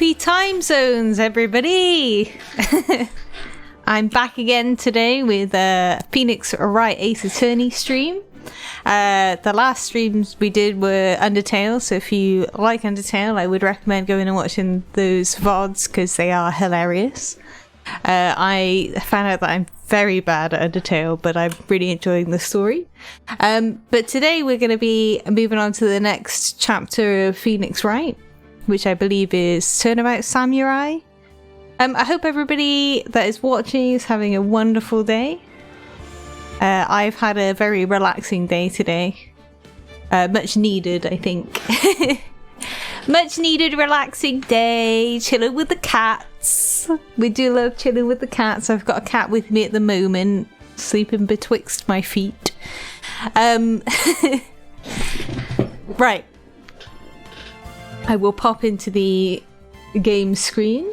Happy time zones, everybody! I'm back again today with Phoenix Wright Ace Attorney stream. The last streams we did were Undertale, so if you like Undertale, I would recommend going and watching those VODs because they are hilarious. I found out that I'm very bad at Undertale, but I'm really enjoying the story. But today we're going to be moving on to the next chapter of Phoenix Wright, which I believe is Turnabout Samurai. I hope everybody that is watching is having a wonderful day. I've had a very relaxing day today. Much needed, I think. Much needed relaxing day, chilling with the cats. We do love chilling with the cats. I've got a cat with me at the moment, sleeping betwixt my feet. Right. I will pop into the game screen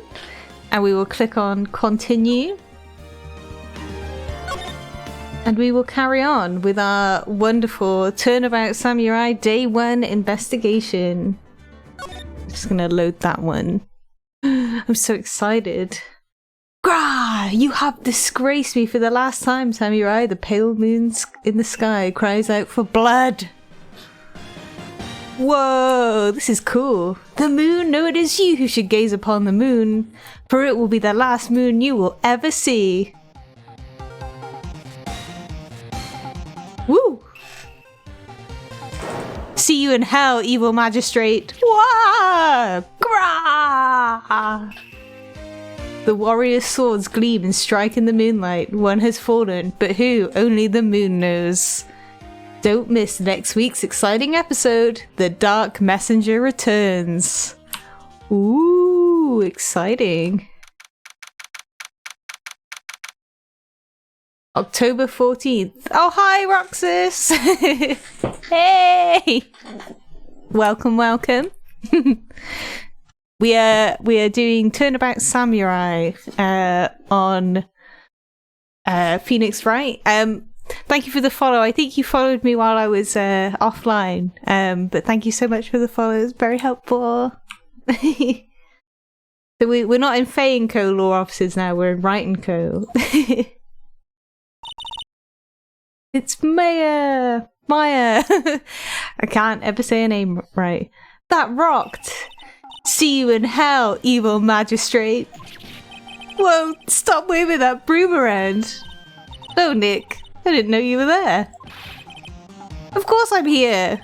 and we will click on continue. And we will carry on with our wonderful Turnabout Samurai Day 1 investigation. Just gonna load that one. I'm so excited. Grah! You have disgraced me for the last time, Samurai. The pale moon in the sky cries out for blood. Whoa, this is cool. The moon, no, it is you who should gaze upon the moon, for it will be the last moon you will ever see. Woo! See you in hell, evil magistrate. Wah! Grah! The warrior's swords gleam and strike in the moonlight. One has fallen, but who? Only the moon knows. Don't miss next week's exciting episode. The Dark Messenger returns. Ooh, exciting. October 14th. Oh, hi, Roxas! Hey! Welcome, welcome. We are doing Turnabout Samurai on Phoenix Wright. Thank you for the follow. I think you followed me while I was offline. But thank you so much for the follow. It's very helpful. So we're not in Faye & Co. law offices now. We're in Wright & Co. It's Maya! I can't ever say a name right. That rocked! See you in hell, evil magistrate! Whoa, stop waving that broom around! Oh, Nick, I didn't know you were there. Of course I'm here!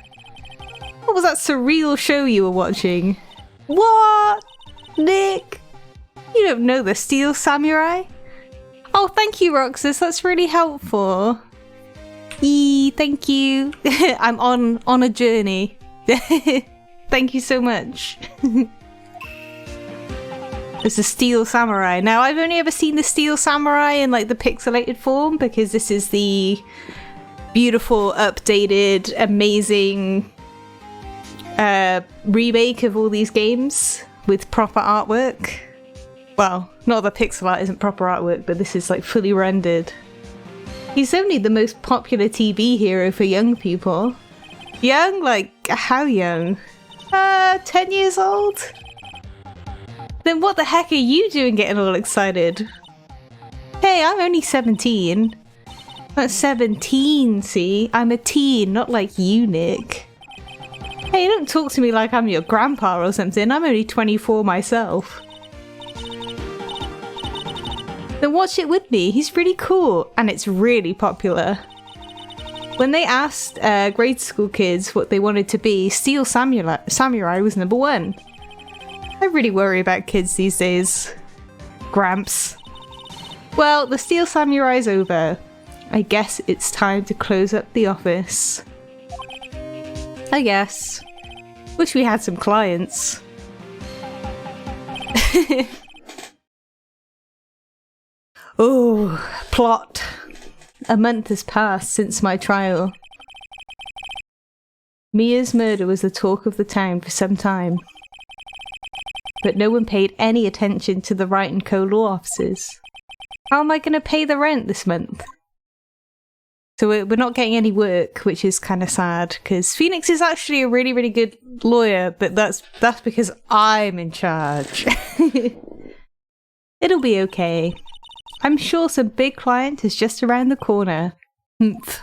What was that surreal show you were watching? What? Nick? You don't know the Steel Samurai? Oh, thank you, Roxas, that's really helpful. Yee, thank you. I'm on a journey. Thank you so much. It's the Steel Samurai. Now, I've only ever seen the Steel Samurai in like the pixelated form because this is the beautiful, updated, amazing remake of all these games with proper artwork. Well, not that pixel art isn't proper artwork, but this is like fully rendered. He's only the most popular TV hero for young people. Young? Like, how young? 10 years old? Then what the heck are you doing getting all excited? Hey, I'm only 17. That's 17, see? I'm a teen, not like you, Nick. Hey, don't talk to me like I'm your grandpa or something. I'm only 24 myself. Then watch it with me. He's really cool and it's really popular. When they asked grade school kids what they wanted to be, Steel Samurai was number one. I really worry about kids these days. Gramps. Well, the Steel Samurai's over. I guess it's time to close up the office. I guess. Wish we had some clients. Oh, plot. A month has passed since my trial. Mia's murder was the talk of the town for some time. But no one paid any attention to the Wright & Co. law offices. How am I going to pay the rent this month? So we're not getting any work, which is kind of sad, because Phoenix is actually a really, really good lawyer, but that's because I'm in charge. It'll be okay. I'm sure some big client is just around the corner. Humph.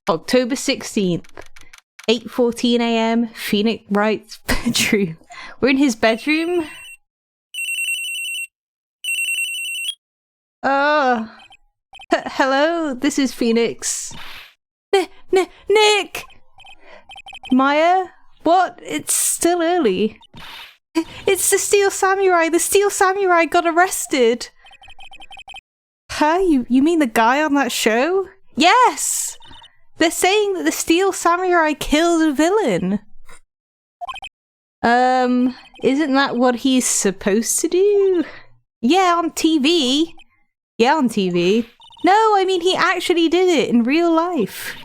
October 16th, 8:14 AM, Phoenix Wright's bedroom. We're in his bedroom? Oh. Hello, this is Phoenix. Nick! Maya? What? It's still early. It's the Steel Samurai! The Steel Samurai got arrested! Huh? You mean the guy on that show? Yes! They're saying that the Steel Samurai killed a villain. Isn't that what he's supposed to do? Yeah, on TV. Yeah, on TV. No, I mean he actually did it in real life.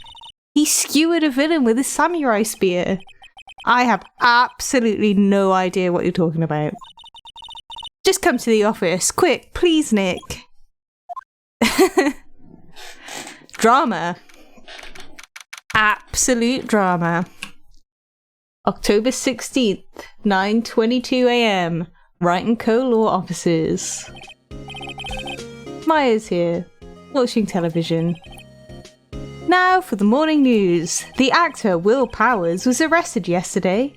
He skewered a villain with a samurai spear. I have absolutely no idea what you're talking about. Just come to the office. Quick, please, Nick. Drama. Absolute drama. October 16th, 9:22 AM. Wright & Co. Law Offices. Maya's here, watching television. Now for the morning news. The actor Will Powers was arrested yesterday.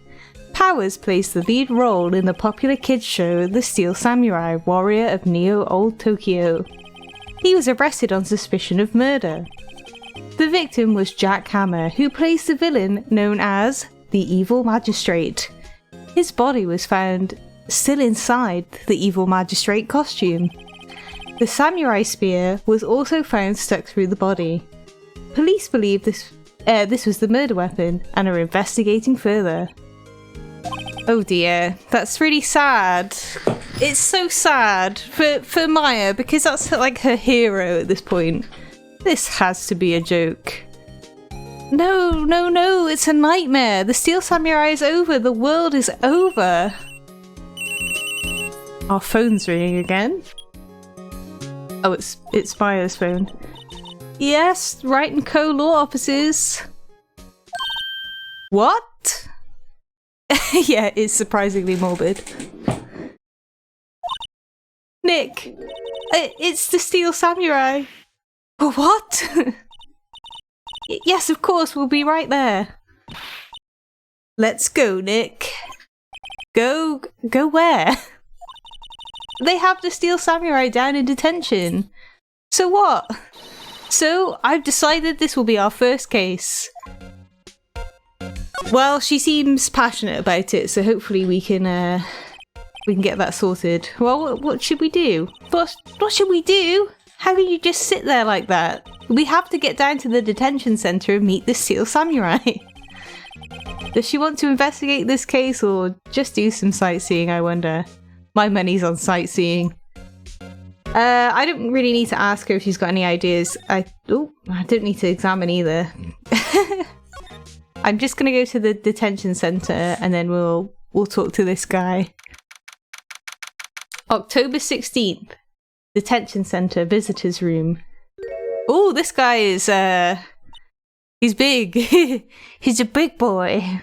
Powers plays the lead role in the popular kids show The Steel Samurai, Warrior of Neo Old Tokyo. He was arrested on suspicion of murder. The victim was Jack Hammer, who plays the villain known as the Evil Magistrate. His body was found still inside the Evil Magistrate costume. The samurai spear was also found stuck through the body. Police believe this was the murder weapon and are investigating further. Oh dear, that's really sad. It's so sad for Maya, because that's like her hero at this point. This has to be a joke. No, it's a nightmare. The Steel Samurai is over. The world is over. Our phone's ringing again. Oh, it's Maya's phone. Yes, Wright & Co. Law Offices. What? Yeah, it's surprisingly morbid. Nick, it's the Steel Samurai. What? Yes, of course, we'll be right there. Let's go, Nick. Go where? They have the Steel Samurai down in detention. So what? So I've decided this will be our first case. Well, she seems passionate about it, so hopefully we can get that sorted. Well, what should we do? What should we do? How can you just sit there like that? We have to get down to the detention centre and meet the Steel Samurai. Does she want to investigate this case or just do some sightseeing, I wonder? My money's on sightseeing. I don't really need to ask her if she's got any ideas. I don't need to examine either. I'm just gonna go to the detention centre and then we'll talk to this guy. October 16th. Detention Centre, visitors room. Oh, this guy is, he's big. He's a big boy.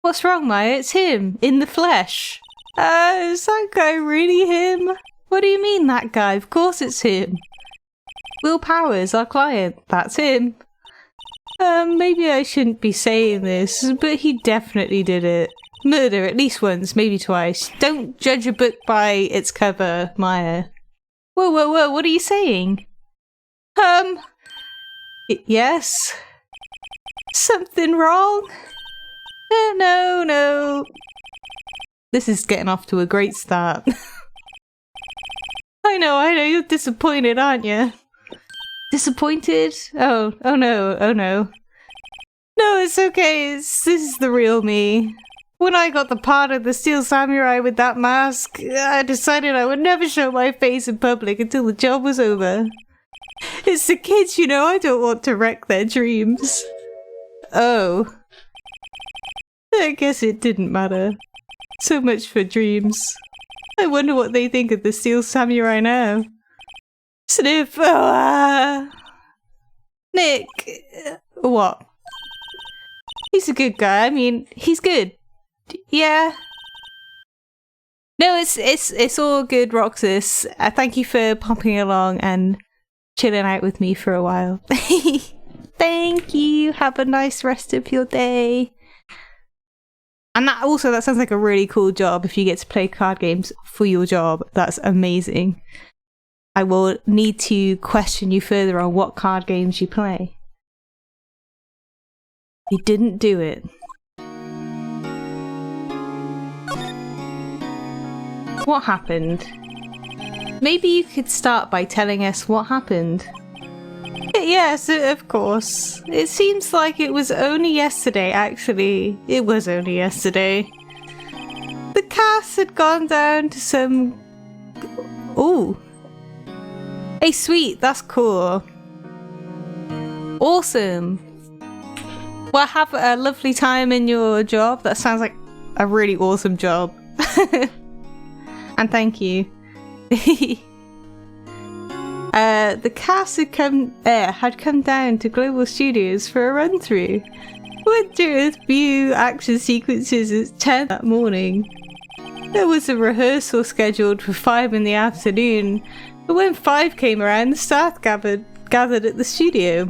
What's wrong, Maya? It's him, in the flesh. Is that guy really him? What do you mean, that guy? Of course it's him. Will Powers, our client. That's him. Maybe I shouldn't be saying this, but he definitely did it. Murder at least once, maybe twice. Don't judge a book by its cover, Maya. Whoa, what are you saying? Yes? Something wrong? No. This is getting off to a great start. I know, you're disappointed, aren't you? Disappointed? Oh no. No, it's okay, this is the real me. When I got the part of the Steel Samurai with that mask, I decided I would never show my face in public until the job was over. It's the kids, you know, I don't want to wreck their dreams. Oh. I guess it didn't matter. So much for dreams. I wonder what they think of the Steel Samurai now. Sniff. Nick. What? He's a good guy. I mean, he's good. Yeah. No, it's all good, Roxas. Thank you for popping along and chilling out with me for a while. Thank you. Have a nice rest of your day. And that sounds like a really cool job if you get to play card games for your job. That's amazing. I will need to question you further on what card games you play. You didn't do it. What happened? Maybe you could start by telling us what happened. Yes, of course. It seems like it was only yesterday, actually. It was only yesterday. The cast had gone down to some... Ooh. Hey, sweet, that's cool. Awesome. Well, have a lovely time in your job. That sounds like a really awesome job. And thank you. The cast had come down to Global Studios for a run-through. Went through a few action sequences at 10 that morning. There was a rehearsal scheduled for 5 in the afternoon, but when 5 came around, the staff gathered at the studio.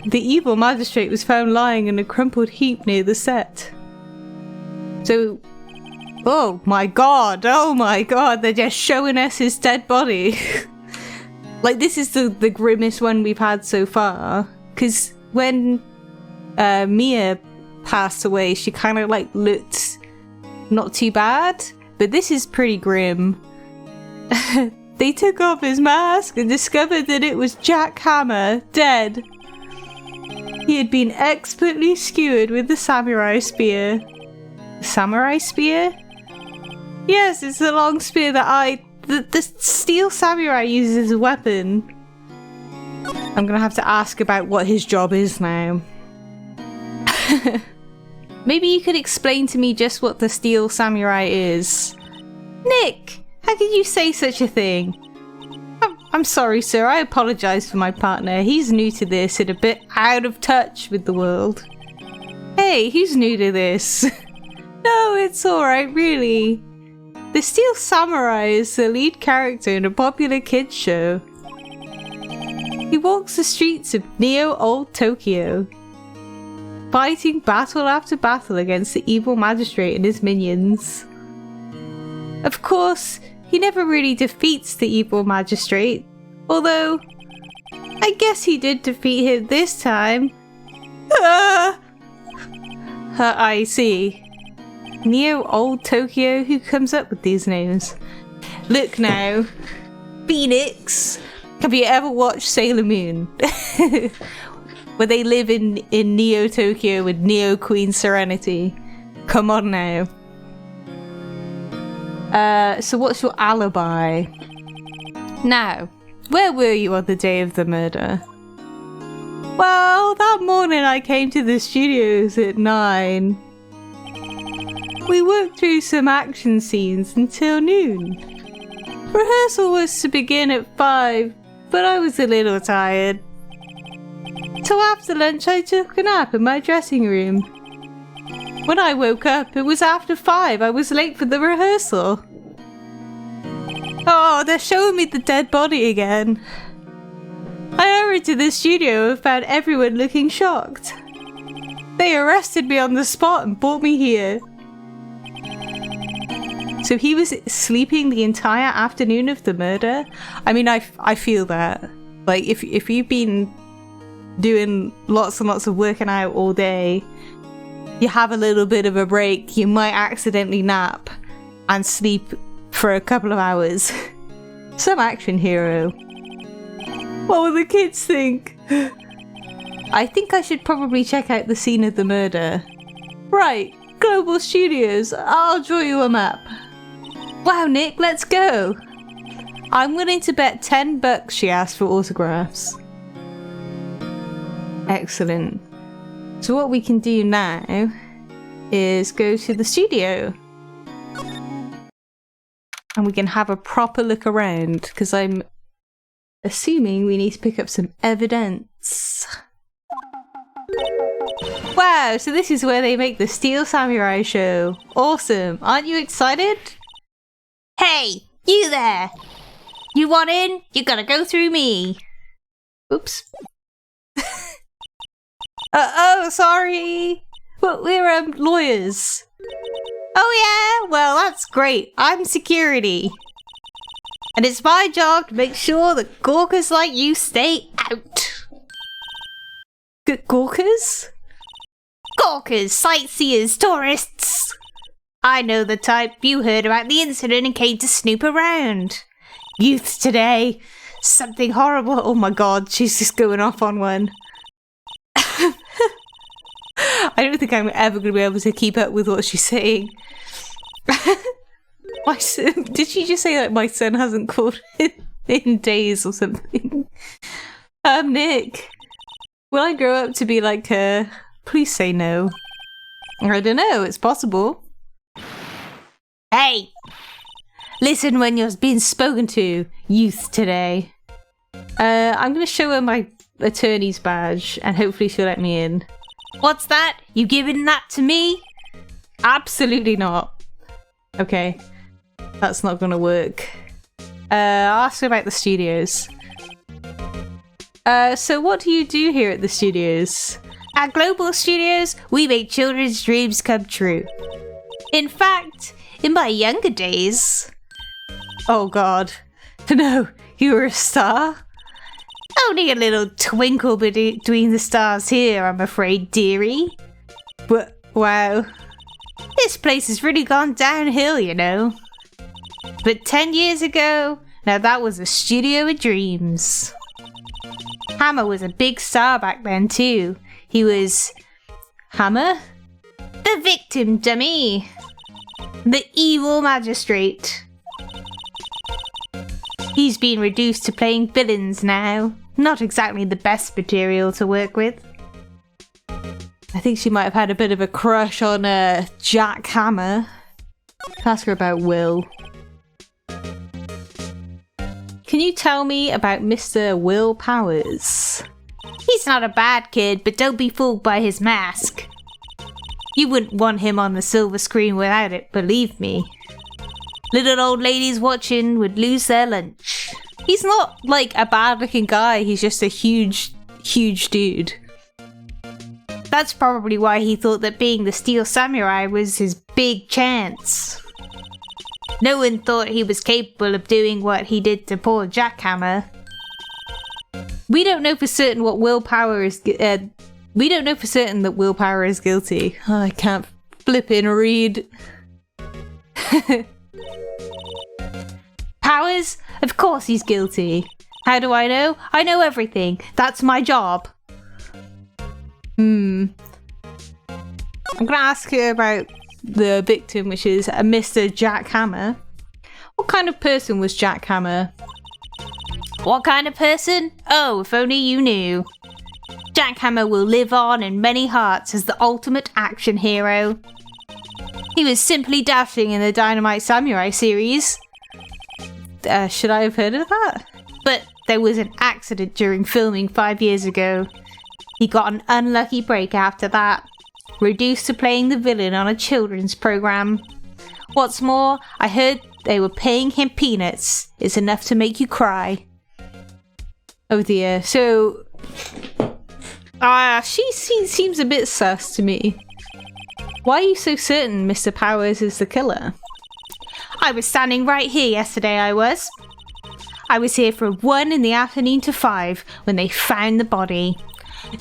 The evil magistrate was found lying in a crumpled heap near the set. So... Oh my god, they're just showing us his dead body. Like, this is the grimmest one we've had so far. Because when Mia passed away, she kind of like looked not too bad. But this is pretty grim. They took off his mask and discovered that it was Jack Hammer, dead. He had been expertly skewered with the samurai spear. Samurai spear? Yes, it's the long spear that the steel samurai uses as a weapon. I'm gonna have to ask about what his job is now. Maybe you could explain to me just what the steel samurai is. Nick, how could you say such a thing? I'm sorry, sir. I apologize for my partner. He's new to this and a bit out of touch with the world. Hey, who's new to this? No, it's alright, really. The Steel Samurai is the lead character in a popular kids show. He walks the streets of Neo-Old Tokyo, fighting battle after battle against the evil magistrate and his minions. Of course, he never really defeats the evil magistrate, although I guess he did defeat him this time. I see. Neo-Old Tokyo, who comes up with these names? Look now, Phoenix. Have you ever watched Sailor Moon? Where they live in Neo Tokyo with Neo Queen Serenity. Come on now. So what's your alibi? Now, where were you on the day of the murder? Well, that morning I came to the studios at 9. We worked through some action scenes until noon. Rehearsal was to begin at 5, but I was a little tired. So after lunch I took a nap in my dressing room. When I woke up, it was after 5. I was late for the rehearsal. Oh, they're showing me the dead body again. I hurried to the studio and found everyone looking shocked. They arrested me on the spot and brought me here. So he was sleeping the entire afternoon of the murder? I mean, I feel that. Like, if you've been doing lots and lots of working out all day, you have a little bit of a break, you might accidentally nap and sleep for a couple of hours. Some action hero. What will the kids think? I think I should probably check out the scene of the murder. Right, Global Studios, I'll draw you a map. Wow, Nick, let's go. I'm willing to bet $10 she asked for autographs. Excellent. So what we can do now is go to the studio. And we can have a proper look around, because I'm assuming we need to pick up some evidence. Wow, so this is where they make the Steel Samurai show. Awesome. Aren't you excited? Hey, you there! You want in? You gotta go through me. Oops. Oh, sorry. But we're lawyers. Oh yeah? Well, that's great. I'm security. And it's my job to make sure that gawkers like you stay out. Gawkers? Gawkers, sightseers, tourists. I know the type. You heard about the incident and came to snoop around. Youths today. Something horrible. Oh my god, she's just going off on one. I don't think I'm ever going to be able to keep up with what she's saying. My son, did she just say that my son hasn't called in days or something? Nick, will I grow up to be like her? Please say no. I don't know, it's possible. Hey! Listen when you're being spoken to, youth today. I'm going to show her my attorney's badge and hopefully she'll let me in. What's that? You giving that to me? Absolutely not. Okay. That's not going to work. I'll ask her about the studios. So what do you do here at the studios? At Global Studios, we make children's dreams come true. In fact, in my younger days... Oh god. No, you were a star? Only a little twinkle between the stars here, I'm afraid, dearie. But, wow. This place has really gone downhill, you know. But 10 years ago, now that was a studio of dreams. Hammer was a big star back then too. He was... Hammer? The victim, dummy. The evil magistrate. He's been reduced to playing villains now. Not exactly the best material to work with. I think she might have had a bit of a crush on Jack Hammer. Ask her about Will. Can you tell me about Mr. Will Powers? He's not a bad kid, but don't be fooled by his mask. You wouldn't want him on the silver screen without it, believe me. Little old ladies watching would lose their lunch. He's not like a bad looking guy, he's just a huge dude. That's probably why he thought that being the Steel Samurai was his big chance. No one thought he was capable of doing what he did to poor Jackhammer. We don't know for certain what Willpower is. We don't know for certain that Willpower is guilty. Oh, I can't flippin' read. Powers? Of course he's guilty. How do I know? I know everything. That's my job. I'm gonna ask her about the victim, which is a Mr. Jack Hammer. What kind of person was Jack Hammer? What kind of person? Oh, if only you knew. Jack Hammer will live on in many hearts as the ultimate action hero. He was simply dashing in the Dynamite Samurai series. Should I have heard of that? But there was an accident during filming 5 years ago. He got an unlucky break after that. Reduced to playing the villain on a children's program. What's more, I heard they were paying him peanuts. It's enough to make you cry. Oh dear. So... she seems a bit sus to me. Why are you so certain Mr. Powers is the killer? I was standing right here yesterday, I was. I was here from 1 in the afternoon to 5 when they found the body.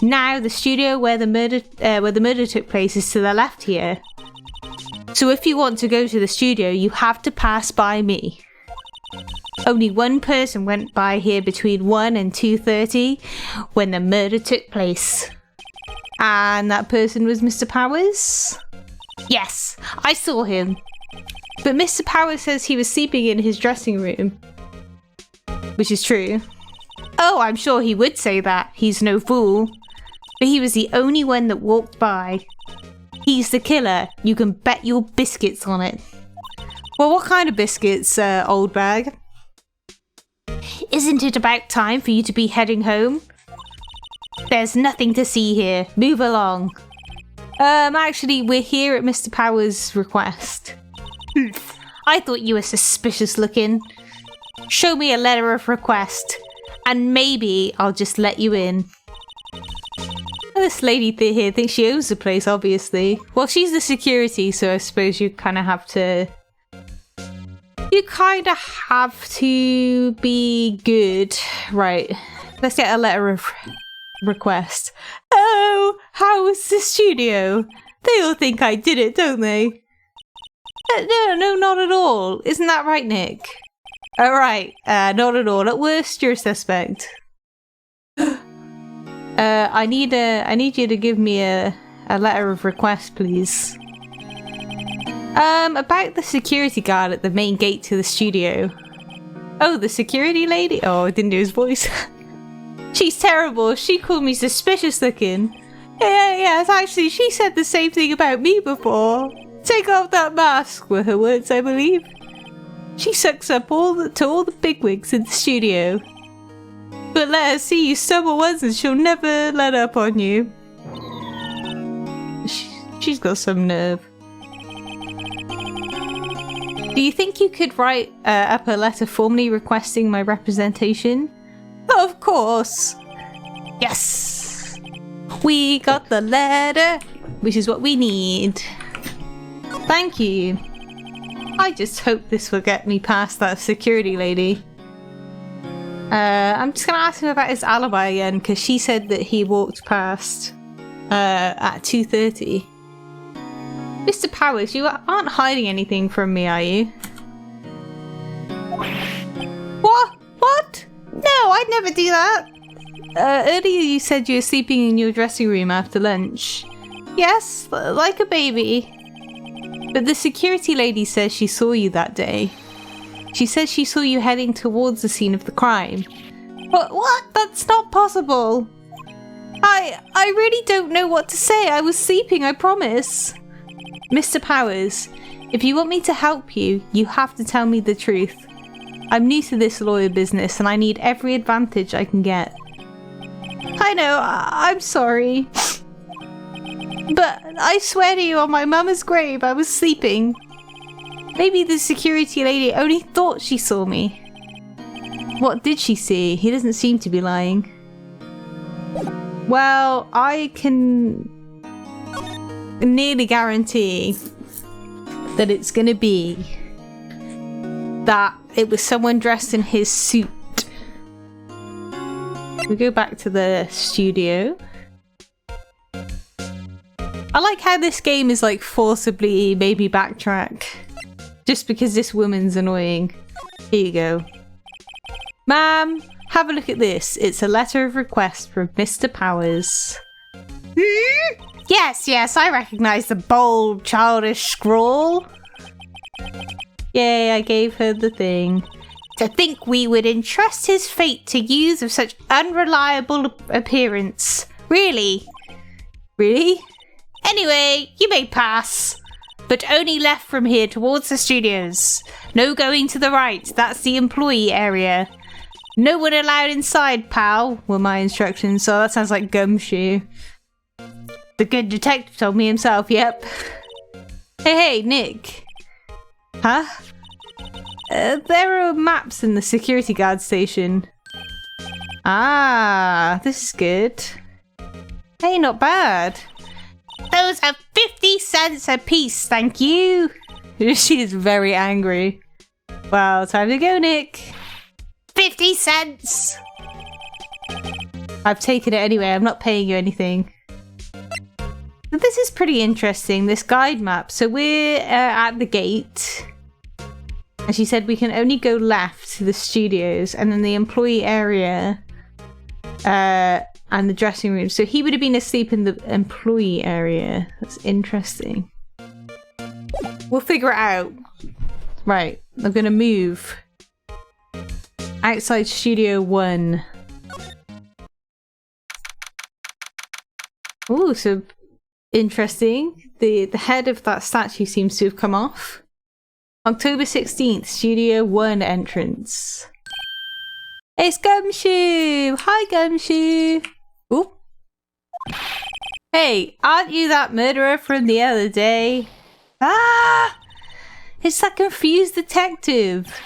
Now the studio where the murder took place is to the left here. So if you want to go to the studio, you have to pass by me. Only one person went by here between 1 and 2:30 when the murder took place. And that person was Mr. Powers? Yes, I saw him. But Mr. Powers says he was sleeping in his dressing room. Which is true. Oh, I'm sure he would say that. He's no fool. But he was the only one that walked by. He's the killer. You can bet your biscuits on it. Well, what kind of biscuits, old bag? Isn't it about time for you to be heading home? There's nothing to see here. Move along. Actually, we're here at Mr. Power's request. I thought you were suspicious looking. Show me a letter of request, and maybe I'll just let you in. This lady here thinks she owns the place, obviously. Well, she's the security, so I suppose you kind of have to... You kind of have to be good. Right. Let's get a letter of request. Oh, how was the studio? They all think I did it, don't they? No, not at all. Isn't that right, Nick? Alright, not at all. At worst, you're a suspect. I need you to give me a letter of request, please. About the security guard at the main gate to the studio. Oh, the security lady? Oh, I didn't do his voice. She's terrible. She called me suspicious looking. Yes, actually, she said the same thing about me before. Take off that mask, were her words, I believe. She sucks up to all the bigwigs in the studio. But let her see you stumble once and she'll never let up on you. She's got some nerve. Do you think you could write up a letter formally requesting my representation? Of course. Yes. We got the letter, which is what we need. Thank you. I just hope this will get me past that security lady. I'm just going to ask him about his alibi again, because she said that he walked past at 2:30. Mr. Powers, you aren't hiding anything from me, are you? What? No, I'd never do that. Earlier you said you were sleeping in your dressing room after lunch. Yes, like a baby. But the security lady says she saw you that day. She says she saw you heading towards the scene of the crime. But what? That's not possible. I really don't know what to say. I was sleeping, I promise. Mr. Powers, if you want me to help you, you have to tell me the truth. I'm new to this lawyer business and I need every advantage I can get. I know, I'm sorry. But I swear to you on my mama's grave, I was sleeping. Maybe the security lady only thought she saw me. What did she see? He doesn't seem to be lying. Well, I can nearly guarantee that it's going to be that it was someone dressed in his suit. We go back to the studio. I like how this game is like forcibly maybe backtrack. Just because this woman's annoying. Here you go. Ma'am, have a look at this. It's a letter of request from Mr. Powers. Yes, I recognise the bold, childish scrawl. Yay, I gave her the thing. To think we would entrust his fate to youths of such unreliable appearance. Really? Really? Anyway, you may pass. But only left from here towards the studios. No going to the right, that's the employee area. No one allowed inside, pal, were my instructions, so that sounds like gumshoe. The good detective told me himself, yep. Hey, Nick. Huh? There are maps in the security guard station. Ah, this is good. Hey, not bad. Those are 50 cents a piece, thank you. She is very angry. Well, time to go, Nick. 50 cents! I've taken it anyway, I'm not paying you anything. This is pretty interesting, this guide map. So we're at the gate. And she said we can only go left to the studios and then the employee area and the dressing room. So he would have been asleep in the employee area. That's interesting. We'll figure it out. Right, I'm gonna move. Outside Studio 1. Ooh, so interesting. The head of that statue seems to have come off. October 16th, Studio 1 entrance. It's Gumshoe! Hi, Gumshoe! Oop. Hey, aren't you that murderer from the other day? Ah! It's that confused detective.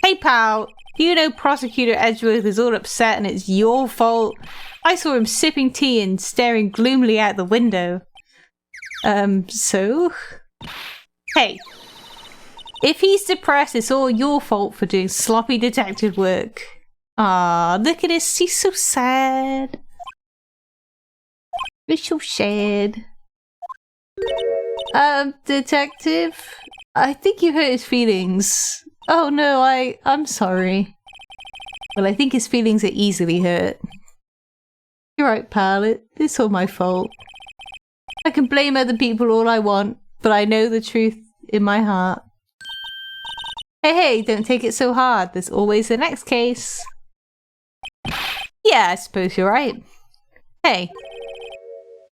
Hey, pal. You know Prosecutor Edgeworth is all upset and it's your fault. I saw him sipping tea and staring gloomily out the window. So? Hey. If he's depressed, it's all your fault for doing sloppy detective work. Ah, look at this. He's so sad. He's so sad. Detective? I think you hurt his feelings. Oh no, I'm sorry. Well, I think his feelings are easily hurt. You're right, pal. It's all my fault. I can blame other people all I want, but I know the truth in my heart. Hey, don't take it so hard. There's always the next case. Yeah, I suppose you're right. Hey,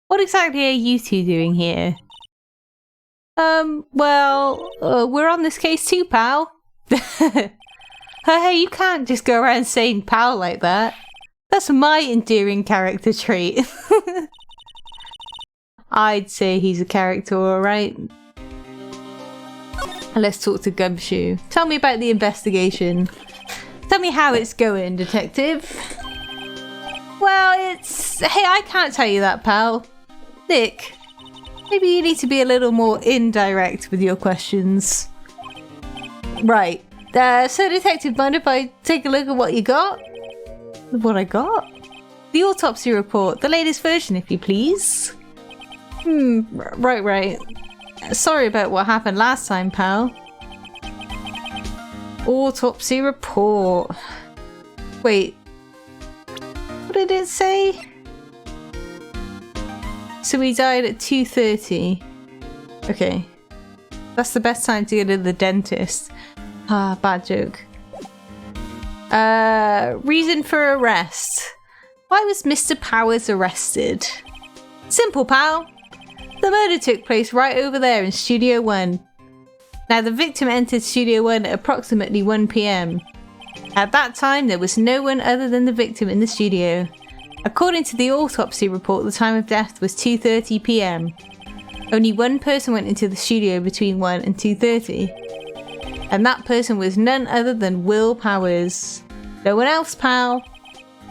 what exactly are you two doing here? We're on this case too, pal. Hey, you can't just go around saying pal like that. That's my endearing character trait. I'd say he's a character, alright. Let's talk to Gumshoe. Tell me about the investigation. Tell me how it's going, detective. Well, hey, I can't tell you that, pal. Nick, maybe you need to be a little more indirect with your questions. Right. So, detective, mind if I take a look at what you got? What I got? The autopsy report. The latest version, if you please. Right. Sorry about what happened last time, pal. Autopsy report. Wait. What did it say? So he died at 2:30. Okay. That's the best time to go to the dentist. Ah, bad joke. Reason for arrest. Why was Mr. Powers arrested? Simple, pal. The murder took place right over there in Studio 1. Now, the victim entered Studio 1 at approximately 1 PM. At that time, there was no one other than the victim in the studio. According to the autopsy report, the time of death was 2:30 PM. Only one person went into the studio between 1 and 2:30. And that person was none other than Will Powers. No one else, pal.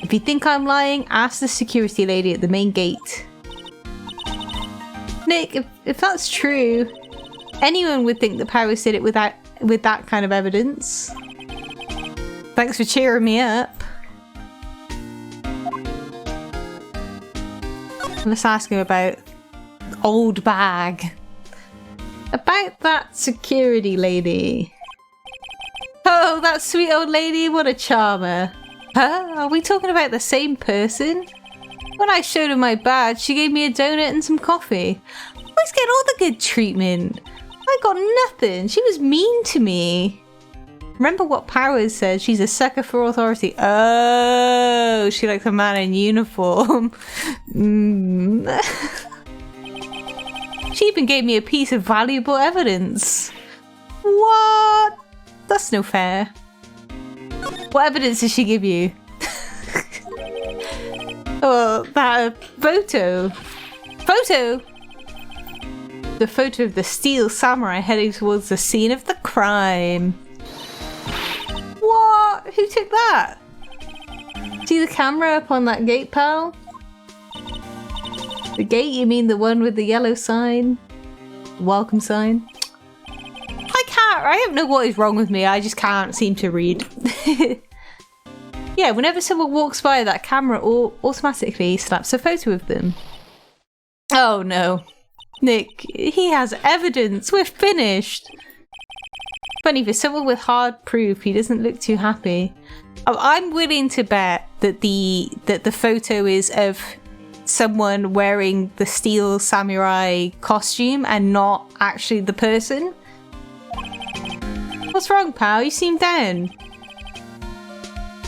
If you think I'm lying, ask the security lady at the main gate. Nick, if that's true, anyone would think that Powers did it with that kind of evidence. Thanks for cheering me up. Let's ask him about old bag. About that security lady. Oh, that sweet old lady, what a charmer. Huh? Are we talking about the same person? When I showed her my badge, she gave me a donut and some coffee. I always get all the good treatment. I got nothing. She was mean to me. Remember what Powers said? She's a sucker for authority. Oh, she likes a man in uniform. She even gave me a piece of valuable evidence. What? That's no fair. What evidence did she give you? Oh, that photo. Photo? The photo of the steel samurai heading towards the scene of the crime. What? Who took that? See the camera up on that gate, pal? The gate, you mean the one with the yellow sign? Welcome sign? I don't know what is wrong with me, I just can't seem to read. Yeah, whenever someone walks by, that camera automatically snaps a photo of them. Oh no. Nick, he has evidence, we're finished. Funny, for someone with hard proof, he doesn't look too happy. Oh, I'm willing to bet that the photo is of someone wearing the steel samurai costume and not actually the person. What's wrong, pal? You seem down.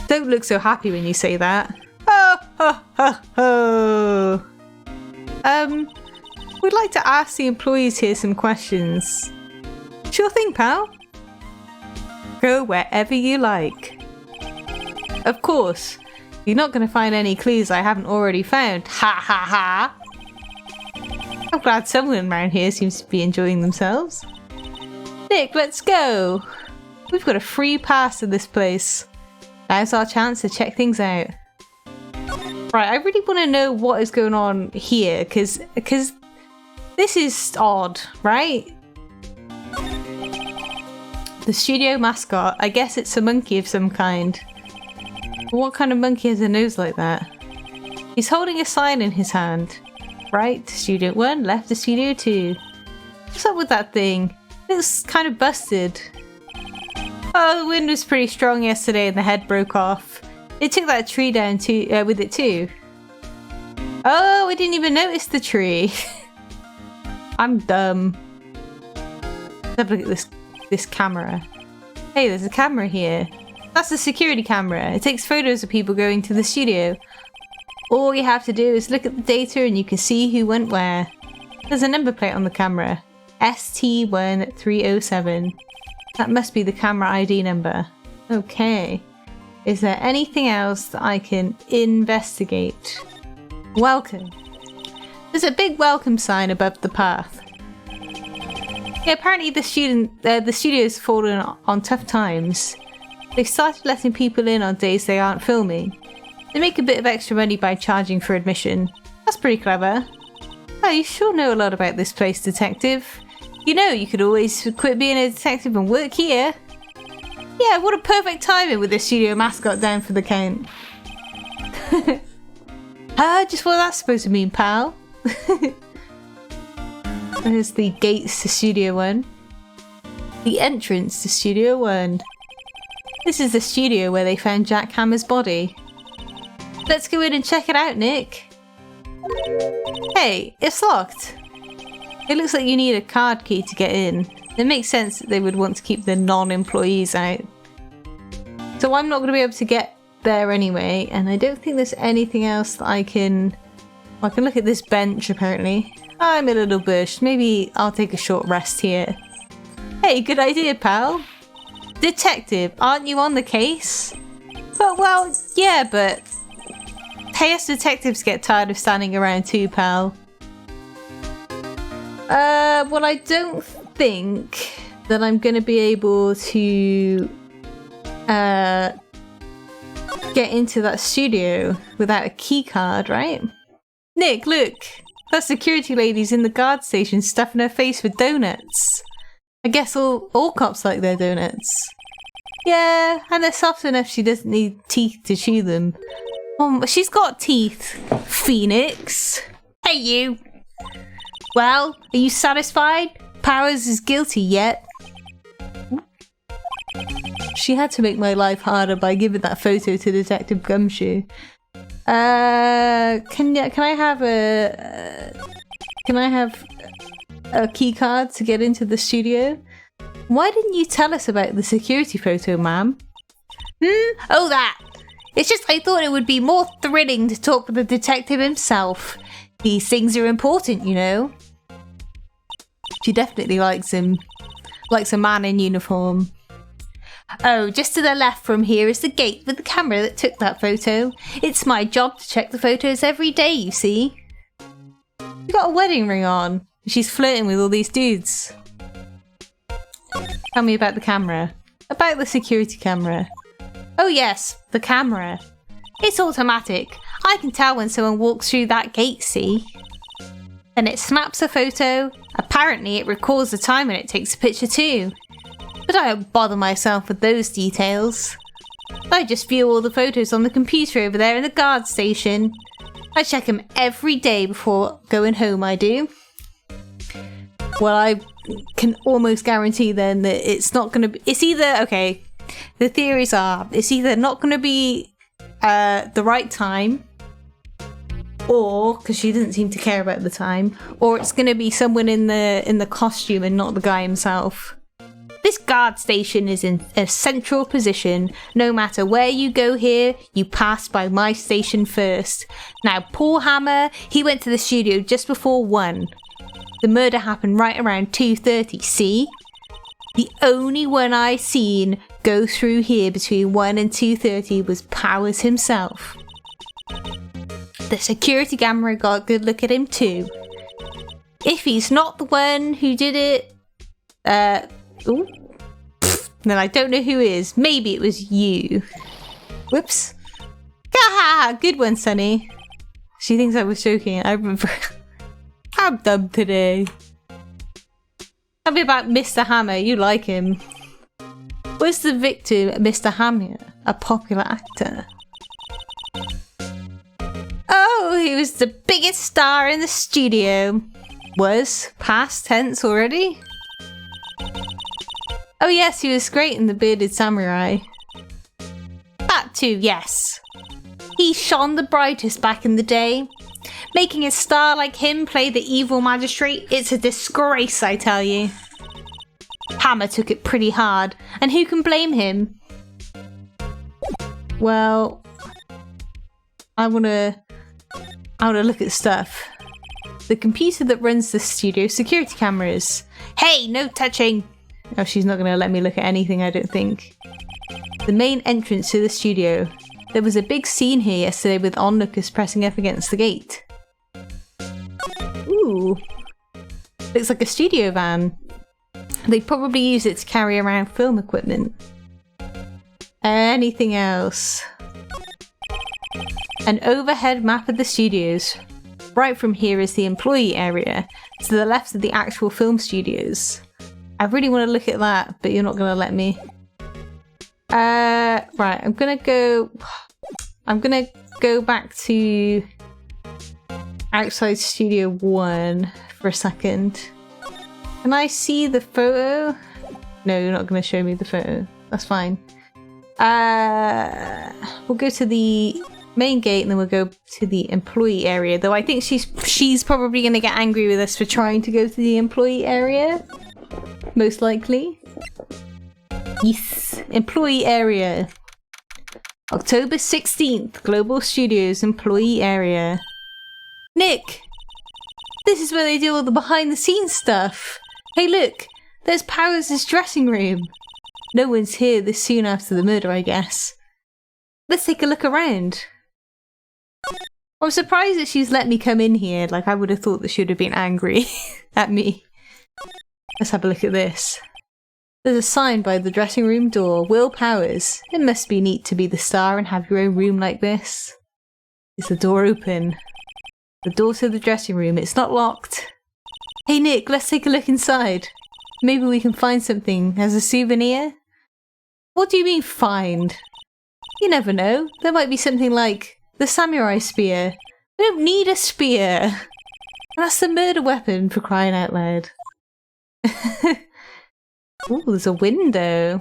Don't look so happy when you say that. Oh, ho, ho, ho. We'd like to ask the employees here some questions. Sure thing, pal. Go wherever you like. Of course. You're not going to find any clues I haven't already found. Ha ha ha! I'm glad someone around here seems to be enjoying themselves. Nick, let's go! We've got a free pass to this place. Now's our chance to check things out. Right, I really want to know what is going on here, because this is odd, right? The studio mascot. I guess it's a monkey of some kind. What kind of monkey has a nose like that? He's holding a sign in his hand. Right to Studio 1, left to Studio 2. What's up with that thing? It's kind of busted. Oh, the wind was pretty strong yesterday and the head broke off. It took that tree down too, with it too. Oh, we didn't even notice the tree. I'm dumb. Let's have a look at this camera. Hey, there's a camera here. That's a security camera. It takes photos of people going to the studio. All you have to do is look at the data and you can see who went where. There's a number plate on the camera. ST1307. That must be the camera ID number. Okay. Is there anything else that I can investigate? Welcome. There's a big welcome sign above the path. Yeah, apparently the studio's fallen on tough times. They've started letting people in on days they aren't filming. They make a bit of extra money by charging for admission. That's pretty clever. Oh, you sure know a lot about this place, detective. You know, you could always quit being a detective and work here. Yeah, what a perfect timing with the studio mascot down for the count. Just what that's supposed to mean, pal. There's the gates to Studio 1. The entrance to Studio 1. This is the studio where they found Jack Hammer's body. Let's go in and check it out, Nick. Hey, it's locked. It looks like you need a card key to get in. It makes sense that they would want to keep the non-employees out. So I'm not going to be able to get there anyway, and I don't think there's anything else that I can... Well, I can look at this bench, apparently. I'm a little bushed. Maybe I'll take a short rest here. Hey, good idea, pal. Detective, aren't you on the case? Well, yeah, but... Hey, us detectives get tired of standing around too, pal. Well, I don't think that I'm going to be able to get into that studio without a key card, right? Nick, look! That security lady's in the guard station stuffing her face with donuts. I guess all cops like their donuts. Yeah, and they're soft enough she doesn't need teeth to chew them. She's got teeth, Phoenix. Hey, you! Well, are you satisfied? Powers is guilty yet. She had to make my life harder by giving that photo to Detective Gumshoe. Can I have a key card to get into the studio? Why didn't you tell us about the security photo, ma'am? Oh, that! It's just I thought it would be more thrilling to talk with the detective himself. These things are important, you know. She definitely likes him. Likes a man in uniform. Oh, just to the left from here is the gate with the camera that took that photo. It's my job to check the photos every day, you see. You got a wedding ring on. She's flirting with all these dudes. Tell me about the camera. About the security camera. Oh yes, the camera. It's automatic. I can tell when someone walks through that gate, see? Then it snaps a photo. Apparently it records the time and it takes a picture too. But I don't bother myself with those details. I just view all the photos on the computer over there in the guard station. I check them every day before going home, I do. Well, I can almost guarantee then that it's not going to be... It's either... Okay, the theories are it's either not going to be the right time, or because she doesn't seem to care about the time, or it's going to be someone in the costume and not the guy himself. This guard station is in a central position. No matter where you go here, you pass by my station first. Now, Paul Hammer, he went to the studio just before 1. The murder happened right around 2:30, see? The only one I seen go through here between 1 and 2:30 was Powers himself. The security camera got a good look at him too. If he's not the one who did it, ooh, then I don't know who is. Maybe it was you. Whoops. Ah, good one, Sunny. She thinks I was joking. I remember. I'm dumb today. Tell me about Mr. Hammer. You like him. Was the victim Mr. Hammer a popular actor? Oh, he was the biggest star in the studio. Was past tense already? Oh yes, he was great in The Bearded Samurai. That too, yes. He shone the brightest back in the day. Making a star like him play the evil magistrate, it's a disgrace, I tell you. Hammer took it pretty hard, and who can blame him? Well, I wanna look at stuff. The computer that runs the studio security cameras. Hey, no touching! Oh, she's not gonna let me look at anything, I don't think. The main entrance to the studio. There was a big scene here yesterday with onlookers pressing up against the gate. Ooh. Looks like a studio van. They probably use it to carry around film equipment. Anything else? An overhead map of the studios. Right from here is the employee area, to the left of the actual film studios. I really want to look at that, but you're not going to let me. Right, I'm gonna go back to outside Studio 1 for a second. Can I see the photo? No, you're not gonna show me the photo. That's fine. We'll go to the main gate and then we'll go to the employee area, though I think she's probably gonna get angry with us for trying to go to the employee area. Most likely. Yes, employee area. October 16th, Global Studios employee area. Nick! This is where they do all the behind the scenes stuff. Hey look, there's Powers' dressing room. No one's here this soon after the murder, I guess. Let's take a look around. I'm surprised that she's let me come in here. Like, I would have thought that she would have been angry at me. Let's have a look at this. There's a sign by the dressing room door. Will Powers. It must be neat to be the star and have your own room like this. Is the door open? The door to the dressing room. It's not locked. Hey Nick, let's take a look inside. Maybe we can find something as a souvenir? What do you mean find? You never know. There might be something like the samurai spear. We don't need a spear. That's the murder weapon, for crying out loud. Ooh, there's a window.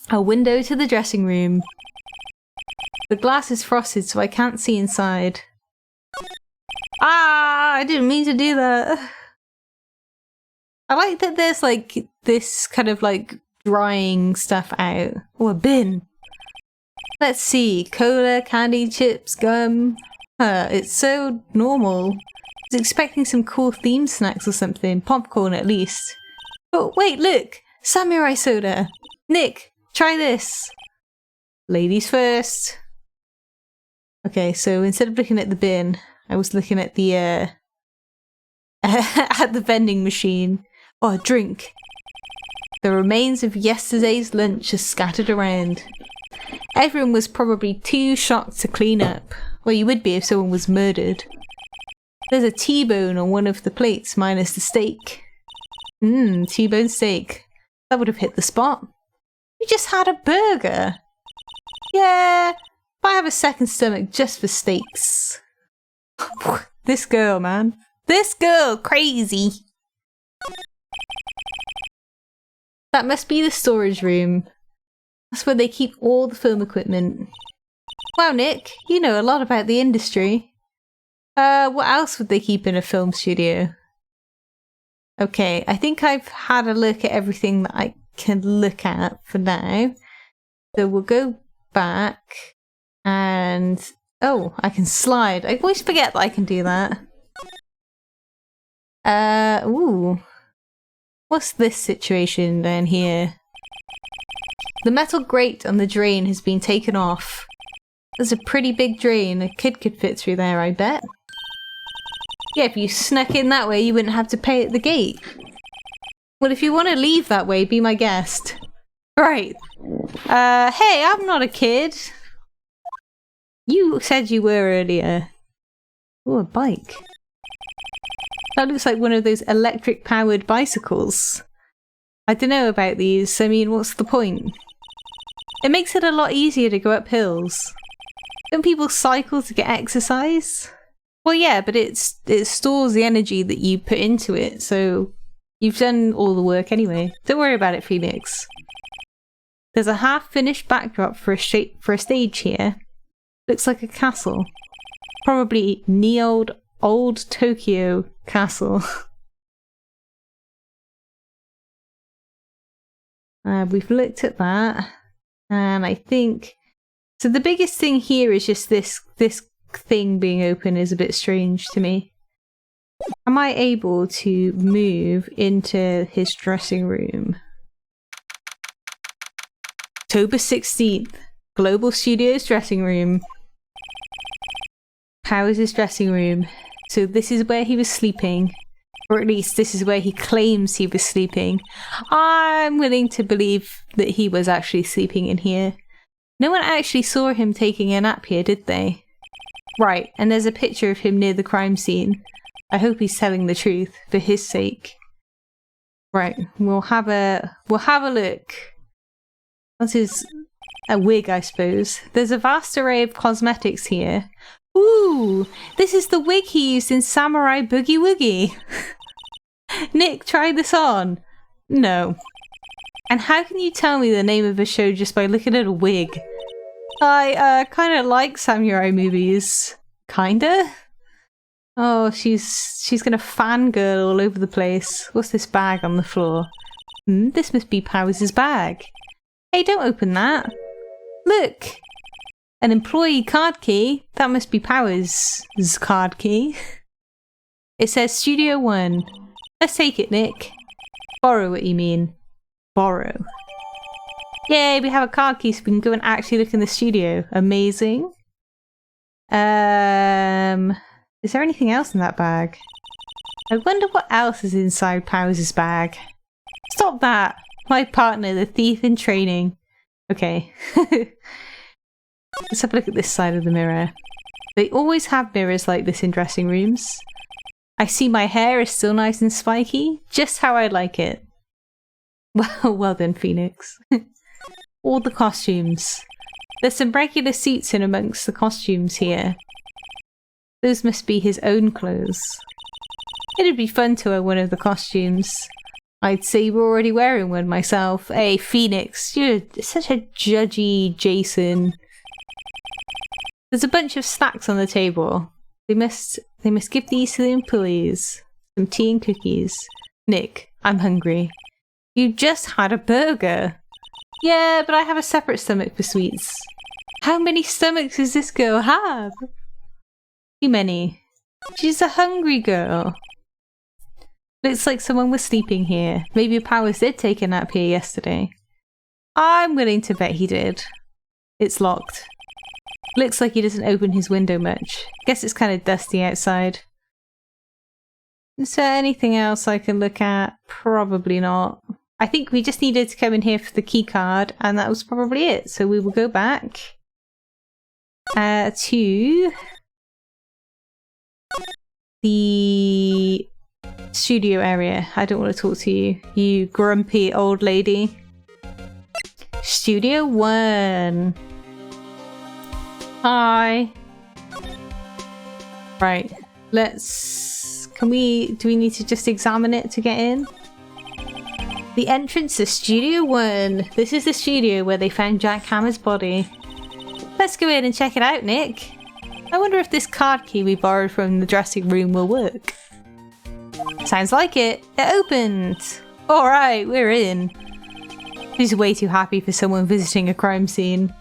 A window to the dressing room. The glass is frosted so I can't see inside. Ah, I didn't mean to do that. I like that there's like this kind of like drying stuff out. Oh, a bin. Let's see. Cola, candy, chips, gum. It's so normal. I was expecting some cool themed snacks or something. Popcorn at least. Oh, wait, look! Samurai soda! Nick, try this! Ladies first! Okay, so instead of looking at the bin, I was looking at the, at the vending machine. Oh, a drink! The remains of yesterday's lunch are scattered around. Everyone was probably too shocked to clean up. Well, you would be if someone was murdered. There's a T-bone on one of the plates minus the steak. T-bone steak. That would have hit the spot. You just had a burger. Yeah, if I have a second stomach just for steaks. This girl, man. This girl, crazy. That must be the storage room. That's where they keep all the film equipment. Wow, Nick, you know a lot about the industry. What else would they keep in a film studio? Okay, I think I've had a look at everything that I can look at for now. So we'll go back and... Oh, I can slide. I always forget that I can do that. Ooh. What's this situation down here? The metal grate on the drain has been taken off. There's a pretty big drain. A kid could fit through there, I bet. Yeah, if you snuck in that way, you wouldn't have to pay at the gate. Well, if you want to leave that way, be my guest. Right. Hey, I'm not a kid. You said you were earlier. Oh, a bike. That looks like one of those electric-powered bicycles. I don't know about these. I mean, what's the point? It makes it a lot easier to go up hills. Don't people cycle to get exercise? Well, yeah, but it stores the energy that you put into it, so you've done all the work anyway. Don't worry about it, Phoenix. There's a half-finished backdrop for a stage here. Looks like a castle. Probably old Tokyo castle. We've looked at that, and I think so. The biggest thing here is just this thing being open is a bit strange to me. Am I able to move into his dressing room? October 16th, Global Studios dressing room. Powers' dressing room. So this is where he was sleeping. Or at least this is where he claims he was sleeping. I'm willing to believe that he was actually sleeping in here. No one actually saw him taking a nap here, did they? Right, and there's a picture of him near the crime scene. I hope he's telling the truth, for his sake. Right, we'll have a look. This is a wig, I suppose. There's a vast array of cosmetics here. Ooh, this is the wig he used in Samurai Boogie Woogie. Nick, try this on. No. And how can you tell me the name of a show just by looking at a wig? I kind of like samurai movies. Kinda? Oh, she's gonna fangirl all over the place. What's this bag on the floor? This must be Powers' bag. Hey, don't open that. Look! An employee card key? That must be Powers' card key. It says Studio 1. Let's take it, Nick. Borrow what you mean. Borrow. Yay, we have a card key so we can go and actually look in the studio. Amazing. Is there anything else in that bag? I wonder what else is inside Powers' bag. Stop that! My partner, the thief in training. Okay. Let's have a look at this side of the mirror. They always have mirrors like this in dressing rooms. I see my hair is still nice and spiky, just how I like it. Well done, Phoenix. All the costumes. There's some regular suits in amongst the costumes here. Those must be his own clothes. It'd be fun to wear one of the costumes. I'd say you were already wearing one myself. Hey, Phoenix, you're such a judgy Jason. There's a bunch of snacks on the table. They must give these to the employees. Some tea and cookies. Nick, I'm hungry. You just had a burger. Yeah, but I have a separate stomach for sweets. How many stomachs does this girl have? Too many. She's a hungry girl. Looks like someone was sleeping here. Maybe Powers did take a nap here yesterday. I'm willing to bet he did. It's locked. Looks like he doesn't open his window much. Guess it's kind of dusty outside. Is there anything else I can look at? Probably not. I think we just needed to come in here for the key card, and that was probably it. So we will go back to the studio area. I don't want to talk to you, you grumpy old lady. Studio 1. Hi. Right. Let's... do we need to just examine it to get in? The entrance to Studio 1. This is the studio where they found Jack Hammer's body. Let's go in and check it out, Nick. I wonder if this card key we borrowed from the dressing room will work. Sounds like it. It opened. Alright, we're in. She's way too happy for someone visiting a crime scene.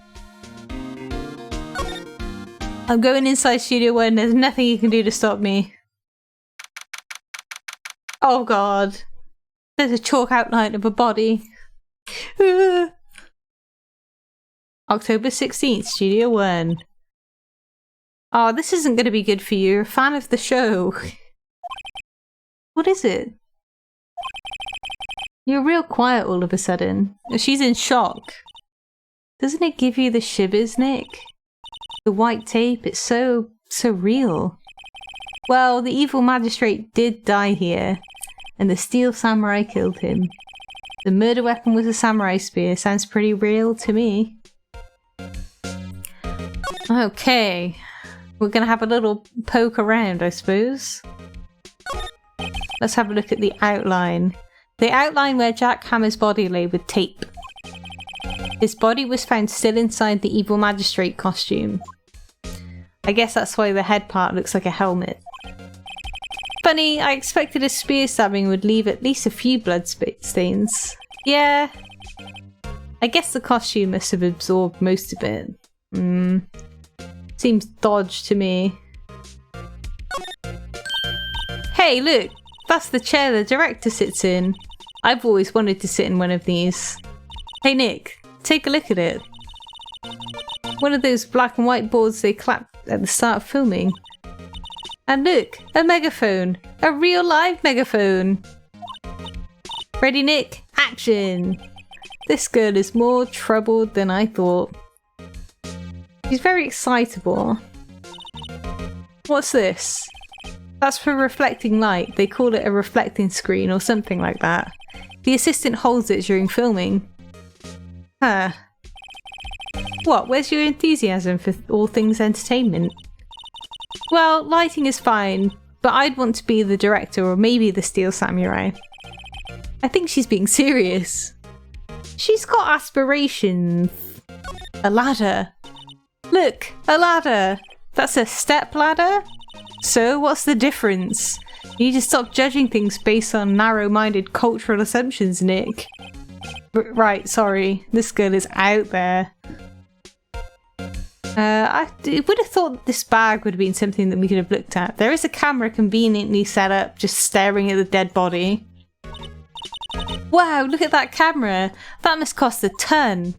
I'm going inside Studio 1. There's nothing you can do to stop me. Oh god. There's a chalk outline of a body. October 16th, Studio One. Oh, this isn't going to be good for you. You're a fan of the show. What is it? You're real quiet all of a sudden. She's in shock. Doesn't it give you the shivers, Nick? The white tape, it's so real. Well, the evil magistrate did die here, and the steel samurai killed him. The murder weapon was a samurai spear. Sounds pretty real to me. Okay. We're gonna have a little poke around, I suppose. Let's have a look at the outline. The outline where Jack Hammer's body lay with tape. His body was found still inside the evil magistrate costume. I guess that's why the head part looks like a helmet. Funny, I expected a spear stabbing would leave at least a few blood stains. Yeah. I guess the costume must have absorbed most of it. Seems dodge to me. Hey, look! That's the chair the director sits in. I've always wanted to sit in one of these. Hey Nick, take a look at it. One of those black and white boards they clapped at the start of filming. And look, a megaphone! A real live megaphone! Ready Nick? Action! This girl is more troubled than I thought. She's very excitable. What's this? That's for reflecting light. They call it a reflecting screen or something like that. The assistant holds it during filming. Huh. What? Where's your enthusiasm for all things entertainment? Well, lighting is fine, but I'd want to be the director or maybe the Steel Samurai. I think she's being serious. She's got aspirations. A ladder. Look, a ladder! That's a step ladder? So, what's the difference? You need to stop judging things based on narrow-minded cultural assumptions, Nick. Right, sorry. This girl is out there. I would have thought this bag would have been something that we could have looked at. There is a camera conveniently set up, just staring at the dead body. Wow, look at that camera! That must cost a ton!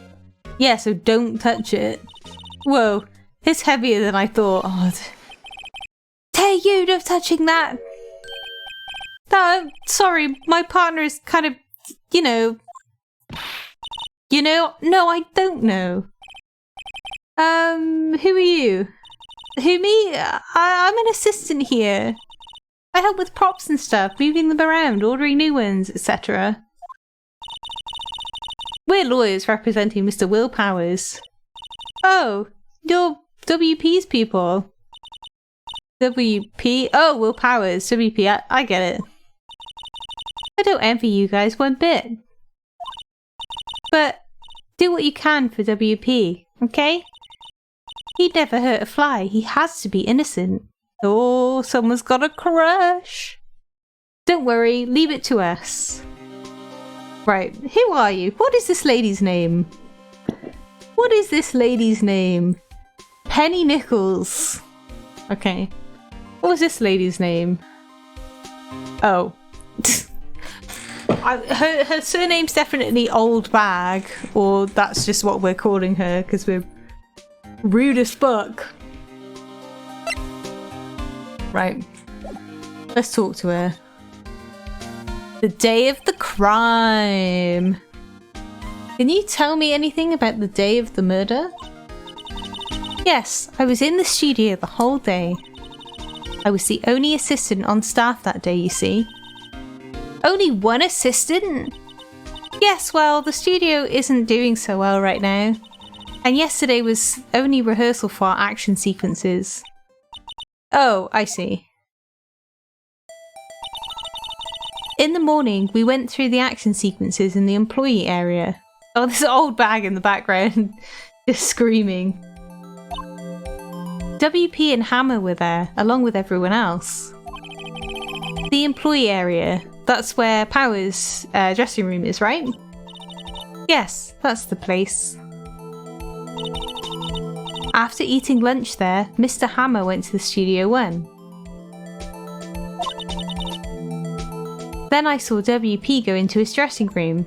Yeah, so don't touch it. Whoa, it's heavier than I thought. Oh, hey, you, no touching that! Sorry, my partner is kind of, you know... No, I don't know. Who are you? Who, me? I'm an assistant here. I help with props and stuff, moving them around, ordering new ones, etc. We're lawyers representing Mr. Will Powers. Oh, you're WP's people. WP? Oh, Will Powers, WP, I get it. I don't envy you guys one bit. But do what you can for WP, okay? He'd never hurt a fly. He has to be innocent. Oh, someone's got a crush. Don't worry, leave it to us. Right, who are you? What is this lady's name? What is this lady's name? Penny Nichols. Okay. What was this lady's name? Oh. Her surname's definitely Old Bag, or that's just what we're calling her because we're rude as fuck. Right. Let's talk to her. The day of the crime. Can you tell me anything about the day of the murder? Yes, I was in the studio the whole day. I was the only assistant on staff that day, you see. Only one assistant? Yes, well, the studio isn't doing so well right now. And yesterday was only rehearsal for our action sequences. Oh, I see. In the morning, we went through the action sequences in the employee area. Oh, this old bag in the background, just screaming. WP and Hammer were there, along with everyone else. The employee area, that's where Power's dressing room is, right? Yes, that's the place. After eating lunch there, Mr. Hammer went to the Studio One. Then I saw WP go into his dressing room.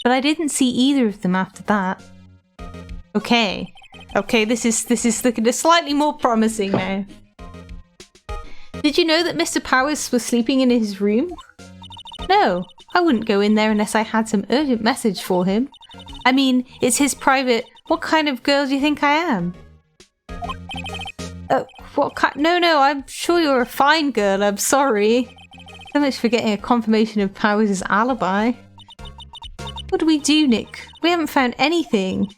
But I didn't see either of them after that. Okay. Okay, this is looking slightly more promising now. Did you know that Mr. Powers was sleeping in his room? No, I wouldn't go in there unless I had some urgent message for him. I mean, it's his private... What kind of girl do you think I am? What kind? No, I'm sure you're a fine girl, I'm sorry. So much for getting a confirmation of Powers' alibi. What do we do, Nick? We haven't found anything.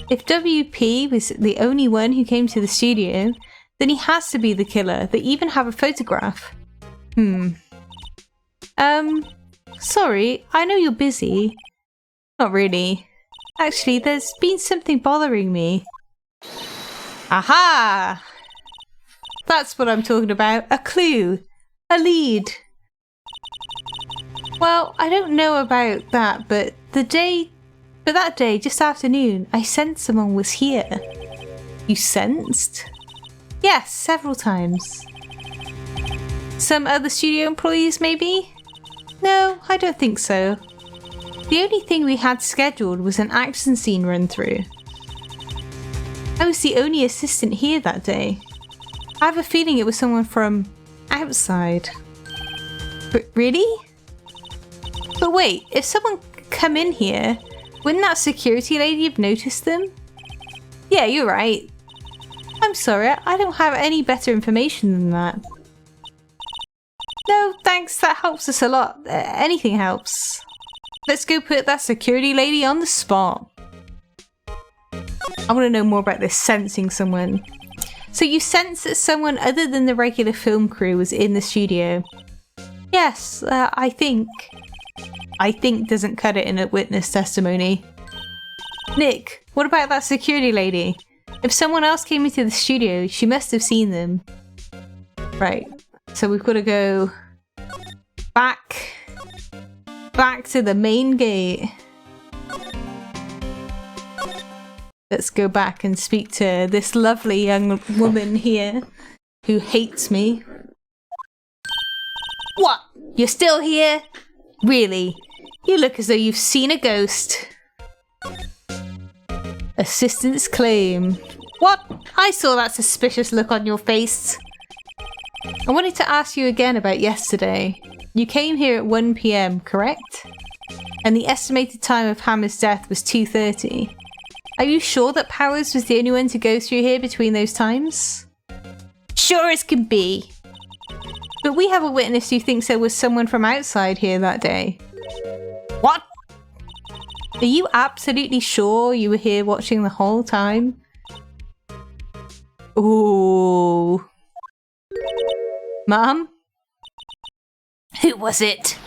If WP was the only one who came to the studio, then he has to be the killer. They even have a photograph. Sorry, I know you're busy. Not really. Actually, there's been something bothering me. Aha! That's what I'm talking about. A clue. A lead. Well, I don't know about that, but that day, just afternoon, I sensed someone was here. You sensed? Yes, several times. Some other studio employees, maybe? No, I don't think so. The only thing we had scheduled was an action scene run-through. I was the only assistant here that day. I have a feeling it was someone from outside. But really? But wait, if someone come in here, wouldn't that security lady have noticed them? Yeah, you're right. I'm sorry, I don't have any better information than that. No, thanks, that helps us a lot. Anything helps. Let's go put that security lady on the spot. I want to know more about this sensing someone. So you sense that someone other than the regular film crew was in the studio? Yes, I think. I think doesn't cut it in a witness testimony. Nick, what about that security lady? If someone else came into the studio, she must have seen them. Right, so we've got to go back to the main gate. Let's go back and speak to this lovely young woman here who hates me. What? You're still here? Really? You look as though you've seen a ghost. Assistant's claim. What? I saw that suspicious look on your face. I wanted to ask you again about yesterday. You came here at 1 PM, correct? And the estimated time of Hammer's death was 2:30. Are you sure that Powers was the only one to go through here between those times? Sure as can be. But we have a witness who thinks there was someone from outside here that day. What? Are you absolutely sure you were here watching the whole time? Ooh. Mum? Who was it?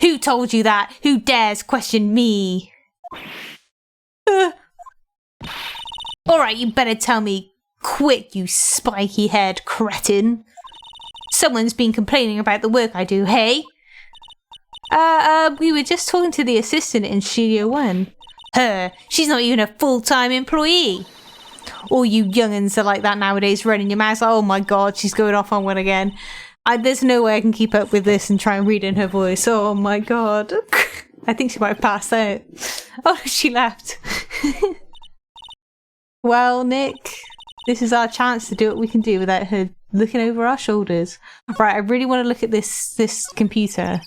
Who told you that? Who dares question me? Alright, you better tell me quick, you spiky-haired cretin. Someone's been complaining about the work I do, hey? We were just talking to the assistant in Studio 1. Her? She's not even a full-time employee. All you young'uns are like that nowadays, running your mouths. Oh my god, she's going off on one again. There's no way I can keep up with this and try and read in her voice. Oh my god. I think she might have passed out. Oh, she left. Well, Nick, this is our chance to do what we can do without her looking over our shoulders. Right, I really want to look at this computer.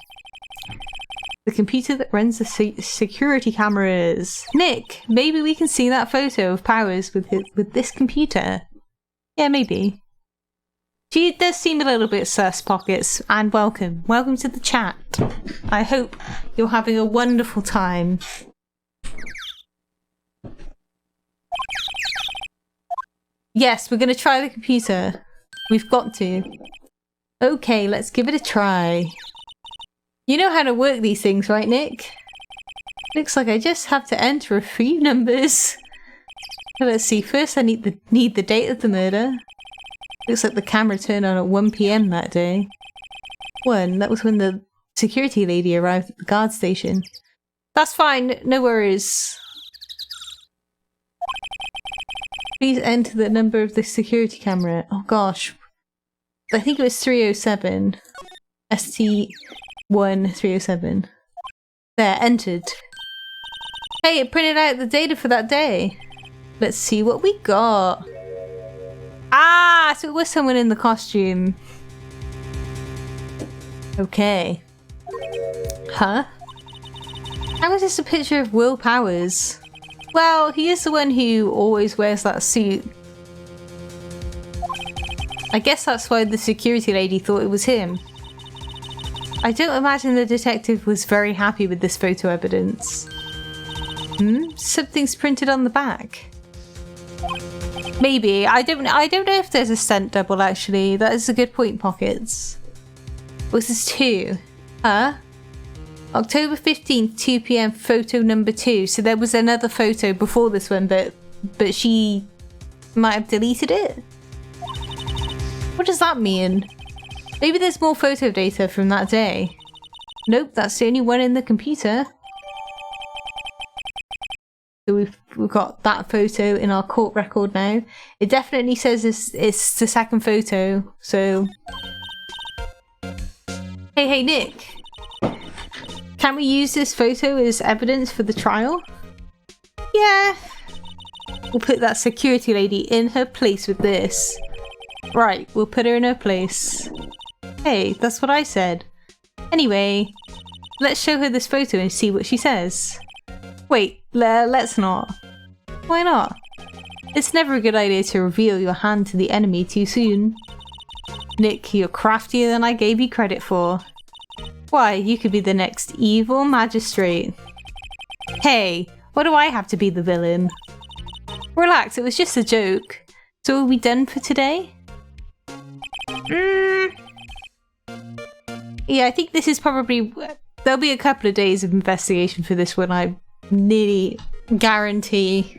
The computer that runs the security cameras. Nick, maybe we can see that photo of Powers with this computer. Yeah, maybe. She does seem a little bit sus, Pockets, and welcome. Welcome to the chat. I hope you're having a wonderful time. Yes, we're going to try the computer. We've got to. Okay, let's give it a try. You know how to work these things, right, Nick? Looks like I just have to enter a few numbers. Let's see, first I need the date of the murder. Looks like the camera turned on at 1 PM that day. That was when the security lady arrived at the guard station. That's fine, no worries. Please enter the number of the security camera. Oh gosh. I think it was 307. ST1 307. There, entered. Hey, it printed out the data for that day. Let's see what we got. Ah, so it was someone in the costume. Okay. Huh? How is this a picture of Will Powers? Well, he is the one who always wears that suit. I guess that's why the security lady thought it was him. I don't imagine the detective was very happy with this photo evidence. Something's printed on the back. Maybe. I don't know if there's a stunt double actually. That is a good point, Pockets. This is 2. Huh? October 15th, 2 PM, photo number 2. So there was another photo before this one, but she might have deleted it? What does that mean? Maybe there's more photo data from that day. Nope, that's the only one in the computer. So we've got that photo in our court record now. It definitely says it's the second photo, so... Hey Nick! Can we use this photo as evidence for the trial? Yeah. We'll put that security lady in her place with this. Right, we'll put her in her place. Hey, that's what I said. Anyway, let's show her this photo and see what she says. Wait, let's not. Why not? It's never a good idea to reveal your hand to the enemy too soon. Nick, you're craftier than I gave you credit for. Why, you could be the next evil magistrate. Hey, why do I have to be the villain? Relax, it was just a joke. So are we done for today? Yeah, I think this is probably... There'll be a couple of days of investigation for this one, I nearly guarantee.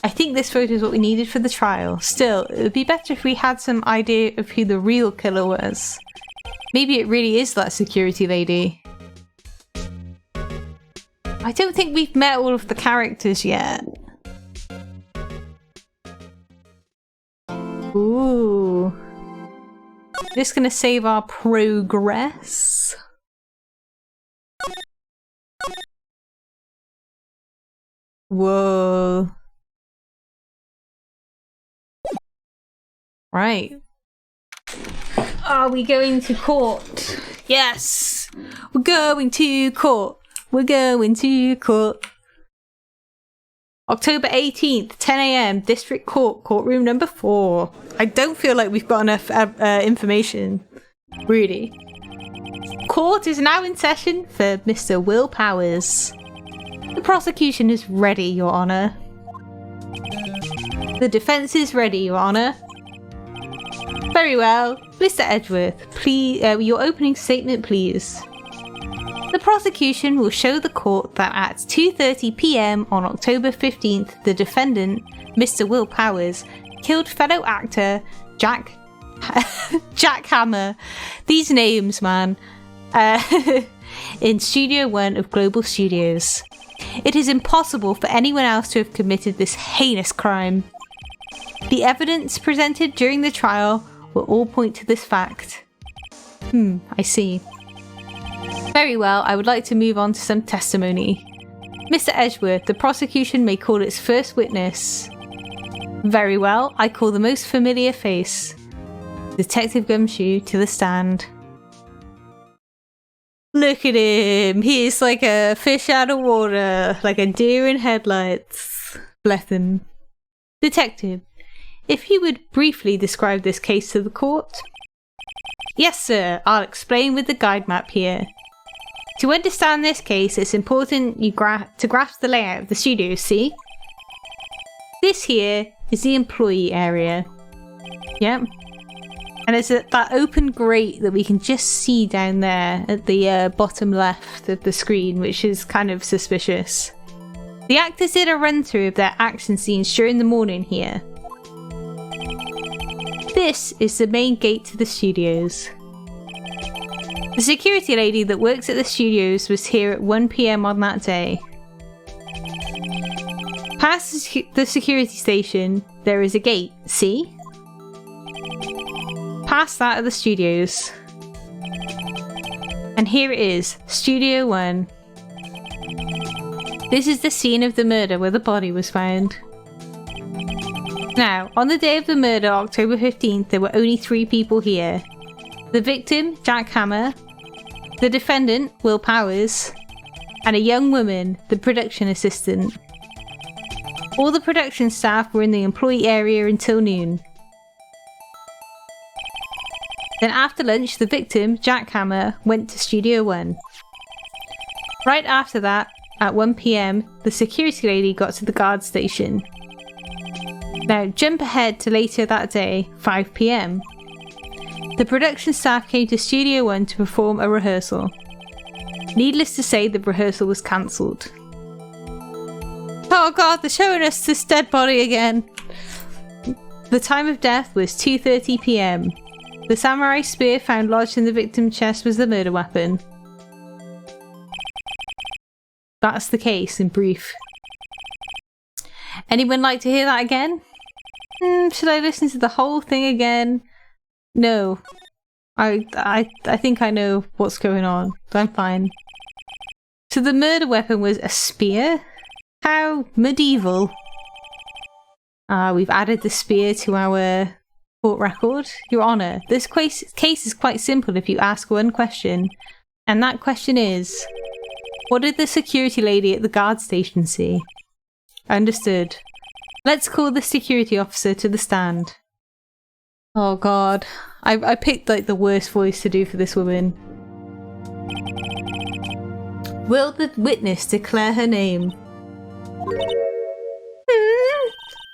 I think this photo is what we needed for the trial. Still, it would be better if we had some idea of who the real killer was. Maybe it really is that security lady. I don't think we've met all of the characters yet. Ooh. Just gonna save our progress. Whoa. Right. Are we going to court? Yes! We're going to court. We're going to court. October 18th, 10 AM, District Court, courtroom number 4. I don't feel like we've got enough information, really. Court is now in session for Mr. Will Powers. The prosecution is ready, Your Honor. The defense is ready, Your Honor. Very well. Mr. Edgeworth, please, your opening statement, please. The prosecution will show the court that at 2:30 PM on October 15th, the defendant, Mr. Will Powers, killed fellow actor Jack Hammer. These names, man. In Studio 1 of Global Studios. It is impossible for anyone else to have committed this heinous crime. The evidence presented during the trial will all point to this fact. I see. Very well, I would like to move on to some testimony. Mr. Edgeworth, the prosecution may call its first witness. Very well, I call the most familiar face. Detective Gumshoe to the stand. Look at him, he is like a fish out of water, like a deer in headlights. Bless him. Detective, if you would briefly describe this case to the court. Yes, sir, I'll explain with the guide map here. To understand this case, it's important you to grasp the layout of the studio, see? This here is the employee area. Yep. And it's that open grate that we can just see down there at the bottom left of the screen, which is kind of suspicious. The actors did a run-through of their action scenes during the morning here. This is the main gate to the studios. The security lady that works at the studios was here at 1 PM on that day. Past the security station, there is a gate, see? Past that are the studios. And here it is, Studio 1. This is the scene of the murder where the body was found. Now, on the day of the murder, October 15th, there were only 3 people here. The victim, Jack Hammer, the defendant, Will Powers, and a young woman, the production assistant. All the production staff were in the employee area until noon. Then after lunch, the victim, Jack Hammer, went to Studio 1. Right after that, at 1 PM, the security lady got to the guard station. Now, jump ahead to later that day, 5 PM. The production staff came to Studio 1 to perform a rehearsal. Needless to say, the rehearsal was cancelled. Oh god, they're showing us this dead body again. The time of death was 2:30 PM. The samurai spear found lodged in the victim's chest was the murder weapon. That's the case in brief. Anyone like to hear that again? Should I listen to the whole thing again? No. I think I know what's going on. I'm fine. So the murder weapon was a spear? How medieval. We've added the spear to our court record. Your Honour, this case is quite simple if you ask one question. And that question is, what did the security lady at the guard station see? Understood. Let's call the security officer to the stand. Oh god. I picked like the worst voice to do for this woman. Will the witness declare her name?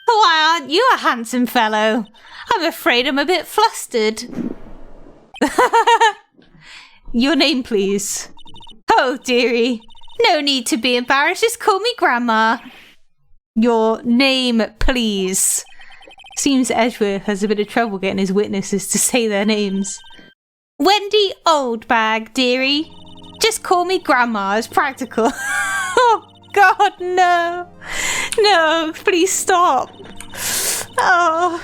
Why aren't you a handsome fellow? I'm afraid I'm a bit flustered. Your name, please. Oh, dearie. No need to be embarrassed. Just call me Grandma. Your name, please. Seems Edgeworth has a bit of trouble getting his witnesses to say their names. Wendy Oldbag, dearie. Just call me Grandma. It's practical. Oh, God, no. No, please stop. Oh.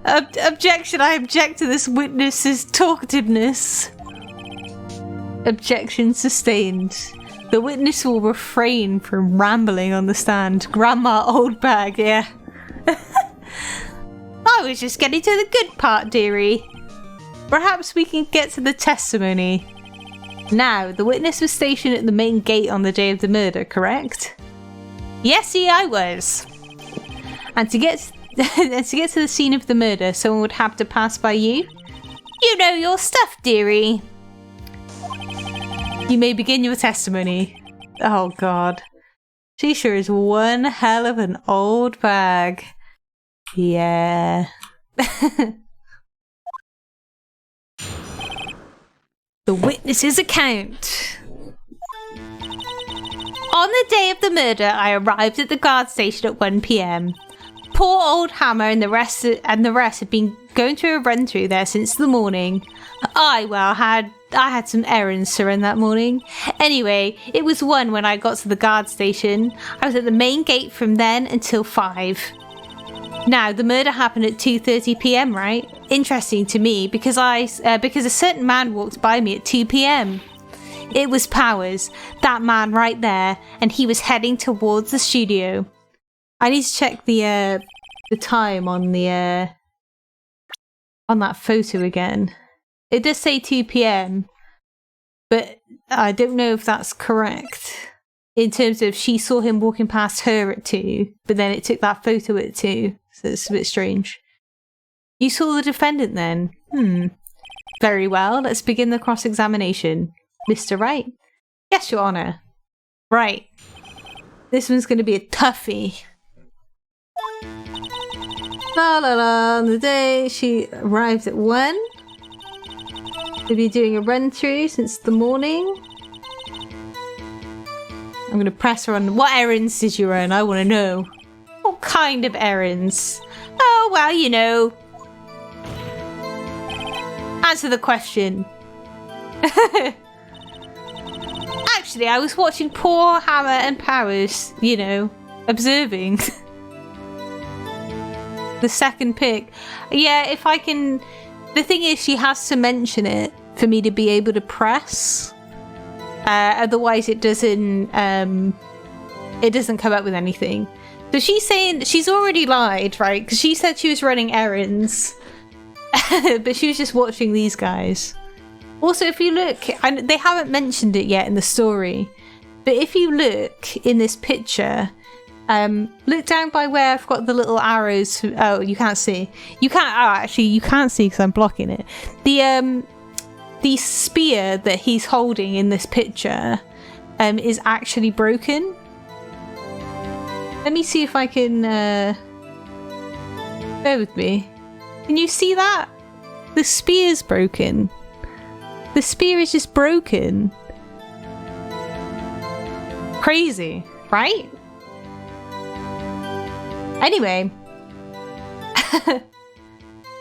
Objection, I object to this witness's talkativeness. Objection sustained. The witness will refrain from rambling on the stand. Grandma Oldbag, yeah. I was just getting to the good part, dearie. Perhaps we can get to the testimony. Now, the witness was stationed at the main gate on the day of the murder, correct? Yesy, I was. And to get to the scene of the murder, someone would have to pass by you? You know your stuff, dearie. You may begin your testimony. Oh god. She sure is one hell of an old bag. Yeah. The witness's account. On the day of the murder, I arrived at the guard station at 1 PM. Poor old Hammer and the rest had been going through a run through there since the morning. I had some errands to run that morning. Anyway, it was 1 when I got to the guard station. I was at the main gate from then until 5. Now, the murder happened at 2:30 PM, right? Interesting to me because a certain man walked by me at 2 PM. It was Powers, that man right there, and he was heading towards the studio. I need to check the time on the on that photo again. It does say 2 PM, but I don't know if that's correct. In terms of she saw him walking past her at 2, but then it took that photo at 2, so it's a bit strange. You saw the defendant then? Very well, let's begin the cross-examination. Mr. Wright? Yes, Your Honour. Right. This one's going to be a toughie. La la la, on the day she arrived at 1. We'll be doing a run through since the morning. I'm going to press her on what errands did you run? I want to know. What kind of errands? Oh, well, you know. Answer the question. Actually, I was watching poor Hammer and Powers, you know, observing. The second pick. Yeah, if I can... The thing is, she has to mention it for me to be able to press. Otherwise, it doesn't come up with anything. So she's saying she's already lied, right? Because she said she was running errands, but she was just watching these guys. Also, if you look, they haven't mentioned it yet in the story, but if you look in this picture, look down by where I've got the little arrows. Oh, you can't see. You can't. Oh, actually, you can't see because I'm blocking it. The spear that he's holding in this picture is actually broken. Let me see if I can... Bear with me. Can you see that? The spear's broken. The spear is just broken. Crazy, right? Anyway.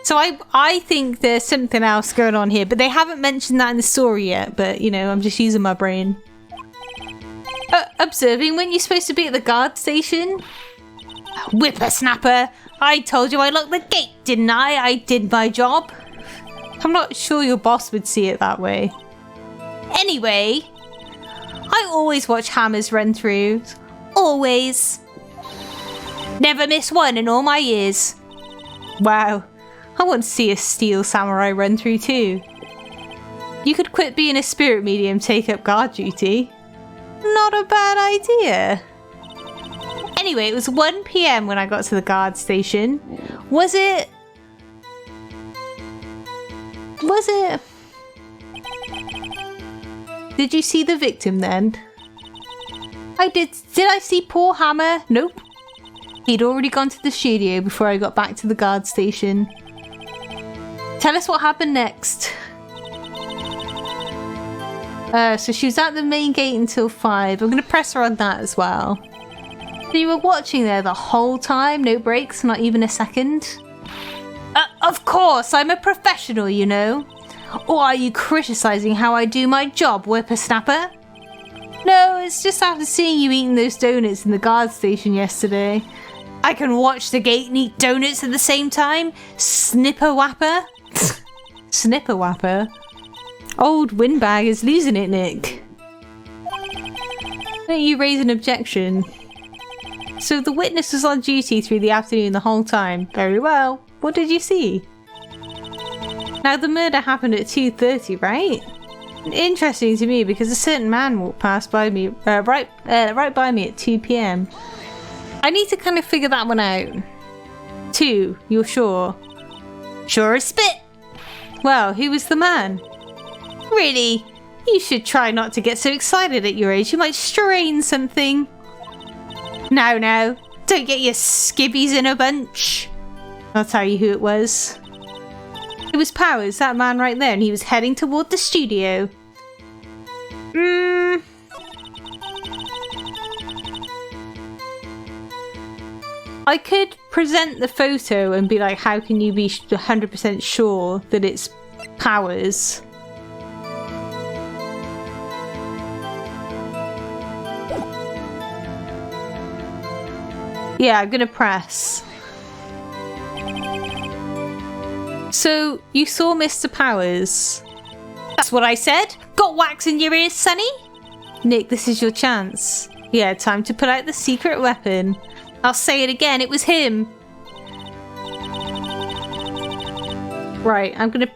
So I think there's something else going on here, but they haven't mentioned that in the story yet, but, you know, I'm just using my brain. Observing when you're supposed to be at the guard station? Whippersnapper! I told you I locked the gate, didn't I? I did my job. I'm not sure your boss would see it that way. Anyway, I always watch Hammer's run-throughs. Always. Never miss one in all my years. Wow. I want to see a Steel Samurai run-through too. You could quit being a spirit medium, take up guard duty. Not a bad idea. Anyway, it was 1 PM when I got to the guard station. Was it? Did you see the victim then? I did. Did I see poor Hammer? Nope. He'd already gone to the studio before I got back to the guard station. Tell us what happened next. So she was at the main gate until 5. I'm going to press her on that as well. So you were watching there the whole time? No breaks? Not even a second? Of course! I'm a professional, you know. Or are you criticising how I do my job, whippersnapper? No, it's just after seeing you eating those donuts in the guard station yesterday. I can watch the gate and eat donuts at the same time? Snipper-wapper? Snipper-wapper? Old windbag is losing it, Nick. Don't you raise an objection? So the witness was on duty through the afternoon the whole time. Very well. What did you see? Now the murder happened at 2:30, right? Interesting to me because a certain man walked past by me, right by me at 2 PM. I need to kind of figure that one out. 2, you're sure? Sure as spit. Well, who was the man? Really? You should try not to get so excited at your age. You might strain something. No, don't get your skibbies in a bunch. I'll tell you who it was. It was Powers, that man right there, and he was heading toward the studio. I could present the photo and be like, how can you be 100% sure that it's Powers? Yeah, I'm gonna press. So, you saw Mr. Powers? That's what I said! Got wax in your ears, Sonny? Nick, this is your chance. Yeah, time to put out the secret weapon. I'll say it again, it was him! Right, I'm gonna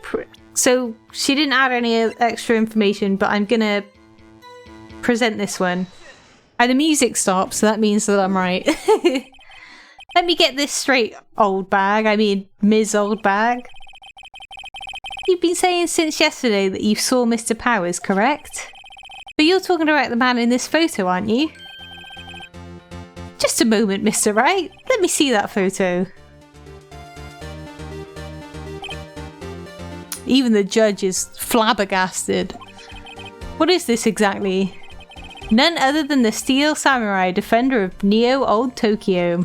so, she didn't add any extra information, but I'm gonna present this one. And the music stopped, so that means that I'm right. Let me get this straight, old bag. I mean, Ms. Old Bag. You've been saying since yesterday that you saw Mr. Powers, correct? But you're talking about the man in this photo, aren't you? Just a moment, Mr. Wright. Let me see that photo. Even the judge is flabbergasted. What is this exactly? None other than the Steel Samurai, defender of Neo Old Tokyo.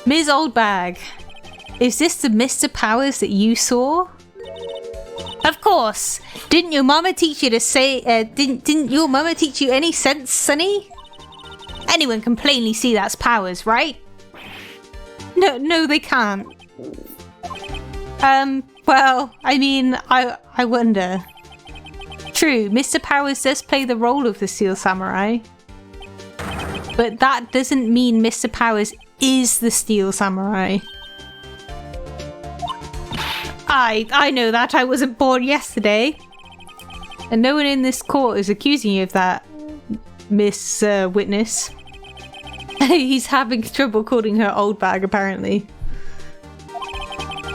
Ms. Old Bag, is this the Mr. Powers that you saw? Of course. Didn't your mama teach you to say, didn't your mama teach you any sense, Sonny? Anyone can plainly see that's Powers, right? No, they can't. Well, I mean, I wonder. True, Mr. Powers does play the role of the Steel Samurai. But that doesn't mean Mr. Powers is the Steel Samurai. I know that. I wasn't born yesterday. And no one in this court is accusing you of that, Miss Witness. He's having trouble calling her old bag, apparently.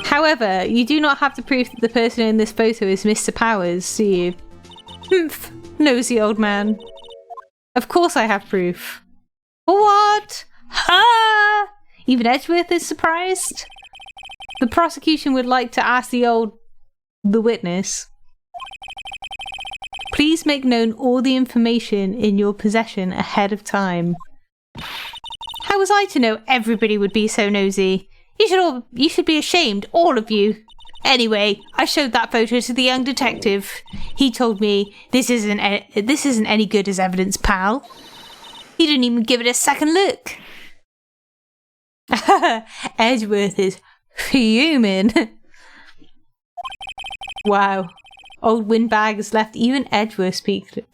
However, you do not have the proof that the person in this photo is Mr. Powers, do you? Humph, nosy old man. Of course I have proof. What? Ha! Even Edgeworth is surprised? The prosecution would like to ask the witness. Please make known all the information in your possession ahead of time. How was I to know everybody would be so nosy? You should be ashamed, all of you. Anyway, I showed that photo to the young detective. He told me, this isn't any good as evidence, pal. He didn't even give it a second look. Edgeworth is fuming. Wow. Old Windbag has left even Edgeworth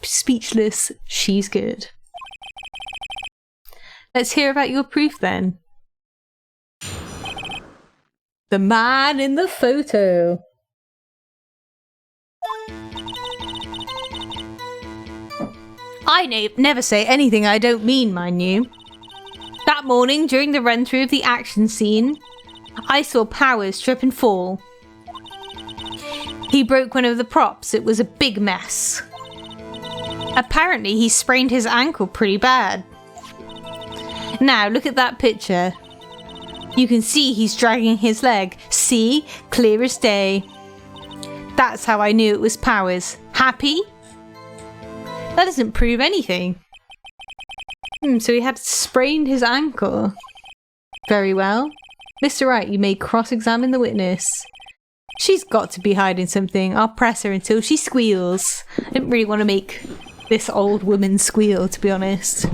speechless. She's good. Let's hear about your proof then. The man in the photo. I never say anything I don't mean, mind you. That morning, during the run-through of the action scene, I saw Powers trip and fall. He broke one of the props. It was a big mess. Apparently, he sprained his ankle pretty bad. Now, look at that picture. You can see he's dragging his leg. See? Clear as day. That's how I knew it was Powers. Happy? That doesn't prove anything. So he had sprained his ankle. Very well. Mr. Wright, you may cross-examine the witness. She's got to be hiding something. I'll press her until she squeals. I didn't really want to make this old woman squeal, to be honest.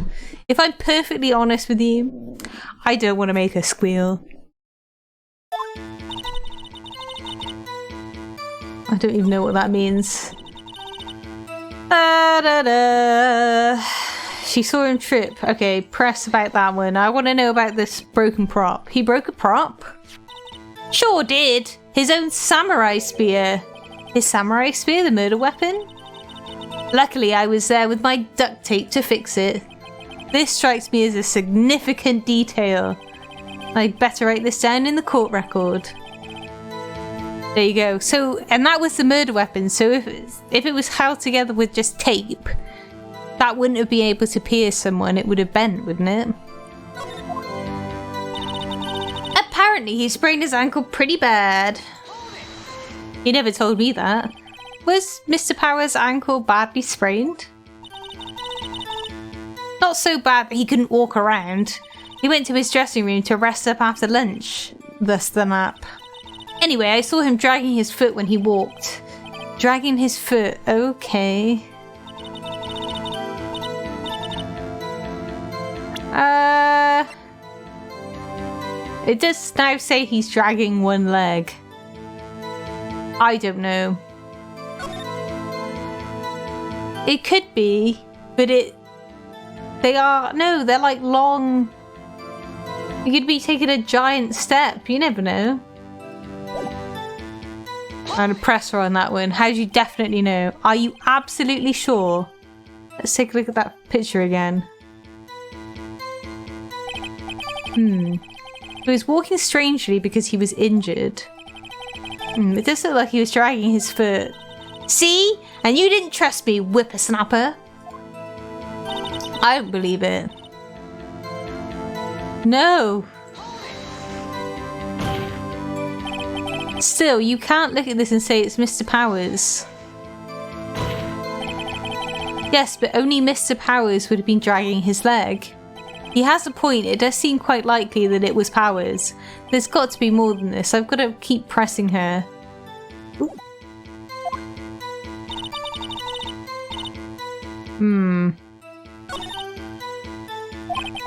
If I'm perfectly honest with you, I don't want to make her squeal. I don't even know what that means. She saw him trip. Okay, press about that one. I want to know about this broken prop. He broke a prop? Sure did. His own samurai spear. His samurai spear, the murder weapon? Luckily, I was there with my duct tape to fix it. This strikes me as a significant detail. I'd better write this down in the court record. There you go. So, and that was the murder weapon. So if it was held together with just tape, that wouldn't have been able to pierce someone. It would have bent, wouldn't it? Apparently, he sprained his ankle pretty bad. He never told me that. Was Mr. Powers' ankle badly sprained? Not so bad that he couldn't walk around. He went to his dressing room to rest up after lunch. Thus the nap. Anyway, I saw him dragging his foot when he walked. Dragging his foot, okay. It does now say he's dragging one leg. I don't know. It could be, but they're like long. You could be taking a giant step, you never know. I'm gonna press her on that one. How do you definitely know? Are you absolutely sure? Let's take a look at that picture again. He was walking strangely because he was injured. It does look like he was dragging his foot. See? And you didn't trust me, whippersnapper. I don't believe it. No. Still, you can't look at this and say it's Mr. Powers. Yes, but only Mr. Powers would have been dragging his leg. He has a point. It does seem quite likely that it was Powers. There's got to be more than this. I've got to keep pressing her. Ooh.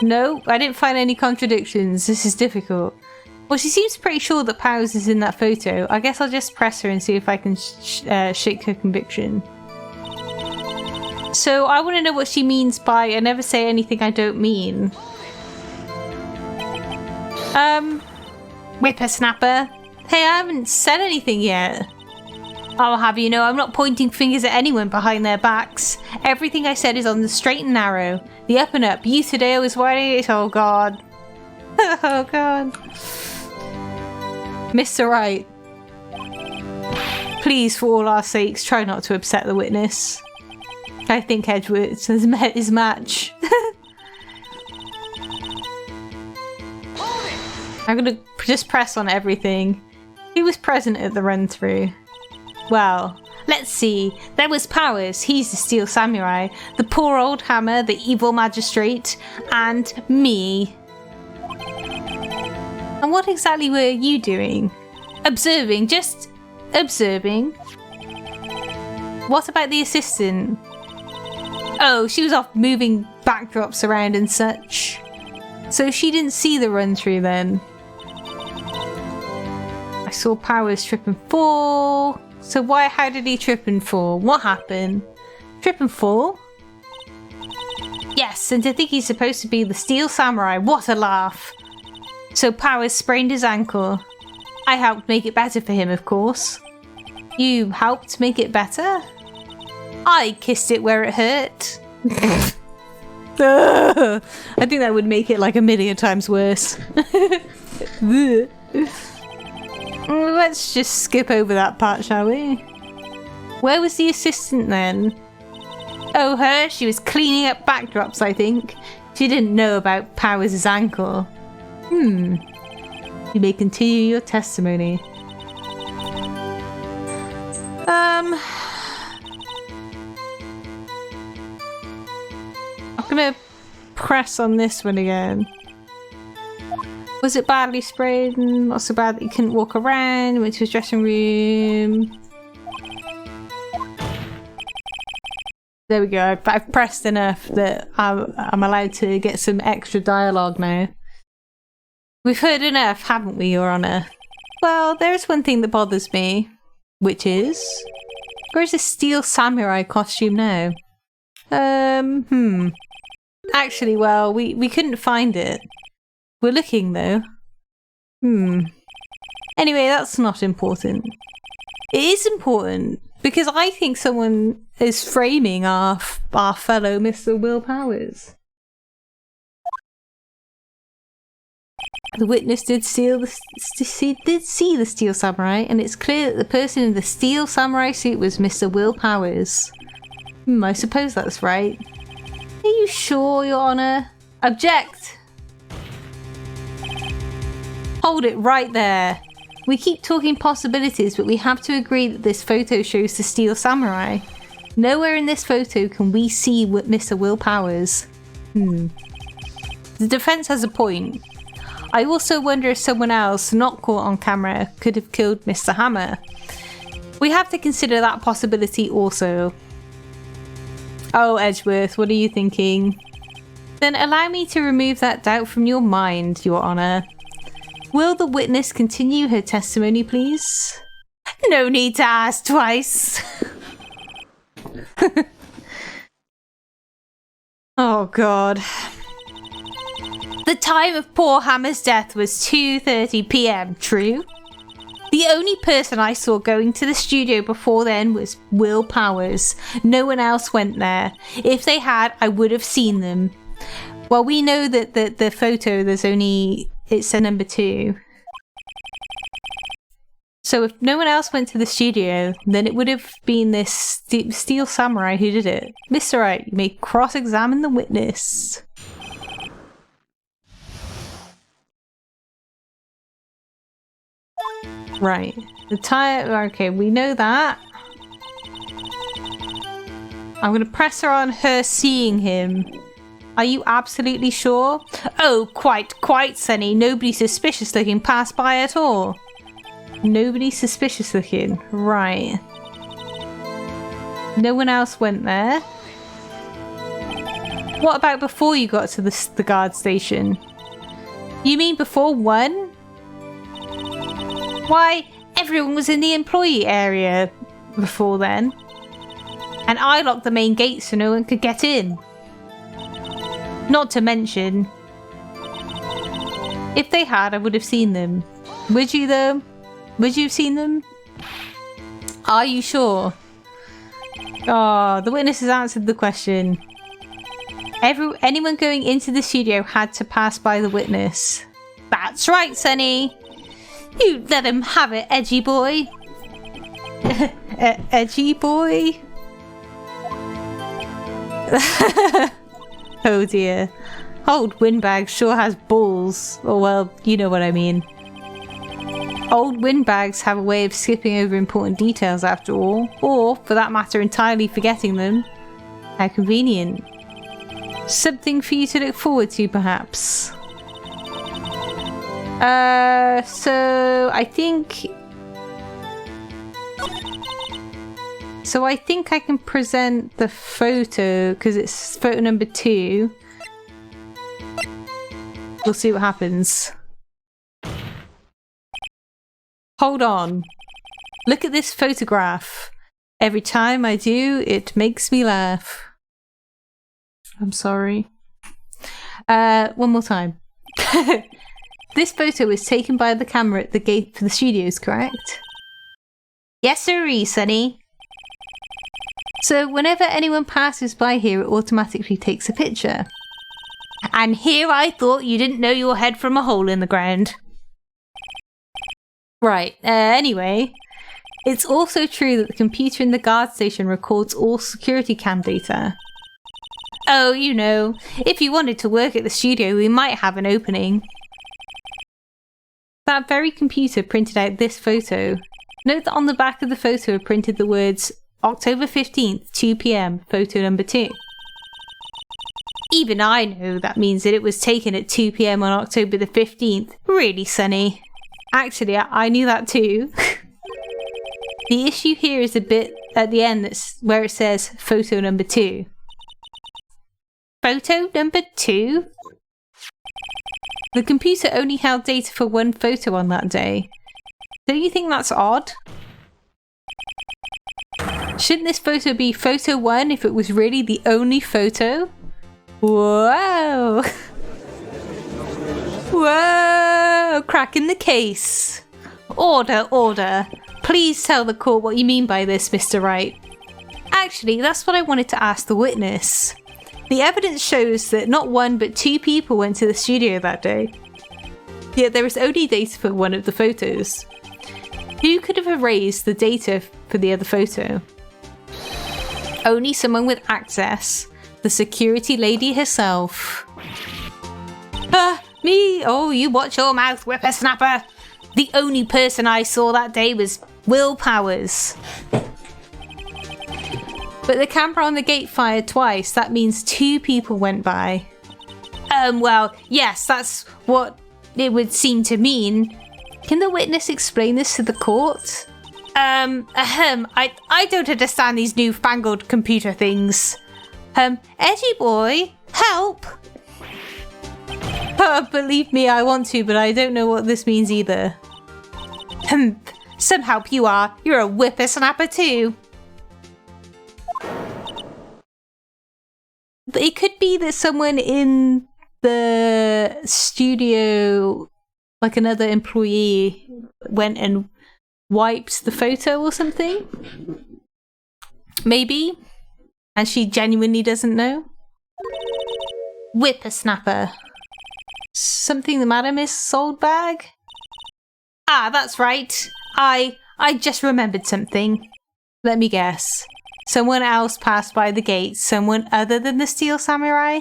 No, I didn't find any contradictions. This is difficult. Well, she seems pretty sure that Powers is in that photo. I guess I'll just press her and see if I can shake her conviction. So I want to know what she means by "I never say anything I don't mean." Whippersnapper. Hey, I haven't said anything yet. I'll have you know, I'm not pointing fingers at anyone behind their backs. Everything I said is on the straight and narrow. The up and up. You today I was wearing it. Oh god. Oh god. Mr. Wright. Please, for all our sakes, try not to upset the witness. I think Edwards has met his match. I'm gonna just press on everything. Who was present at the run-through? Well, let's see. There was Powers, he's the Steel Samurai, the poor old Hammer, the evil magistrate, and me. And what exactly were you doing? Observing, just observing. What about the assistant? Oh, she was off moving backdrops around and such. So she didn't see the run-through then. I saw Powers trip and fall. So how did he trip and fall? What happened? Trip and fall? Yes, and to think he's supposed to be the Steel Samurai. What a laugh. So Powers sprained his ankle. I helped make it better for him, of course. You helped make it better? I kissed it where it hurt. I think that would make it like 1,000,000 times worse. Let's just skip over that part, shall we? Where was the assistant then? Oh, her? She was cleaning up backdrops, I think. She didn't know about Powers' ankle. You may continue your testimony. I'm gonna press on this one again. Was it badly sprayed and not so bad that you couldn't walk around? Went to his dressing room. There we go. I've pressed enough that I'm allowed to get some extra dialogue now. We've heard enough, haven't we, Your Honour? Well, there's one thing that bothers me, which is... where's the Steel Samurai costume now? Actually, well, we couldn't find it. We're looking, though. Anyway, that's not important. It is important, because I think someone is framing our fellow Mr. Will Powers. The witness did see the Steel Samurai, and it's clear that the person in the Steel Samurai suit was Mr. Will Powers. I suppose that's right. Are you sure, Your Honour? Object! Hold it right there. We keep talking possibilities, but we have to agree that this photo shows the Steel Samurai. Nowhere in this photo can we see Mr. Will Powers. The defense has a point. I also wonder if someone else, not caught on camera, could have killed Mr. Hammer. We have to consider that possibility also. Oh, Edgeworth, what are you thinking? Then allow me to remove that doubt from your mind, Your Honour. Will the witness continue her testimony, please? No need to ask twice. Oh, God. The time of poor Hammer's death was 2:30 PM, true? The only person I saw going to the studio before then was Will Powers. No one else went there. If they had, I would have seen them. Well, we know that the photo, it's a number 2. So if no one else went to the studio, then it would have been this Steel Samurai who did it. Mr. Wright, you may cross-examine the witness. Right. Okay, we know that. I'm gonna press her on her seeing him. Are you absolutely sure? Oh, quite, Sonny. Nobody suspicious looking passed by at all. Nobody suspicious looking. Right. No one else went there. What about before you got to the guard station? You mean before 1? Why, everyone was in the employee area before then. And I locked the main gate so no one could get in. Not to mention, if they had, I would have seen them. Would you though? Would you have seen them? Are you sure? Oh, the witness has answered the question. Anyone going into the studio had to pass by the witness. That's right, Sonny. You let him have it, edgy boy. Edgy boy? Oh dear. Old Windbag sure has balls. Oh well, you know what I mean. Old windbags have a way of skipping over important details after all, or, for that matter, entirely forgetting them. How convenient. Something for you to look forward to, perhaps. So I think I can present the photo, because it's photo number 2. We'll see what happens. Hold on. Look at this photograph. Every time I do, it makes me laugh. I'm sorry. One more time. This photo was taken by the camera at the gate for the studios, correct? Yes, sirree, Sonny. So whenever anyone passes by here, it automatically takes a picture. And here I thought you didn't know your head from a hole in the ground. Right, anyway, it's also true that the computer in the guard station records all security cam data. Oh, you know, if you wanted to work at the studio, we might have an opening. That very computer printed out this photo. Note that on the back of the photo are printed the words October 15th, 2 PM, photo number 2. Even I know that means that it was taken at 2 PM on October the 15th. Really, Sonny? Actually, I knew that too. The issue here is a bit at the end where it says photo number 2. Photo number 2? The computer only held data for one photo on that day. Don't you think that's odd? Shouldn't this photo be photo 1 if it was really the only photo? Whoa! Whoa! Cracking the case. Order, order. Please tell the court what you mean by this, Mr. Wright. Actually, that's what I wanted to ask the witness. The evidence shows that not 1 but 2 people went to the studio that day. Yet there is only data for one of the photos. Who could have erased the data for the other photo? Only someone with access. The security lady herself. Me? Oh, you watch your mouth, whippersnapper. The only person I saw that day was Will Powers. But the camera on the gate fired twice. That means 2 people went by. Well, yes, that's what it would seem to mean. Can the witness explain this to the court? I don't understand these newfangled computer things. Edgy boy, help! Believe me, I want to, but I don't know what this means either. Some help you are. You're a whippersnapper too. It could be that someone in the studio, like another employee, went and wiped the photo or something. Maybe. And she genuinely doesn't know. Whippersnapper. Something the matter, Miss Soldbag? Ah, that's right. I just remembered something. Let me guess. Someone else passed by the gate. Someone other than the Steel Samurai?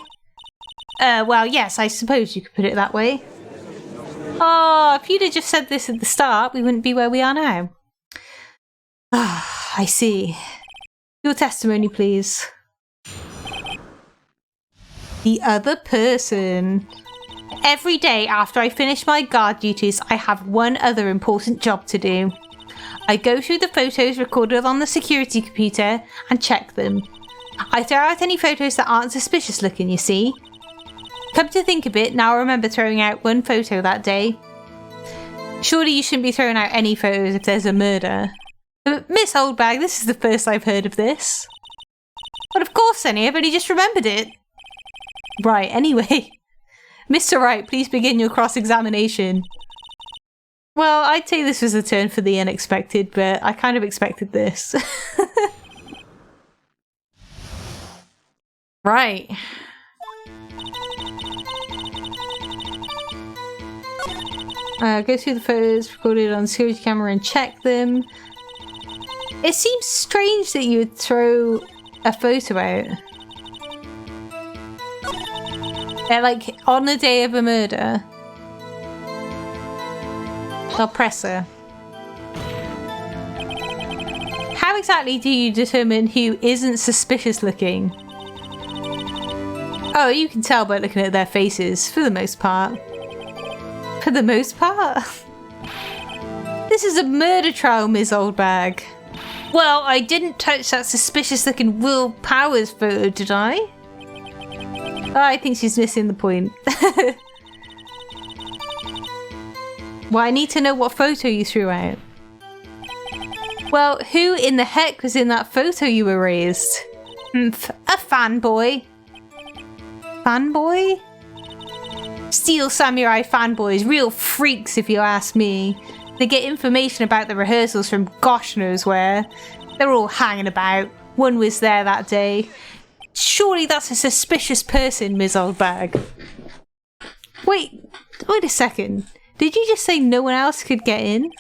Well, yes, I suppose you could put it that way. Oh, if you'd have just said this at the start, we wouldn't be where we are now. Ah, I see. Your testimony, please. The other person. Every day after I finish my guard duties, I have one other important job to do. I go through the photos recorded on the security computer and check them. I throw out any photos that aren't suspicious looking, you see. Come to think of it, now I remember throwing out one photo that day. Surely you shouldn't be throwing out any photos if there's a murder. But Miss Oldbag, this is the first I've heard of this. But of course, Annie, I've only just remembered it. Right, anyway. Mr. Wright, please begin your cross-examination. Well, I'd say this was a turn for the unexpected, but I kind of expected this. Right. Go through the photos recorded on security camera and check them. It seems strange that you would throw a photo out. Yeah, like on the day of a murder. Oppressor. How exactly do you determine who isn't suspicious looking? Oh, you can tell by looking at their faces, for the most part. For the most part? This is a murder trial, Ms. Oldbag. Well, I didn't touch that suspicious looking Will Powers photo, did I? Oh, I think she's missing the point. Well, I need to know what photo you threw out. Well, who in the heck was in that photo you erased? A fanboy. Fanboy? Steel Samurai fanboys, real freaks if you ask me. They get information about the rehearsals from gosh knows where. They're all hanging about. One was there that day. Surely that's a suspicious person, Ms. Oldbag. Wait a second. Did you just say no one else could get in?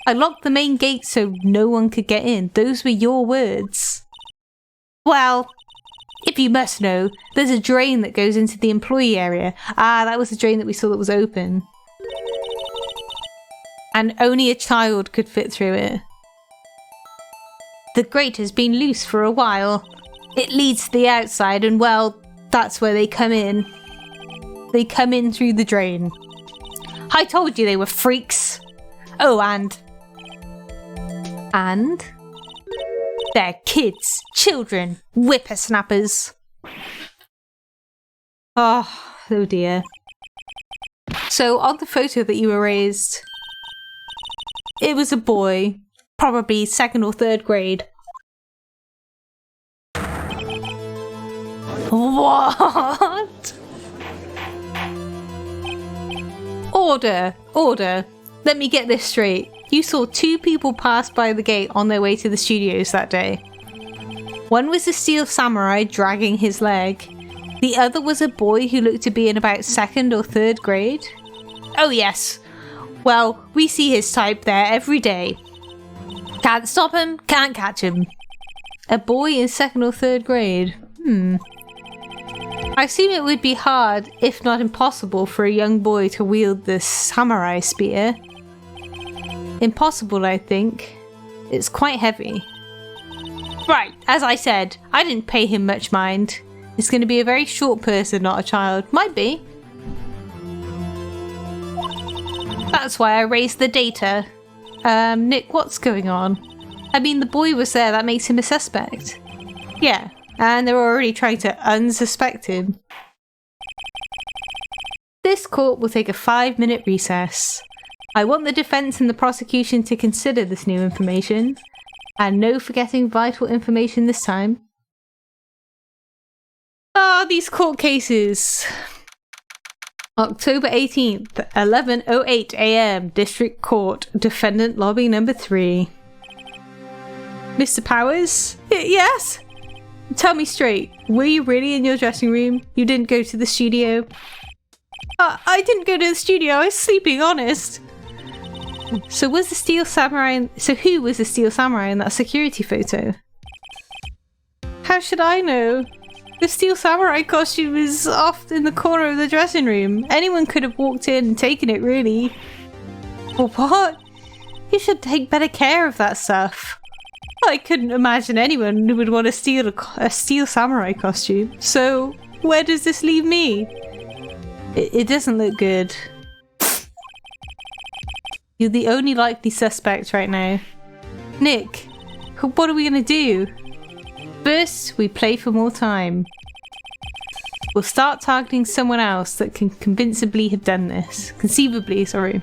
I locked the main gate so no one could get in. Those were your words. Well, if you must know, there's a drain that goes into the employee area. Ah, that was the drain that we saw that was open. And only a child could fit through it. The grate has been loose for a while. It leads to the outside and, well, that's where they come in. They come in through the drain. I told you they were freaks. Oh, and they're kids, children, whippersnappers. Oh dear. So on the photo that you erased, it was a boy, probably 2nd or 3rd grade. What? Order. Let me get this straight. You saw 2 people pass by the gate on their way to the studios that day. One was the Steel Samurai dragging his leg. The other was a boy who looked to be in about 2nd or 3rd grade. Oh yes. Well, we see his type there every day. Can't stop him, can't catch him. A boy in 2nd or 3rd grade. I assume it would be hard, if not impossible, for a young boy to wield the samurai spear. Impossible, I think. It's quite heavy. Right, as I said, I didn't pay him much mind. It's going to be a very short person, not a child. Might be. That's why I raised the data. Nick, what's going on? I mean, the boy was there, that makes him a suspect. Yeah, and they're already trying to unsuspect him. This court will take a 5-minute recess. I want the defense and the prosecution to consider this new information. And no forgetting vital information this time. Ah, these court cases. October 18th, 11:08 AM, District Court, Defendant Lobby number 3. Mr. Powers? Yes? Tell me straight, were you really in your dressing room? You didn't go to the studio? I didn't go to the studio, I was sleeping, honest. So was the Steel Samurai... So who was the Steel Samurai in that security photo? How should I know? The Steel Samurai costume is off in the corner of the dressing room. Anyone could have walked in and taken it, really. Well, what? You should take better care of that stuff. I couldn't imagine anyone who would want to steal a Steel Samurai costume. So, where does this leave me? It doesn't look good. You're the only likely suspect right now. Nick, what are we gonna do? First, we play for more time. We'll start targeting someone else that can conceivably have done this. Conceivably, sorry.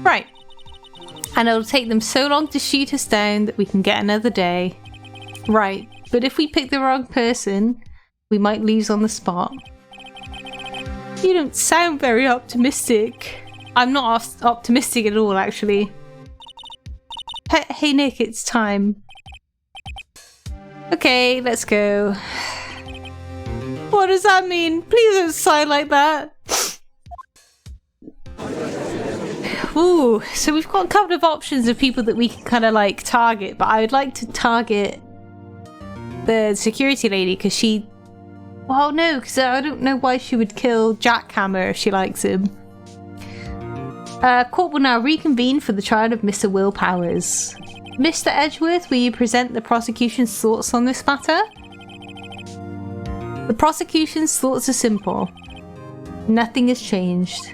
Right. And it'll take them so long to shoot us down that we can get another day. Right. But if we pick the wrong person, we might lose on the spot. You don't sound very optimistic. I'm not optimistic at all, actually. Hey Nick, it's time. Okay, let's go. What does that mean? Please don't sign like that. Ooh, so we've got a couple of options of people that we can kind of like target, but I would like to target the security lady because she... Well, no, because I don't know why she would kill Jackhammer if she likes him. Court will now reconvene for the trial of Mr. Will Powers. Mr. Edgeworth, will you present the prosecution's thoughts on this matter? The prosecution's thoughts are simple. Nothing has changed.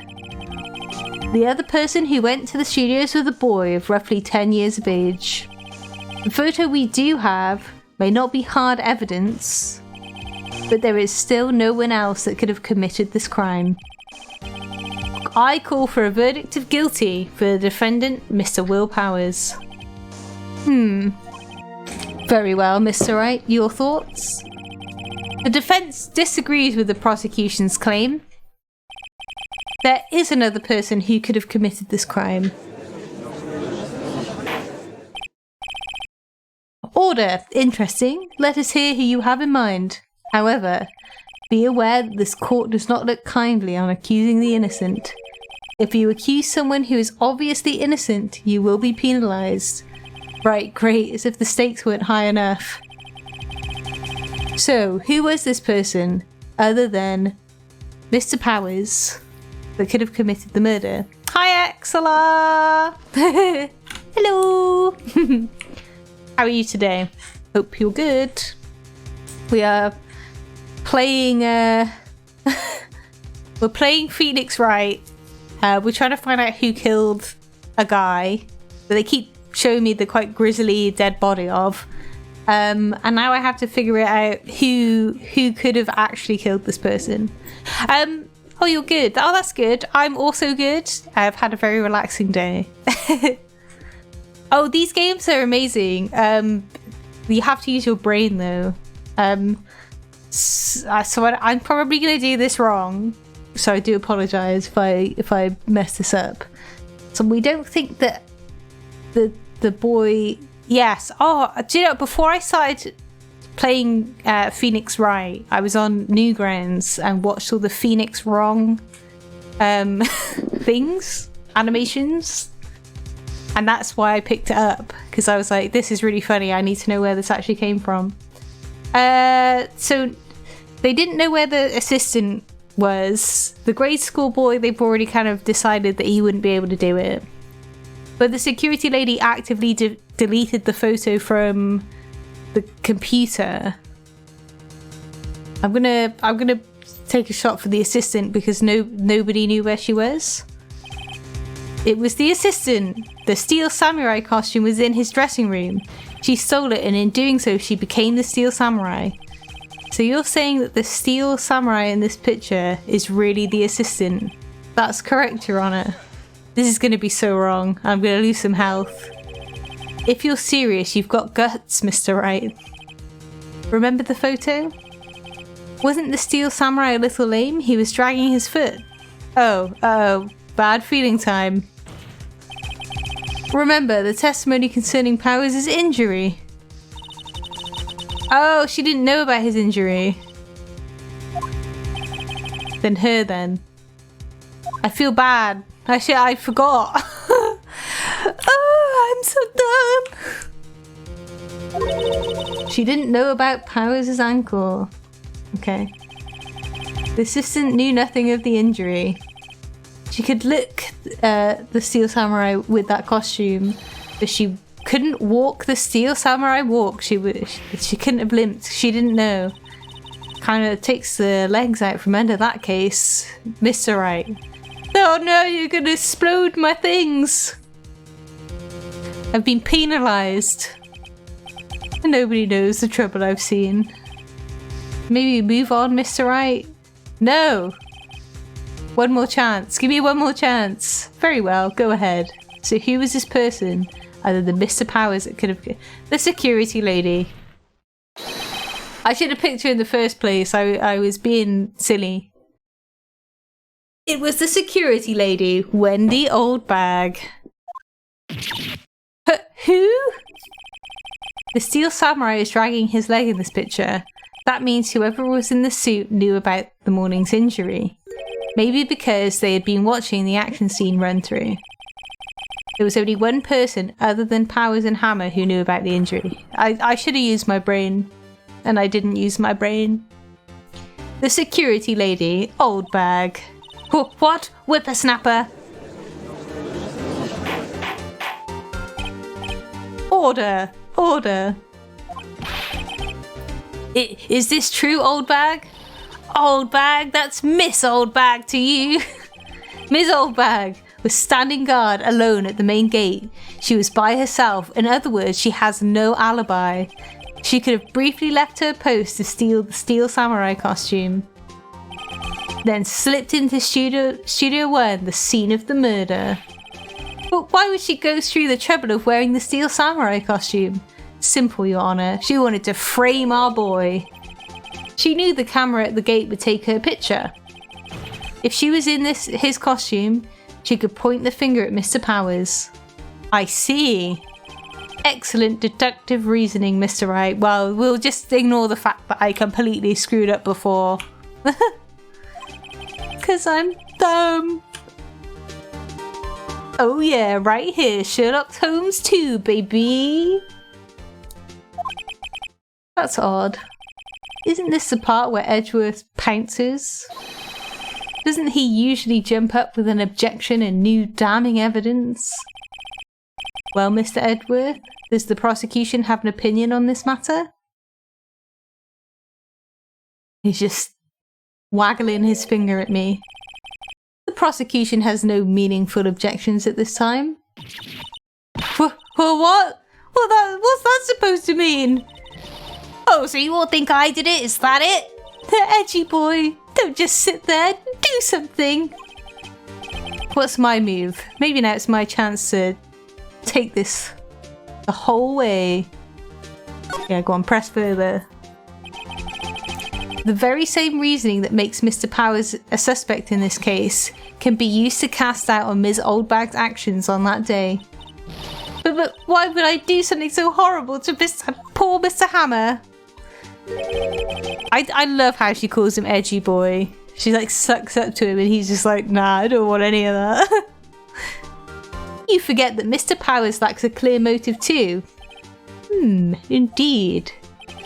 The other person who went to the studios was a boy of roughly 10 years of age. The photo we do have may not be hard evidence, but there is still no one else that could have committed this crime. I call for a verdict of guilty for the defendant, Mr. Will Powers. Very well, Mr. Wright, your thoughts? The defense disagrees with the prosecution's claim. There is another person who could have committed this crime. Order. Interesting. Let us hear who you have in mind. However, be aware that this court does not look kindly on accusing the innocent. If you accuse someone who is obviously innocent, you will be penalised. Right, great, as if the stakes weren't high enough. So, who was this person, other than Mr. Powers, that could have committed the murder? Hi, Exela! Hello! How are you today? Hope you're good. We are playing, we're playing Phoenix Wright. We're trying to find out who killed a guy that they keep showing me the quite grisly dead body of. And now I have to figure it out who could have actually killed this person. Oh, you're good. Oh, that's good. I'm also good. I've had a very relaxing day. Oh, these games are amazing. You have to use your brain though. So I'm probably going to do this wrong. So I do apologise if I mess this up. So we don't think that the boy... Yes. Oh, do you know, before I started playing Phoenix Wright, I was on Newgrounds and watched all the Phoenix Wrong things, animations. And that's why I picked it up, because I was like, this is really funny. I need to know where this actually came from. So they didn't know where the assistant was. The grade school boy, they've already kind of decided that he wouldn't be able to do it. But the security lady actively deleted the photo from the computer. I'm gonna take a shot for the assistant because nobody knew where she was. It was the assistant. The Steel Samurai costume was in his dressing room. She stole it, and in doing so, she became the Steel Samurai. So you're saying that the Steel Samurai in this picture is really the assistant? That's correct, Your Honor. This is going to be so wrong. I'm going to lose some health. If you're serious, you've got guts, Mr. Wright. Remember the photo? Wasn't the Steel Samurai a little lame? He was dragging his foot. Oh, bad feeling time. Remember, the testimony concerning Powers' injury. Oh, she didn't know about his injury. Then her then. I feel bad. Actually, I forgot. Oh, I'm so done. She didn't know about Powers' ankle. Okay. The assistant knew nothing of the injury. She could look the Steel Samurai with that costume, but she couldn't walk the Steel Samurai walk. She couldn't have limped. She didn't know. Kind of takes the legs out from under that case. Mr. Wright. Oh no, you're gonna explode my things. I've been penalised. Nobody knows the trouble I've seen. Maybe move on, Mr. Wright? No. One more chance. Give me one more chance. Very well, go ahead. So who was this person other than Mr. Powers that could have... The security lady. I should have picked her in the first place. I was being silly. It was the security lady, Wendy Oldbag. Who? The Steel Samurai is dragging his leg in this picture. That means whoever was in the suit knew about the morning's injury. Maybe because they had been watching the action scene run through. There was only one person other than Powers and Hammer who knew about the injury. I should have used my brain, and I didn't use my brain. The security lady, Oldbag. What? Whippersnapper? Order! Order! Is this true, Oldbag? Oldbag, that's Miss Oldbag to you. Miss Oldbag was standing guard alone at the main gate. She was by herself. In other words, she has no alibi. She could have briefly left her post to steal the Steel Samurai costume. Then slipped into Studio 1, the scene of the murder. But why would she go through the trouble of wearing the Steel Samurai costume? Simple, Your Honor. She wanted to frame our boy. She knew the camera at the gate would take her picture. If she was in his costume, she could point the finger at Mr. Powers. I see. Excellent deductive reasoning, Mr. Wright. Well, we'll just ignore the fact that I completely screwed up before. 'Cause I'm dumb. Oh yeah, right here, Sherlock Holmes 2, baby. That's odd. Isn't this the part where Edgeworth pounces? Doesn't he usually jump up with an objection and new damning evidence? Well, Mr. Edgeworth, does the prosecution have an opinion on this matter? He's just waggling his finger at me. The prosecution has no meaningful objections at this time. What? What's that supposed to mean? Oh, so you all think I did it? Is that it? The edgy boy. Don't just sit there. Do something. What's my move? Maybe now it's my chance to take this the whole way. Yeah, go on, press further. The very same reasoning that makes Mr. Powers a suspect in this case can be used to cast doubt on Ms. Oldbag's actions on that day. But why would I do something so horrible to poor Mr. Hammer? I love how she calls him edgy boy. She like sucks up to him and he's just like, nah, I don't want any of that. You forget that Mr. Powers lacks a clear motive too. Indeed.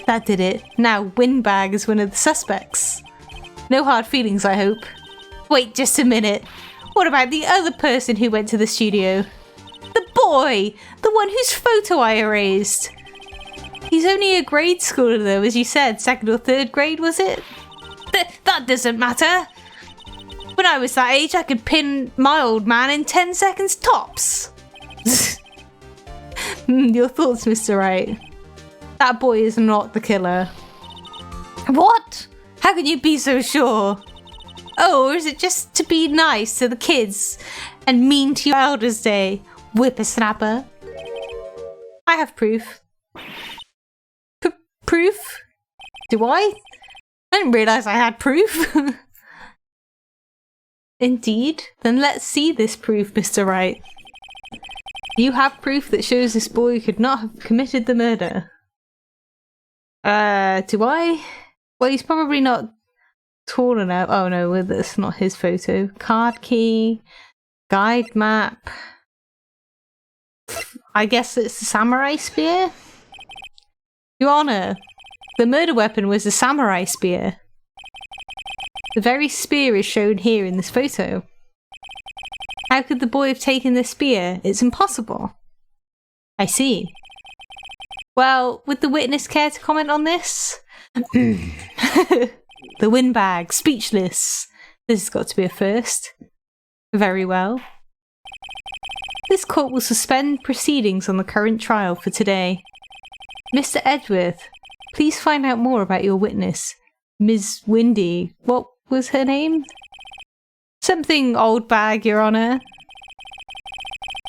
That did it. Now Windbag is one of the suspects. No hard feelings, I hope. Wait just a minute. What about the other person who went to the studio? The boy! The one whose photo I erased. He's only a grade schooler though, as you said. 2nd or 3rd grade, was it? That doesn't matter. When I was that age, I could pin my old man in 10 seconds tops. Your thoughts, Mr. Wright? That boy is not the killer. What? How can you be so sure? Oh, or is it just to be nice to the kids and mean to your Elders' Day, whippersnapper? I have proof. Proof? Do I? I didn't realise I had proof. Indeed? Then let's see this proof, Mr. Wright. You have proof that shows this boy could not have committed the murder. Do I? Well, he's probably not tall enough. Oh no, well, that's not his photo. Card key, guide map. I guess it's the samurai spear? Your Honor, the murder weapon was a samurai spear. The very spear is shown here in this photo. How could the boy have taken this spear? It's impossible. I see. Well, would the witness care to comment on this? The windbag, speechless. This has got to be a first. Very well. This court will suspend proceedings on the current trial for today. Mr. Edgeworth, please find out more about your witness, Ms. Windy. What was her name? Something Oldbag, Your Honor.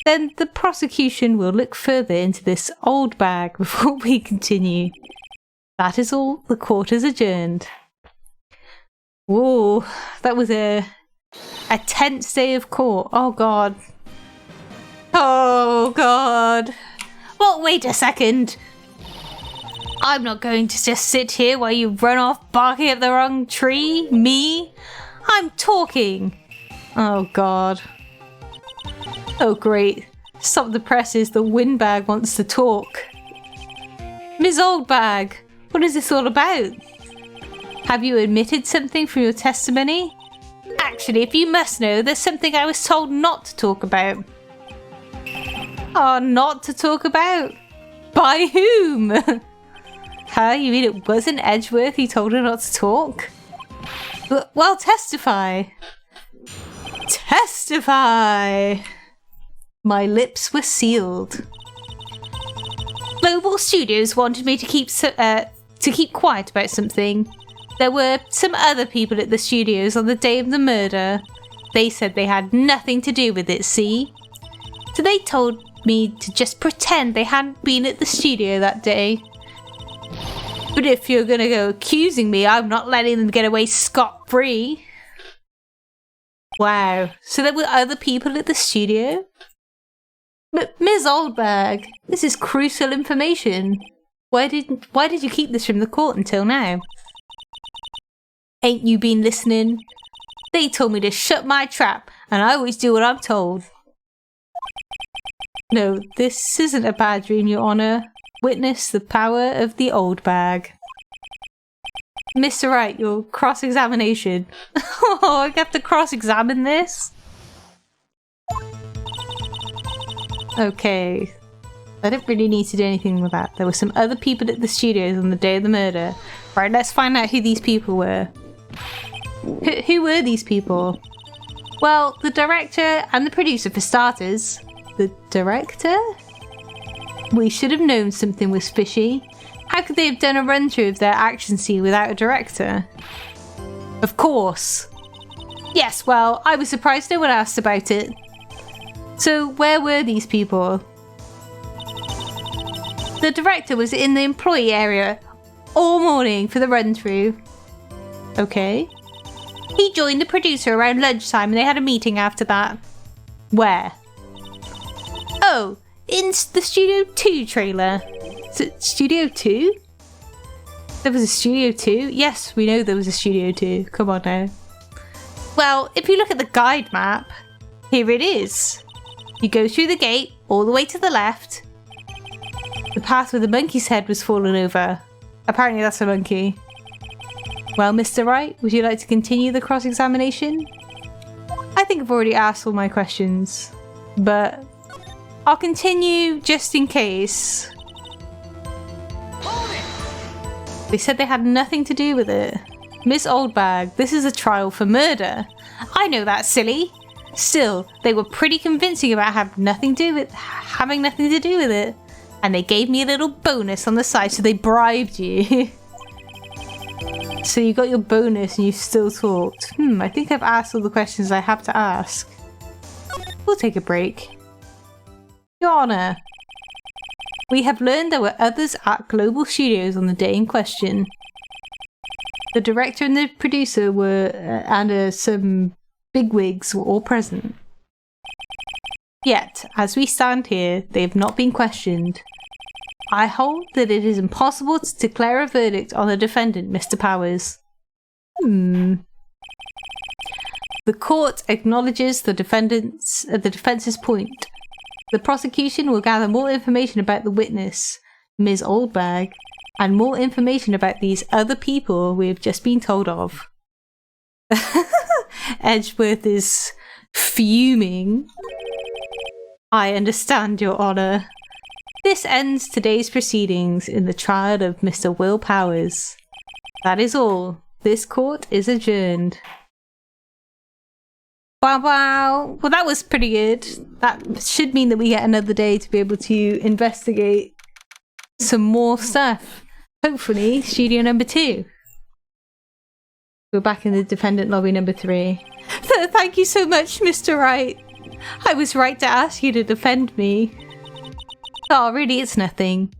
then the prosecution will look further into this old bag before we continue. That is all. The court is adjourned. Whoa, that was a tense day of court. Oh god. Oh god. Well, wait a second. I'm not going to just sit here while you run off barking at the wrong tree. Me? I'm talking. Oh god. Oh great. Stop the presses, the windbag wants to talk. Ms. Oldbag, what is this all about? Have you admitted something from your testimony? Actually, if you must know, there's something I was told not to talk about. Oh, not to talk about? By whom? Huh? You mean it wasn't Edgeworth who told her not to talk? Well, testify. Testify! My lips were sealed. Global Studios wanted me to keep quiet about something. There were some other people at the studios on the day of the murder. They said they had nothing to do with it, see? So they told me to just pretend they hadn't been at the studio that day. But if you're gonna go accusing me, I'm not letting them get away scot-free. Wow, so there were other people at the studio? But Ms. Oldbag, this is crucial information. Why did you keep this from the court until now? Ain't you been listening? They told me to shut my trap, and I always do what I'm told. No, this isn't a bad dream, Your Honour. Witness the power of the old bag. Mr. Wright, your cross-examination. Oh, I have to cross-examine this? Okay. I don't really need to do anything with that. There were some other people at the studios on the day of the murder. Right, let's find out who these people were. Who were these people? Well, the director and the producer for starters. The director? We should have known something was fishy. How could they have done a run-through of their action scene without a director? Of course. Yes, well, I was surprised no one asked about it. So, where were these people? The director was in the employee area all morning for the run-through. Okay. He joined the producer around lunchtime and they had a meeting after that. Where? Oh, in the Studio 2 trailer. Studio 2? There was a Studio 2? Yes, we know there was a Studio 2. Come on now. Well, if you look at the guide map, here it is. You go through the gate, all the way to the left. The path where the monkey's head was fallen over. Apparently that's a monkey. Well, Mr. Wright, would you like to continue the cross-examination? I think I've already asked all my questions, but I'll continue just in case. They said they had nothing to do with it. Miss Oldbag, this is a trial for murder. I know that, silly. Still, they were pretty convincing about having nothing to do with it. And they gave me a little bonus on the side, so they bribed you. So you got your bonus and you still talked. I think I've asked all the questions I have to ask. We'll take a break. Your Honour, we have learned there were others at Global Studios on the day in question. The director and the producer were, and some bigwigs were all present. Yet, as we stand here, they have not been questioned. I hold that it is impossible to declare a verdict on the defendant, Mr. Powers. The court acknowledges the defense's point. The prosecution will gather more information about the witness, Ms. Oldbag, and more information about these other people we have just been told of. Edgeworth is fuming. I understand, Your Honour. This ends today's proceedings in the trial of Mr. Will Powers. That is all. This court is adjourned. Wow, wow. Well, that was pretty good. That should mean that we get another day to be able to investigate some more stuff. Hopefully, studio number 2. We're back in the defendant lobby number 3. Thank you so much, Mr. Wright. I was right to ask you to defend me. Oh, really, it's nothing.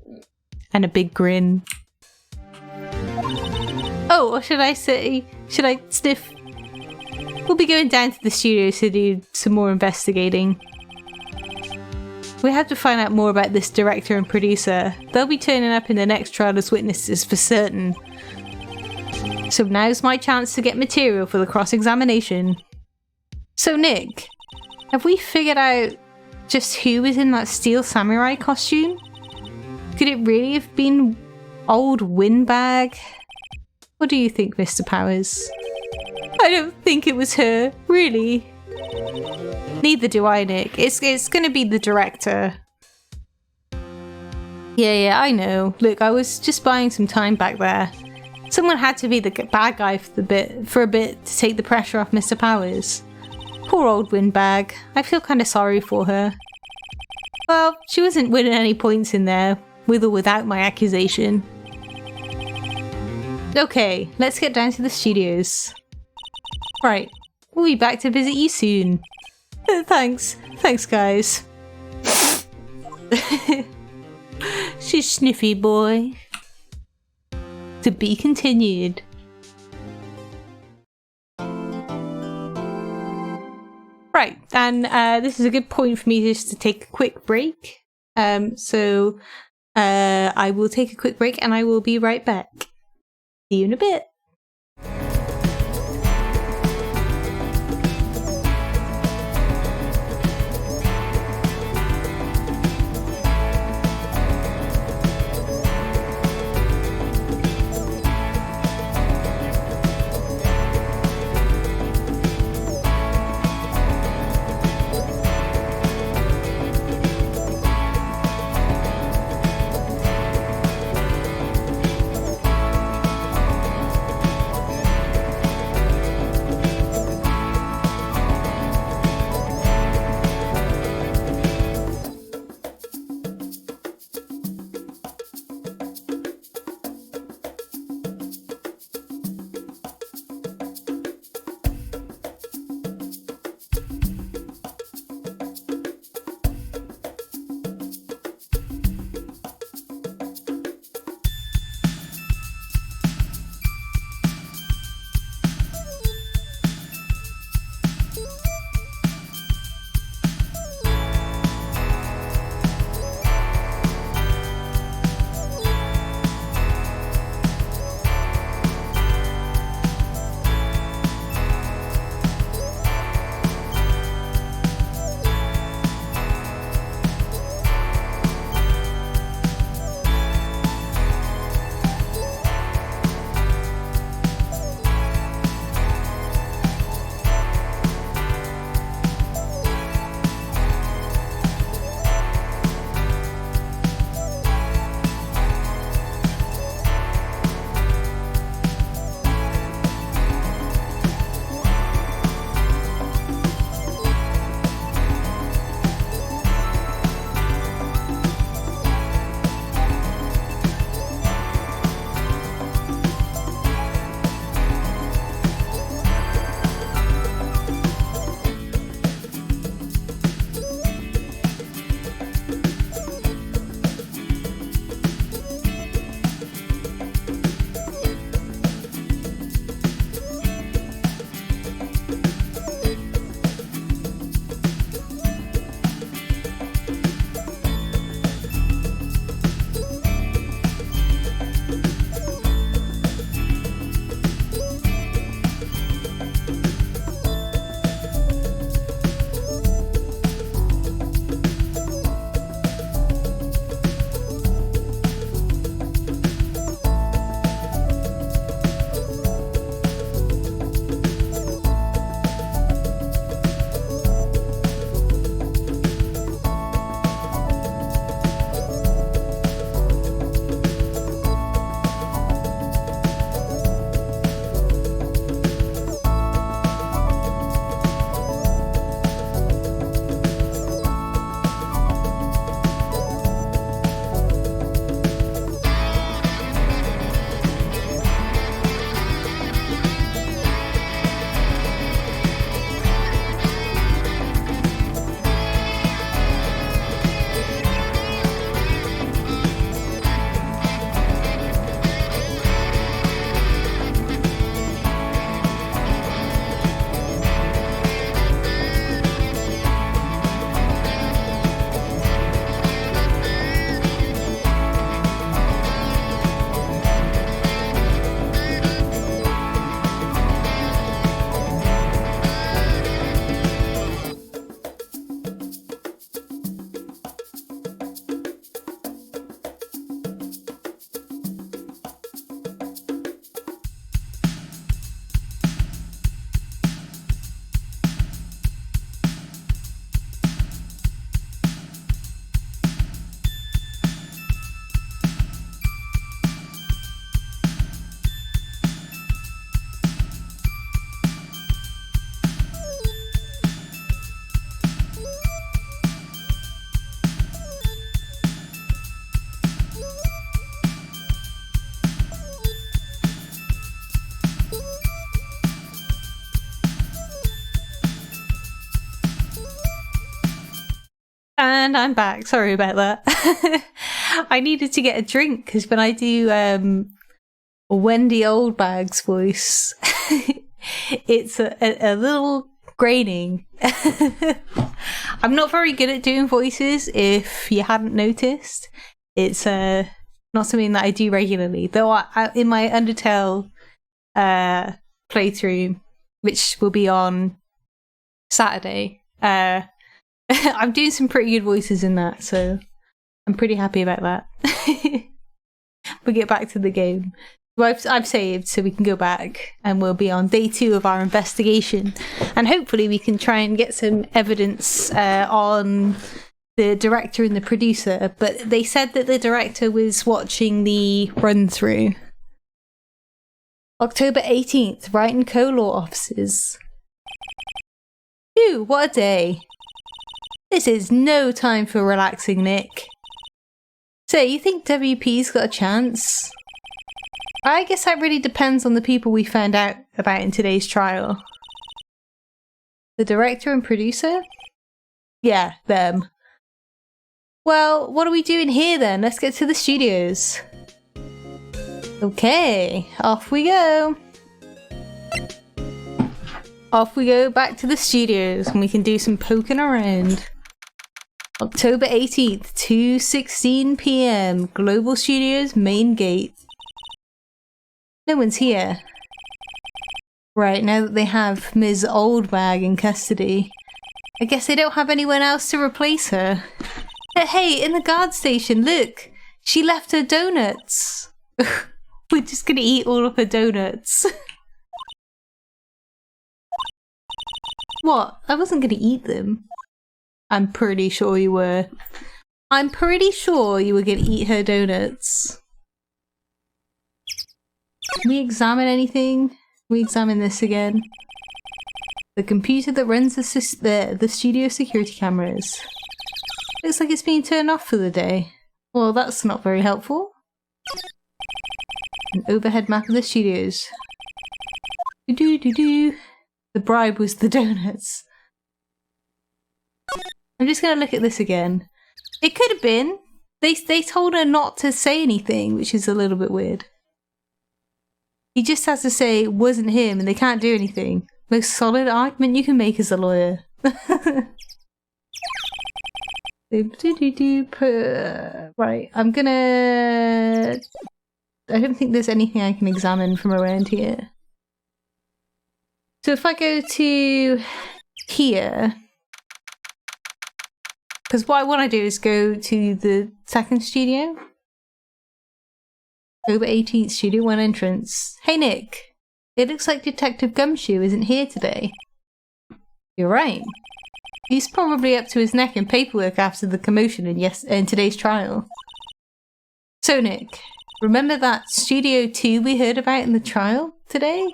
And a big grin. Oh, or should I say, should I sniff? We'll be going down to the studio to do some more investigating. We have to find out more about this director and producer. They'll be turning up in the next trial as witnesses for certain. So now's my chance to get material for the cross-examination. So Nick, have we figured out just who was in that steel samurai costume? Could it really have been old Windbag? What do you think, Mr. Powers? I don't think it was her, really. Neither do I, Nick. It's gonna be the director. Yeah, I know. Look, I was just buying some time back there. Someone had to be the bad guy for a bit to take the pressure off Mr. Powers. Poor old Windbag. I feel kind of sorry for her. Well, she wasn't winning any points in there, with or without my accusation. Okay, let's get down to the studios. Right, we'll be back to visit you soon. Thanks guys. She's sniffy boy. To be continued. Right, and this is a good point for me just to take a quick break. So I will take a quick break and I will be right back. See you in a bit. And I'm back. Sorry about that. I needed to get a drink because when I do Wendy Oldbag's voice, it's a little graining. I'm not very good at doing voices, if you hadn't noticed. It's not something that I do regularly. Though I in my Undertale playthrough, which will be on Saturday, I'm doing some pretty good voices in that, so I'm pretty happy about that. We'll get back to the game. Well, I've saved so we can go back, and we'll be on day 2 of our investigation, and hopefully we can try and get some evidence on the director and the producer. But they said that the director was watching the run through. October 18th, Wright and Co-Law offices. Phew, what a day. This is no time for relaxing, Nick. So, you think WP's got a chance? I guess that really depends on the people we found out about in today's trial. The director and producer? Yeah, them. Well, what are we doing here then? Let's get to the studios. Okay, off we go. Off we go back to the studios and we can do some poking around. October 18th, 2:16 PM, Global Studios main gate. No one's here. Right, now that they have Ms. Oldbag in custody, I guess they don't have anyone else to replace her. Hey, in the guard station, look! She left her donuts! We're just gonna eat all of her donuts. What? I wasn't gonna eat them. I'm pretty sure you were. I'm pretty sure you were gonna eat her donuts. Can we examine anything? Can we examine this again? The computer that runs the studio security cameras. Looks like it's being turned off for the day. Well, that's not very helpful. An overhead map of the studios. Do-do-do-do. The bribe was the donuts. I'm just gonna look at this again. It could have been. They told her not to say anything, which is a little bit weird. He just has to say it wasn't him and they can't do anything. Most solid argument you can make as a lawyer. Right, I'm gonna... I don't think there's anything I can examine from around here. So if I go to here... Because what I want to do is go to the second studio. October 18th, Studio 1 entrance. Hey Nick, it looks like Detective Gumshoe isn't here today. You're right. He's probably up to his neck in paperwork after the commotion in today's trial. So Nick, remember that Studio 2 we heard about in the trial today?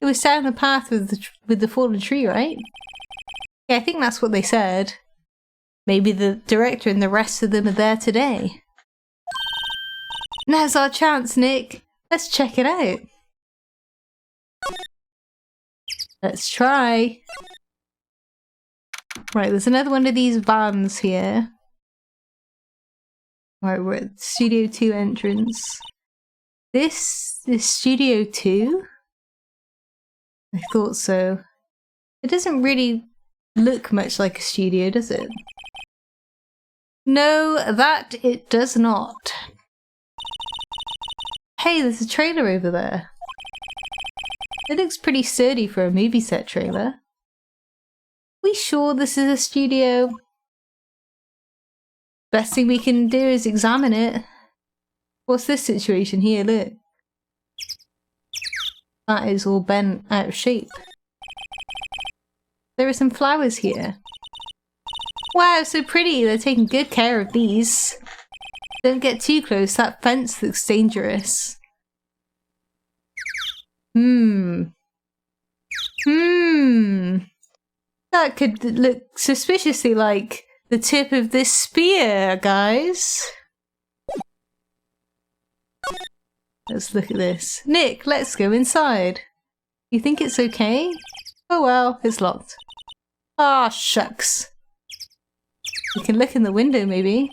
It was down the path with the fallen tree, right? Yeah, I think that's what they said. Maybe the director and the rest of them are there today. Now's our chance, Nick. Let's check it out. Let's try. Right, there's another one of these vans here. Right, we're at Studio 2 entrance. This is Studio 2? I thought so. It doesn't really look much like a studio, does it? No, that it does not. Hey, there's a trailer over there. It looks pretty sturdy for a movie set trailer. We sure this is a studio? Best thing we can do is examine it. What's this situation here? Look. That is all bent out of shape. There are some flowers here. Wow, so pretty. They're taking good care of these. Don't get too close. That fence looks dangerous. That could look suspiciously like the tip of this spear, guys. Let's look at this. Nick, let's go inside. You think it's okay? Oh well, it's locked. Ah, shucks. We can look in the window, maybe.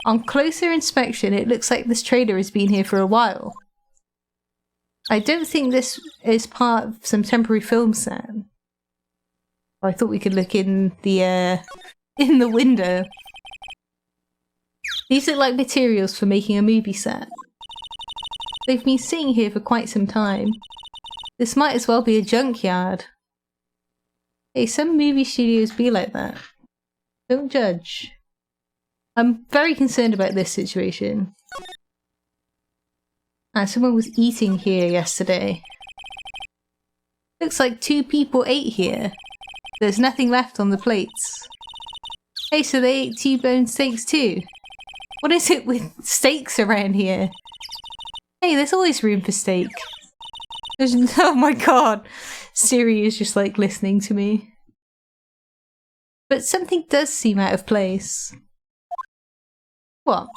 On closer inspection, it looks like this trailer has been here for a while. I don't think this is part of some temporary film set. I thought we could look in the window. These look like materials for making a movie set. They've been sitting here for quite some time. This might as well be a junkyard. Hey, some movie studios be like that. Don't judge. I'm very concerned about this situation. Someone was eating here yesterday. Looks like 2 people ate here. There's nothing left on the plates. Hey, so they ate T-bone steaks too? What is it with steaks around here? Hey, there's always room for steak. Oh my god! Siri is just like listening to me. But something does seem out of place. What?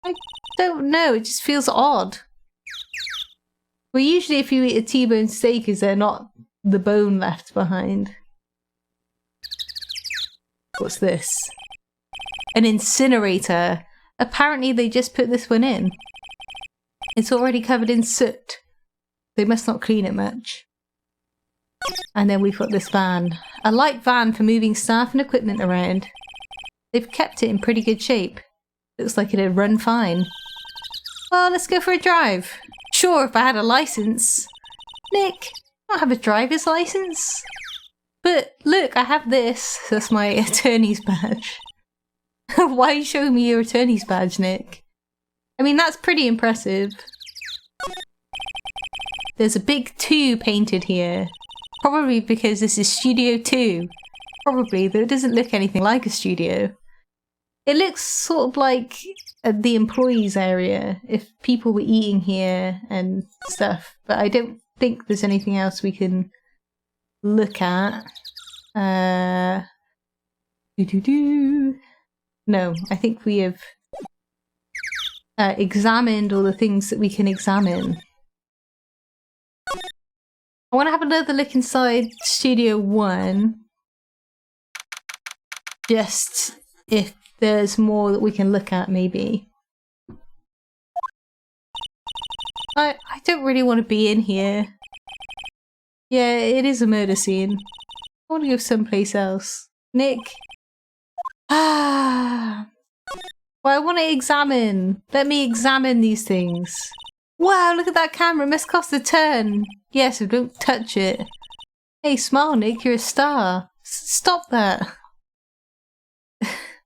I don't know, it just feels odd. Well, usually if you eat a T-bone steak, is there not the bone left behind? What's this? An incinerator. Apparently they just put this one in. It's already covered in soot. They must not clean it much. And then we've got this van. A light van for moving staff and equipment around. They've kept it in pretty good shape. Looks like it'd run fine. Well, let's go for a drive. Sure, if I had a license. Nick, I don't have a driver's license. But look, I have this. That's my attorney's badge. Why are you showing me your attorney's badge, Nick? I mean, that's pretty impressive. There's a big 2 painted here. Probably because this is Studio 2. Probably, though it doesn't look anything like a studio. It looks sort of like the employees area, if people were eating here and stuff. But I don't think there's anything else we can look at. No, I think we have examined all the things that we can examine. I want to have another look inside Studio 1. Just if there's more that we can look at, maybe. I don't really want to be in here. Yeah, it is a murder scene. I want to go someplace else. Nick? Well, I want to examine. Let me examine these things. Wow, look at that camera. It must cost a ton. Yeah, so don't touch it. Hey, smile, Nick. You're a star. Stop that.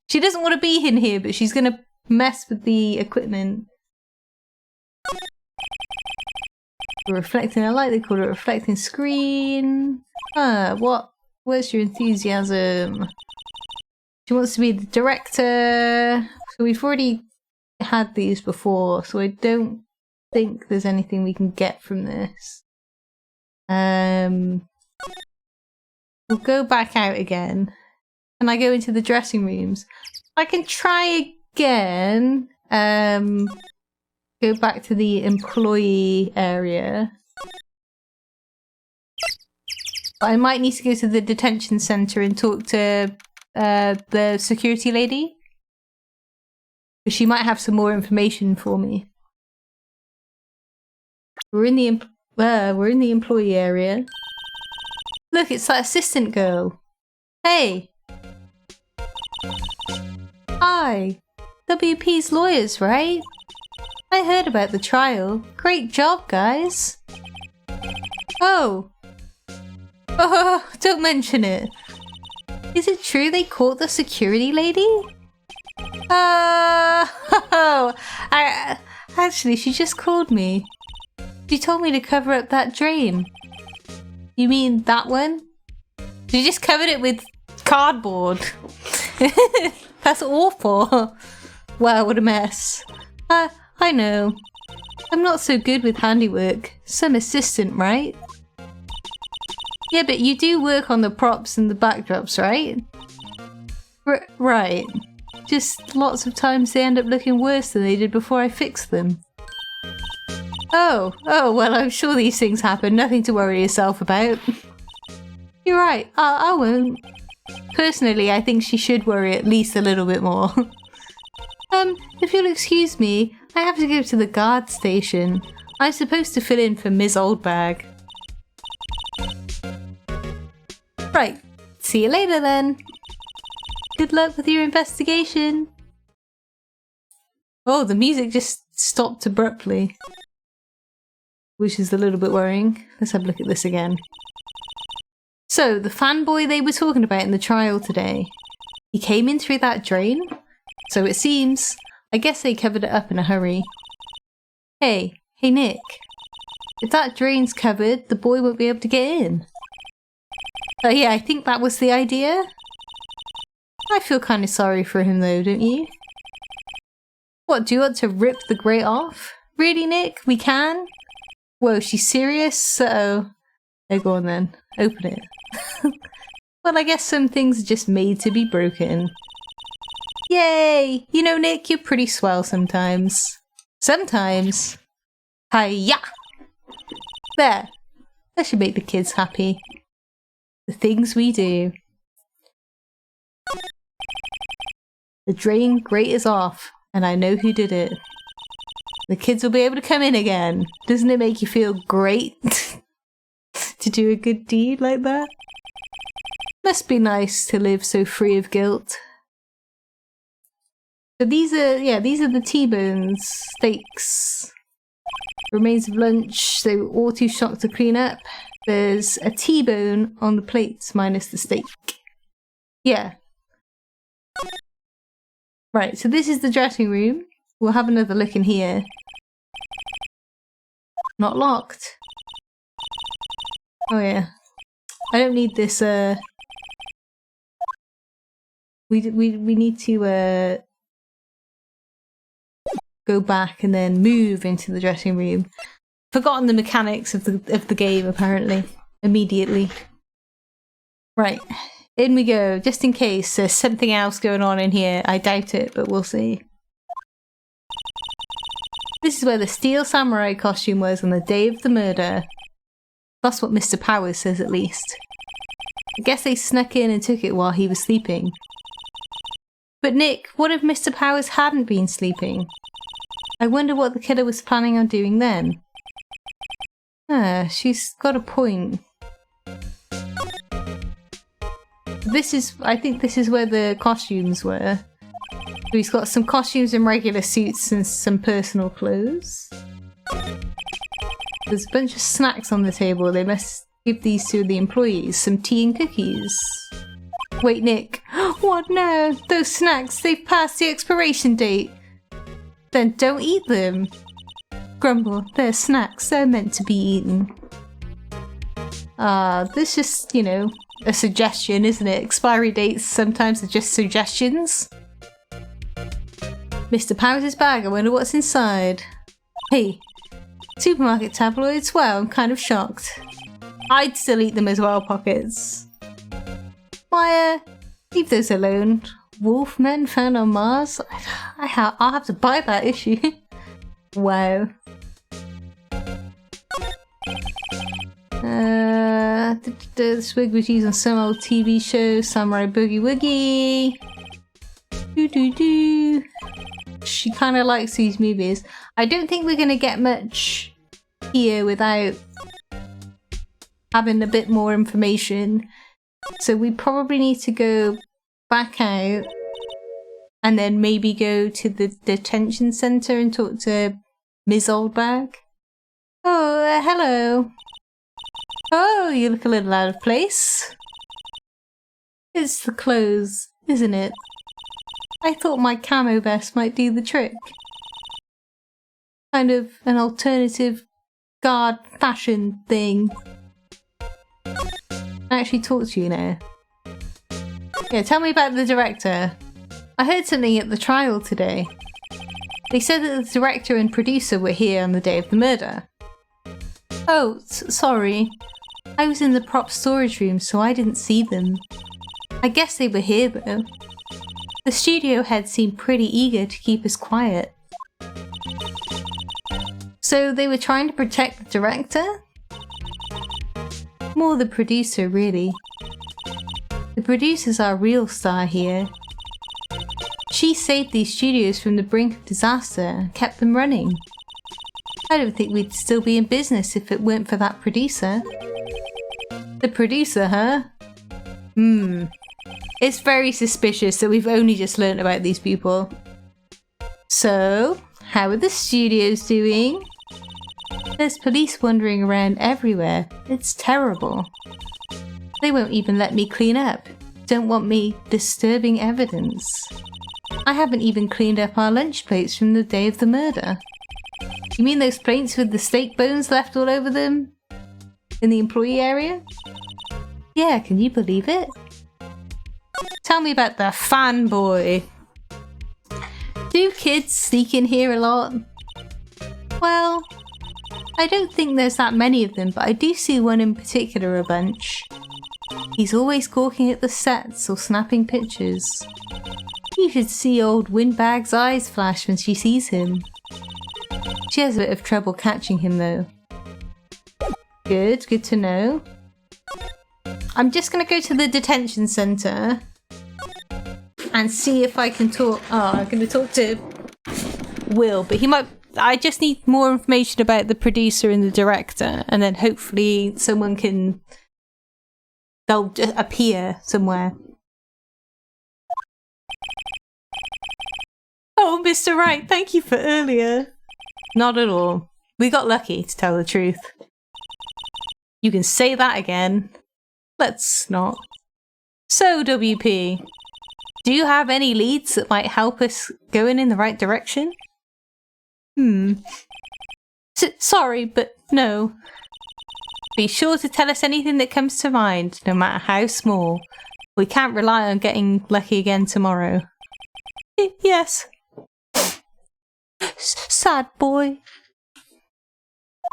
She doesn't want to be in here, but she's going to mess with the equipment. Reflecting a light. They call it a reflecting screen. What? Where's your enthusiasm? She wants to be the director. So we've already had these before, so I don't think there's anything we can get from this. We'll go back out again. Can I go into the dressing rooms? I can try again. Go back to the employee area. I might need to go to the detention center and talk to the security lady. She might have some more information for me. We're in the employee area. Look, it's that assistant girl. Hey. Hi. WP's lawyers, right? I heard about the trial. Great job, guys. Oh. Oh, don't mention it. Is it true they caught the security lady? Actually, she just called me. She told me to cover up that drain. You mean that one? She just covered it with cardboard. That's awful. Wow, what a mess. I know. I'm not so good with handiwork. Some assistant, right? Yeah, but you do work on the props and the backdrops, right? Right. Just lots of times they end up looking worse than they did before I fixed them. Oh, well, I'm sure these things happen. Nothing to worry yourself about. You're right. I won't. personally, I think she should worry at least a little bit more. If you'll excuse me, I have to go to the guard station. I'm supposed to fill in for Ms. Oldbag. Right, see you later then. Good luck with your investigation. Oh, the music just stopped abruptly, which is a little bit worrying. Let's have a look at this again. So, the fanboy they were talking about in the trial today, he came in through that drain? So it seems. I guess they covered it up in a hurry. Hey Nick. If that drain's covered, the boy won't be able to get in. Yeah, I think that was the idea. I feel kind of sorry for him though, don't you? What, do you want to rip the grate off? Really, Nick? We can? Whoa, she's serious? Uh-oh. Oh, go on then. Open it. Well, I guess some things are just made to be broken. Yay! You know, Nick, you're pretty swell sometimes. Sometimes. Hiya! There. That should make the kids happy. The things we do. The drain grate is off, and I know who did it. The kids will be able to come in again. Doesn't it make you feel great to do a good deed like that? Must be nice to live so free of guilt. So these are the T-bones, steaks. Remains of lunch, they were all too shocked to clean up. There's a T-bone on the plates minus the steak. Yeah. Right, so this is the dressing room. We'll have another look in here. Not locked. Oh yeah. I don't need this, we need to, go back and then move into the dressing room. Forgotten the mechanics of the game, apparently. Immediately. Right. In we go, just in case there's something else going on in here. I doubt it, but we'll see. This is where the steel samurai costume was on the day of the murder. That's what Mr. Powers says, at least. I guess they snuck in and took it while he was sleeping. But Nick, what if Mr. Powers hadn't been sleeping? I wonder what the killer was planning on doing then. Ah, she's got a point. I think this is where the costumes were. So he's got some costumes and regular suits and some personal clothes. There's a bunch of snacks on the table. They must give these to the employees. Some tea and cookies. Wait, Nick. What? No! Those snacks, they've passed the expiration date. Then don't eat them. Grumble, they're snacks. They're meant to be eaten. This is just, you know, a suggestion, isn't it? Expiry dates sometimes are just suggestions. Mr. Powers' bag, I wonder what's inside. Hey, supermarket tabloids? Well, I'm kind of shocked. I'd still eat them as well, Pockets. Why, leave those alone. Wolfmen found on Mars? I'll have to buy that issue. Wow. This wig was used on some old TV show, Samurai Boogie Woogie. Doo-doo-doo. She kind of likes these movies. I don't think we're going to get much here without having a bit more information. So we probably need to go back out and then maybe go to the detention centre and talk to Ms. Oldbag. Oh, hello. Oh, you look a little out of place. It's the clothes, isn't it? I thought my camo vest might do the trick. Kind of an alternative guard fashion thing. I actually talk to you now. Yeah, tell me about the director. I heard something at the trial today. They said that the director and producer were here on the day of the murder. Oh, sorry. I was in the prop storage room, so I didn't see them. I guess they were here though. The studio head seemed pretty eager to keep us quiet. So they were trying to protect the director? More the producer, really. The producer's our real star here. She saved these studios from the brink of disaster and kept them running. I don't think we'd still be in business if it weren't for that producer. The producer, huh? It's very suspicious that we've only just learnt about these people. So, how are the studios doing? There's police wandering around everywhere. It's terrible. They won't even let me clean up. Don't want me disturbing evidence. I haven't even cleaned up our lunch plates from the day of the murder. You mean those plates with the steak bones left all over them? In the employee area? Yeah, can you believe it? Tell me about the fanboy. Do kids sneak in here a lot? Well, I don't think there's that many of them, but I do see one in particular a bunch. He's always gawking at the sets or snapping pictures. You should see old Windbag's eyes flash when she sees him. She has a bit of trouble catching him though. Good to know. I'm just gonna go to the detention centre and see if I can talk. Oh, I'm gonna talk to Will, but he might. I just need more information about the producer and the director, and then hopefully someone can. They'll just appear somewhere. Oh, Mr. Wright, thank you for earlier. Not at all. We got lucky, to tell the truth. You can say that again. Let's not. So, WP, do you have any leads that might help us going in the right direction? Sorry, but no. Be sure to tell us anything that comes to mind, no matter how small. We can't rely on getting lucky again tomorrow. Yes. Sad boy.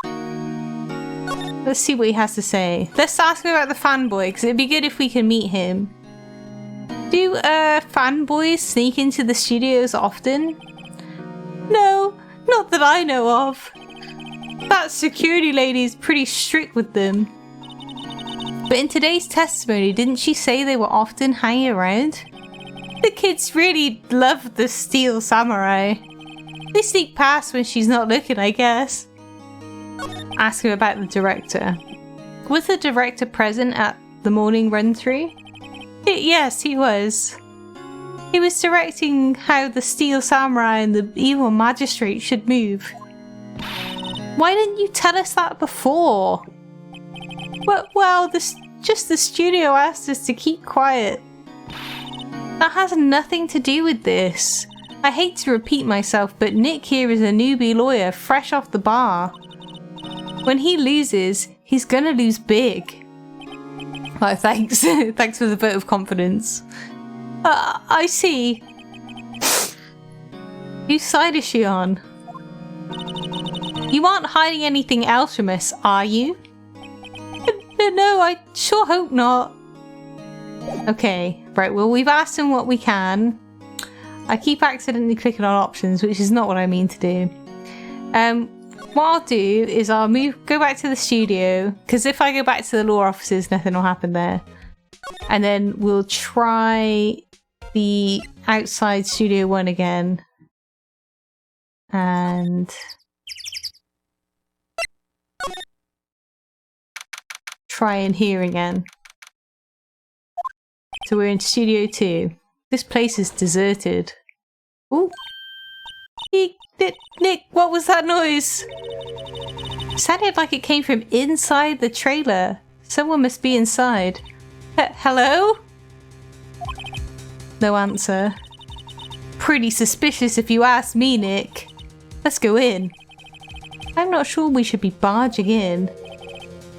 Let's see what he has to say. Let's ask him about the fanboy, because it'd be good if we can meet him. Do fanboys sneak into the studios often? No, not that I know of. That security lady's pretty strict with them. But in today's testimony, didn't she say they were often hanging around? The kids really love the Steel Samurai. They sneak past when she's not looking, I guess. Ask him about the director. Was the director present at the morning run-through? Yes, he was. He was directing how the Steel Samurai and the evil magistrate should move. Why didn't you tell us that before? Well, just the studio asked us to keep quiet. That has nothing to do with this. I hate to repeat myself, but Nick here is a newbie lawyer fresh off the bar. When he loses, he's gonna lose big. Oh, thanks. Thanks for the vote of confidence. I see. Whose side is she on? You aren't hiding anything else from us, are you? No, I sure hope not. Okay, right, well, we've asked him what we can. I keep accidentally clicking on options, which is not what I mean to do. What I'll do is I'll go back to the studio, because if I go back to the law offices, nothing will happen there. And then we'll try the outside studio one again. And try in here again. So we're in studio 2. This place is deserted. Ooh. Nick, what was that noise? It sounded like it came from inside the trailer. Someone must be inside. Hello? No answer. Pretty suspicious if you ask me, Nick. Let's go in. I'm not sure we should be barging in.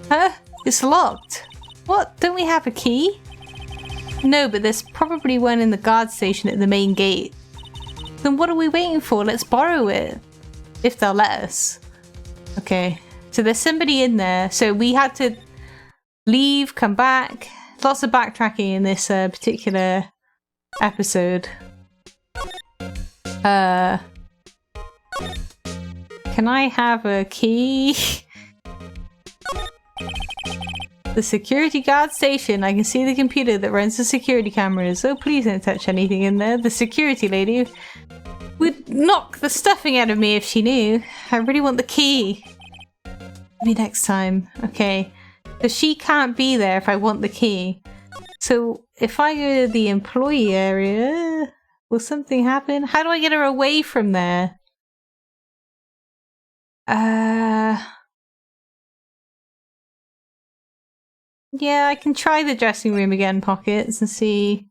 Huh? It's locked. What? Don't we have a key? No, but there's probably one in the guard station at the main gate. Then what are we waiting for? Let's borrow it. If they'll let us. Okay. So there's somebody in there. So we had to leave, come back. Lots of backtracking in this particular episode. Can I have a key? The security guard station. I can see the computer that runs the security cameras. Oh, please don't touch anything in there. The security lady would knock the stuffing out of me if she knew. I really want the key. Maybe next time. Okay. But she can't be there if I want the key. So if I go to the employee area, will something happen? How do I get her away from there? Yeah, I can try the dressing room again, Pockets, and see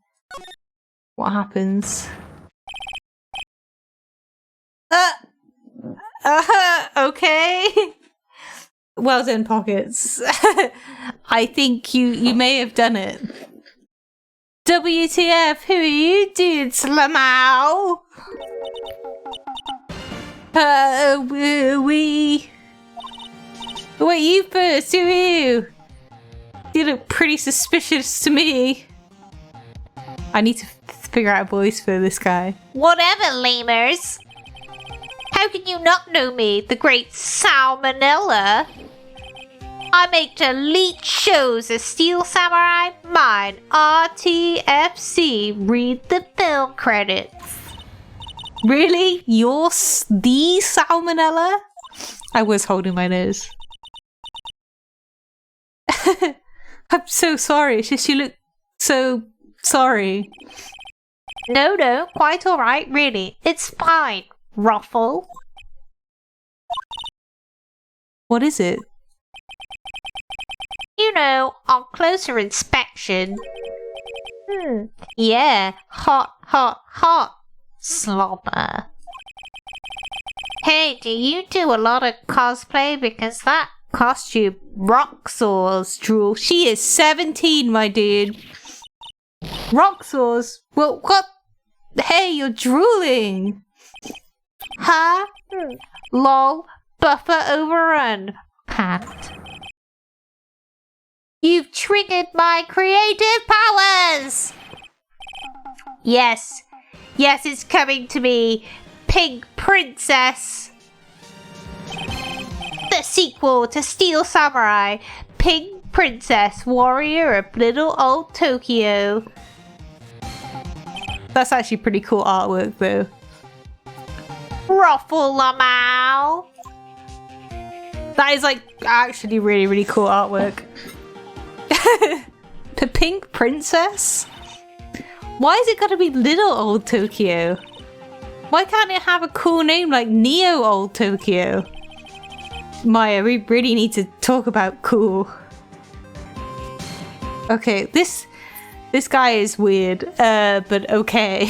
what happens. Okay. Well done, Pockets. I think you may have done it. WTF, who are you, dude? Slamau? Wait, you first, who are you? You look pretty suspicious to me. I need to figure out a voice for this guy. Whatever, lemurs. How can you not know me, the great Salmonella? I make elite shows as Steel Samurai, mine, RTFC, read the film credits. Really? You're the Salmonella? I was holding my nose. I'm so sorry, it's just you look so sorry. No, quite alright, really. It's fine, Ruffle. What is it? You know, on closer inspection. Yeah, hot. Slobber. Hey, do you do a lot of cosplay? Because that costume Roxor's drool. She is 17, my dude. Roxor's? Well, what? Hey, you're drooling. Huh? Lol, buffer overrun. Pant. You've triggered my creative powers! Yes, it's coming to me, Pink Princess. The sequel to Steel Samurai, Pink Princess, Warrior of Little Old Tokyo. That's actually pretty cool artwork, though. Ruffle-a-mow. That is, like, actually really, really cool artwork. The Pink Princess? Why is it gotta be Little Old Tokyo? Why can't it have a cool name like Neo Old Tokyo? Maya, we really need to talk about cool. Okay, this guy is weird, but okay.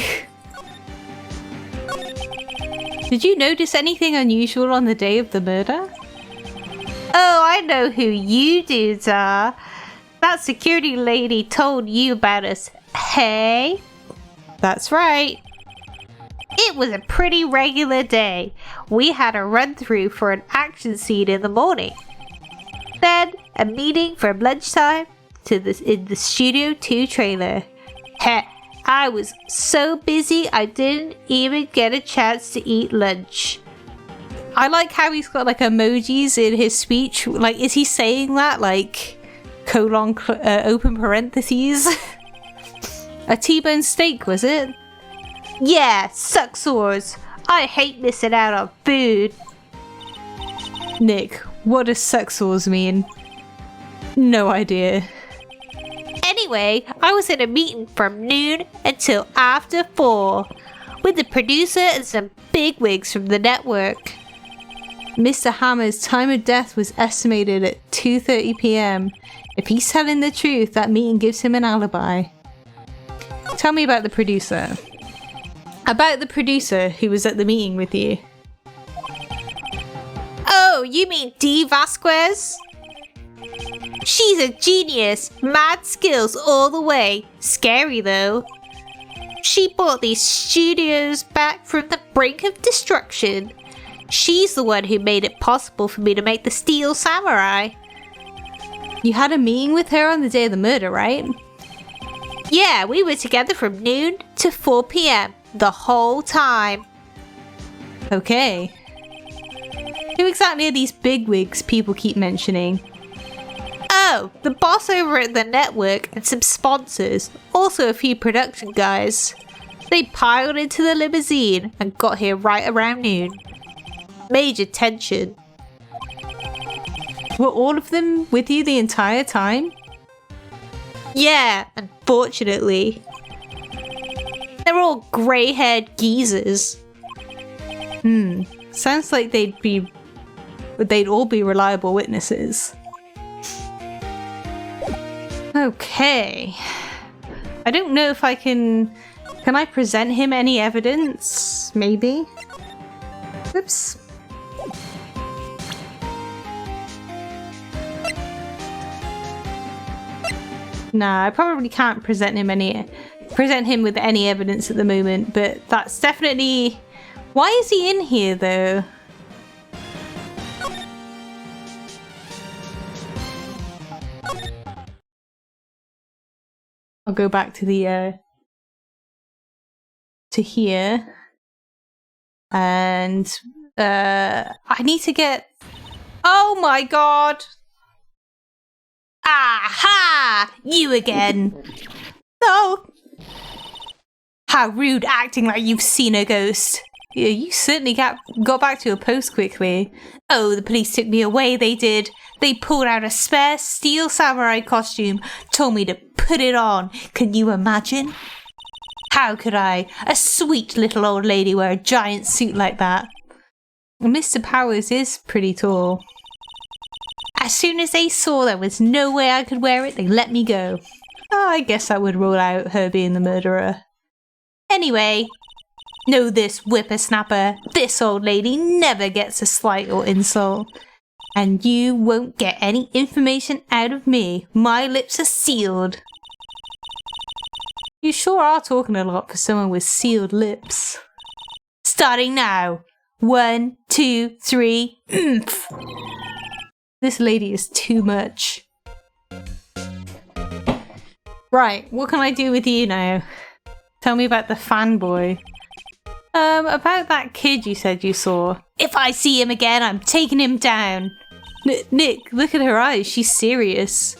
Did you notice anything unusual on the day of the murder? Oh, I know who you dudes are. That security lady told you about us, hey? That's right. It was a pretty regular day. We had a run-through for an action scene in the morning. Then, a meeting from lunchtime in the Studio 2 trailer. Heh, I was so busy I didn't even get a chance to eat lunch. I like how he's got like emojis in his speech. Like, is he saying that? Like, colon, open parentheses? A T-bone steak, was it? Yeah, sucksores. I hate missing out on food. Nick, what does sucksores mean? No idea. Anyway, I was in a meeting from noon until after 4 with the producer and some bigwigs from the network. Mr. Hammer's time of death was estimated at 2:30 p.m. If he's telling the truth, that meeting gives him an alibi. Tell me about the producer. About the producer who was at the meeting with you. Oh, you mean Dee Vasquez? She's a genius, mad skills all the way. Scary though. She brought these studios back from the brink of destruction. She's the one who made it possible for me to make the Steel Samurai. You had a meeting with her on the day of the murder, right? Yeah, we were together from noon to 4 p.m. the whole time. Okay. Who exactly are these bigwigs people keep mentioning? Oh, the boss over at the network and some sponsors, also a few production guys. They piled into the limousine and got here right around noon. Major tension. Were all of them with you the entire time? Yeah, unfortunately. They're all grey-haired geezers. Sounds like they'd all be reliable witnesses. Okay. I don't know if I can I present him any evidence? Maybe? Oops. Nah, I probably can't present him with any evidence at the moment, but that's definitely... Why is he in here, though? I'll go back to the, to here. And, I need to get... Oh my god! Aha! You again! No! How rude, acting like you've seen a ghost. Yeah, you certainly got back to your post quickly. Oh, the police took me away, they did. They pulled out a spare steel samurai costume, told me to put it on. Can you imagine? How could I, a sweet little old lady, wear a giant suit like that? Mr. Powers is pretty tall. As soon as they saw there was no way I could wear it, they let me go. Oh, I guess that would rule out her being the murderer. Anyway, know this, whippersnapper. This old lady never gets a slight or insult. And you won't get any information out of me. My lips are sealed. You sure are talking a lot for someone with sealed lips. Starting now. 1, 2, 3, oomph. This lady is too much. Right, what can I do with you now? Tell me about the fanboy. About that kid you said you saw. If I see him again, I'm taking him down. Nick, look at her eyes. She's serious.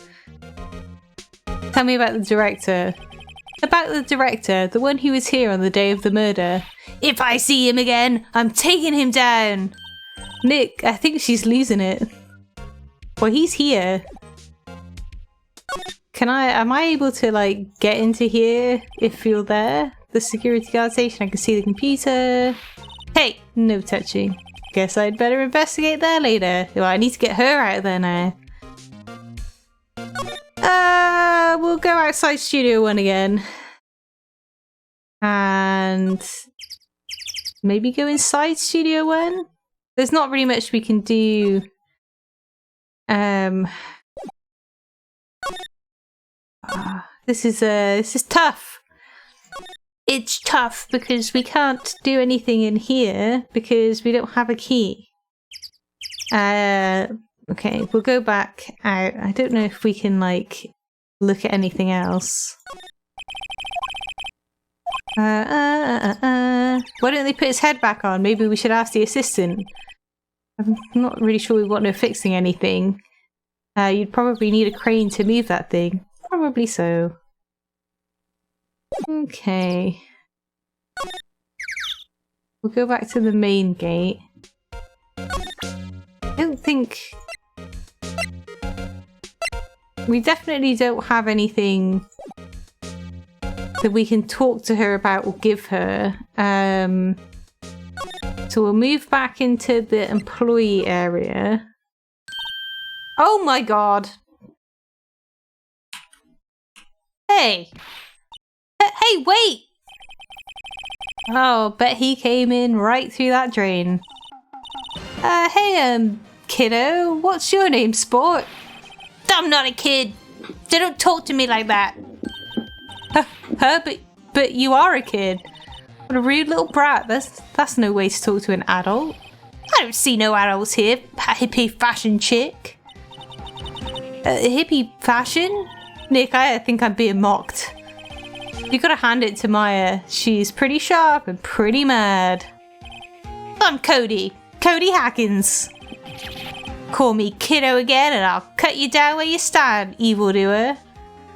Tell me about the director. About the director, the one who was here on the day of the murder. If I see him again, I'm taking him down. Nick, I think she's losing it. Well, he's here. Am I able to, like, get into here if you're there? The security guard station, I can see the computer. Hey, no touching. Guess I'd better investigate there later. Well, I need to get her out of there now. We'll go outside Studio 1 again. And maybe go inside Studio 1? There's not really much we can do. This is tough. It's tough because we can't do anything in here because we don't have a key. Okay, we'll go back out. I don't know if we can, like, look at anything else. Why don't they put his head back on? Maybe we should ask the assistant. I'm not really sure we want no fixing anything. You'd probably need a crane to move that thing. Probably so. Okay. We'll go back to the main gate. I don't think... We definitely don't have anything that we can talk to her about or give her. So we'll move back into the employee area. Oh my god! Hey! Hey, wait! Oh, bet he came in right through that drain. Hey, kiddo, what's your name, sport? I'm not a kid. They don't talk to me like that. But you are a kid. What a rude little brat. That's no way to talk to an adult. I don't see no adults here, hippie fashion chick. Hippie fashion? Nick, I think I'm being mocked. You gotta hand it to Maya. She's pretty sharp and pretty mad. I'm Cody. Cody Hackins. Call me kiddo again and I'll cut you down where you stand, evildoer.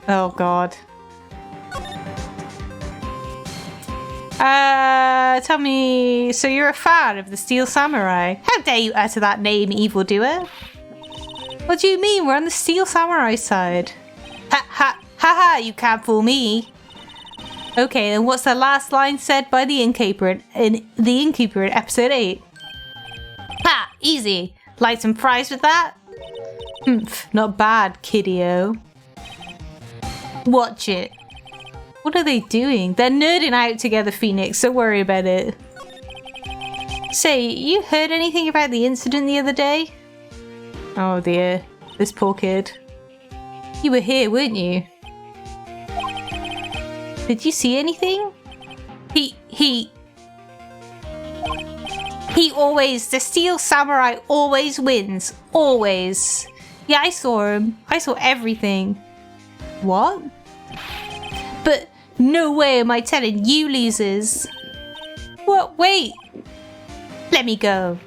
Oh god. Tell me, so you're a fan of the Steel Samurai? How dare you utter that name, evildoer? What do you mean? We're on the Steel Samurai side. Ha ha ha ha, you can't fool me. Okay, then what's the last line said by the innkeeper in episode 8? Ha! Easy. Like some fries with that? Humph, not bad, kiddio. Watch it. What are they doing? They're nerding out together, Phoenix. Don't worry about it. Say, you heard anything about the incident the other day? Oh dear. This poor kid. You were here, weren't you? Did you see anything? He always, the Steel Samurai always wins. Always. Yeah, I saw him. I saw everything. What? But no way am I telling you losers. What? Wait. Let me go.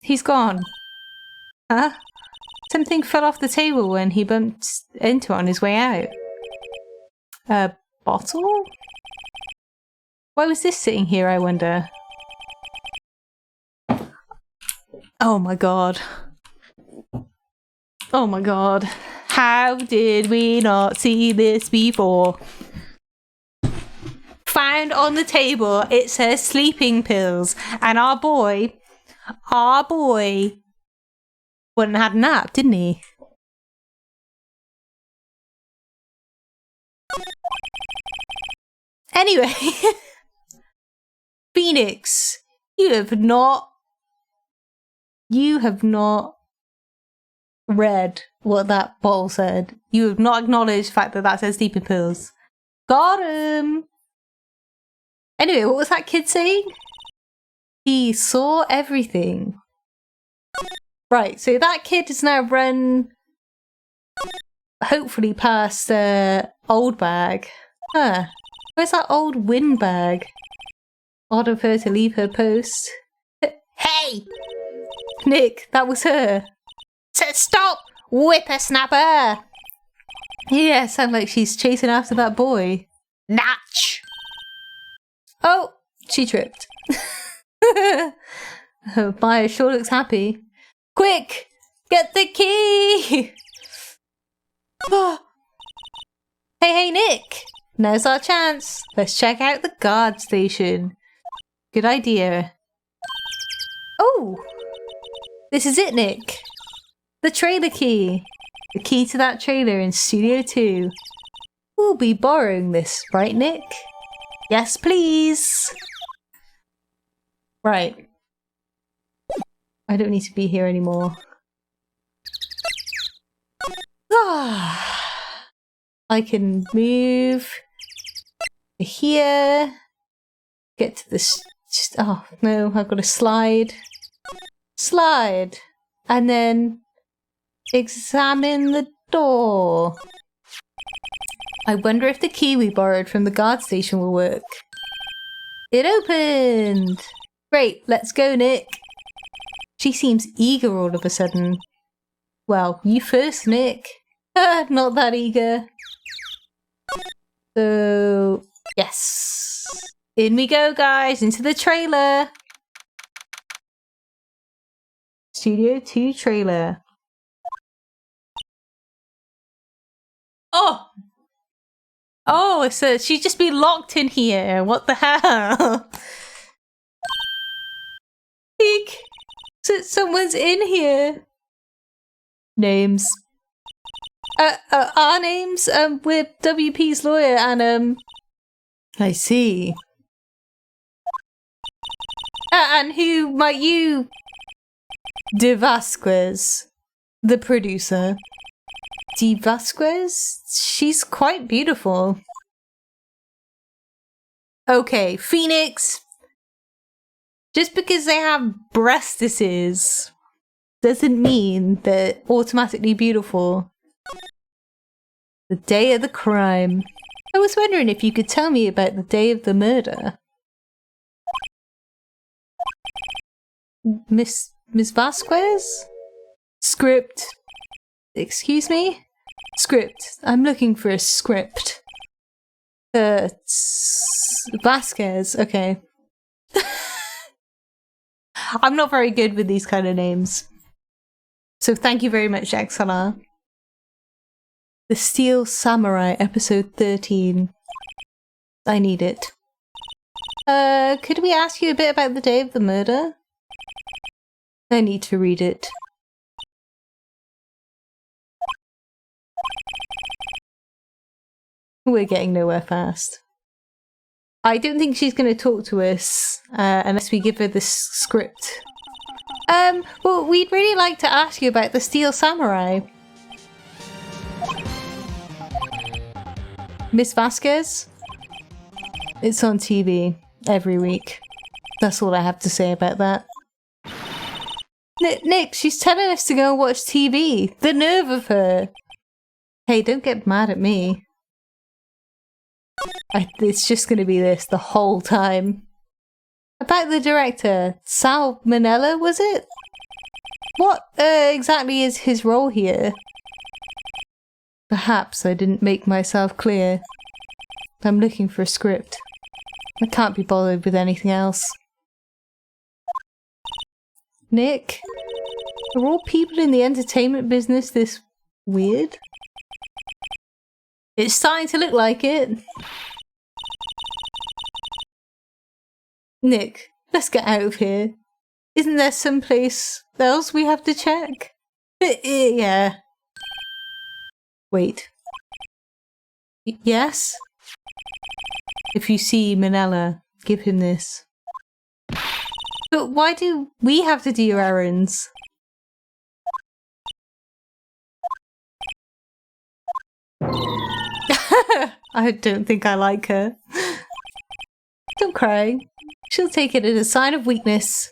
He's gone. Huh? Something fell off the table when he bumped into it on his way out. A bottle? Why was this sitting here, I wonder? Oh my god. Oh my god. How did we not see this before? Found on the table, it says sleeping pills. And our boy went and had a nap, didn't he? Anyway, Phoenix, you have not read what that bottle said. You have not acknowledged the fact that that says sleeping pills. Got him! Anyway, what was that kid saying? He saw everything. Right, so that kid has now run, hopefully past the old bag. Huh. Where's that old windbag? Odd of her to leave her post. Hey! Nick, that was her. Stop! Whippersnapper! Yeah, sounds like she's chasing after that boy. Natch! Oh, she tripped. Maya sure looks happy. Quick! Get the key! Hey, Nick! Now's our chance. Let's check out the guard station. Good idea. Oh! This is it, Nick. The trailer key. The key to that trailer in Studio 2. We'll be borrowing this, right, Nick? Yes, please! Right. I don't need to be here anymore. I can move here. Get to this. Oh no, I've got to slide. Slide. And then examine the door. I wonder if the key we borrowed from the guard station will work. It opened! Great, let's go, Nick. She seems eager all of a sudden. Well, you first, Nick. Not that eager. So, yes. In we go, guys, into the trailer. Studio 2 trailer. Oh! Oh, so she'd just be locked in here. What the hell? Eek! So someone's in here. Names. Our names? We're WP's lawyer and I see. And who might you? De Vasquez, the producer. De Vasquez? She's quite beautiful. Okay, Phoenix. Just because they have breastises doesn't mean they're automatically beautiful. The day of the crime. I was wondering if you could tell me about the day of the murder. Miss Vasquez? Script. Excuse me? Script. I'm looking for a script. Vasquez. Okay. I'm not very good with these kind of names. So thank you very much, XLR. The Steel Samurai, episode 13. I need it. Could we ask you a bit about the day of the murder? I need to read it. We're getting nowhere fast. I don't think she's going to talk to us unless we give her this script. Well, we'd really like to ask you about the Steel Samurai. Miss Vasquez? It's on TV every week. That's all I have to say about that. Nick, she's telling us to go and watch TV. The nerve of her. Hey, don't get mad at me. It's just going to be this the whole time. About the director, Sal Manella, was it? What exactly is his role here? Perhaps I didn't make myself clear. I'm looking for a script. I can't be bothered with anything else. Nick? Are all people in the entertainment business this weird? It's starting to look like it. Nick, let's get out of here. Isn't there someplace else we have to check? Yeah. Wait. Yes? If you see Manella, give him this. But why do we have to do your errands? I don't think I like her. Don't cry. She'll take it as a sign of weakness.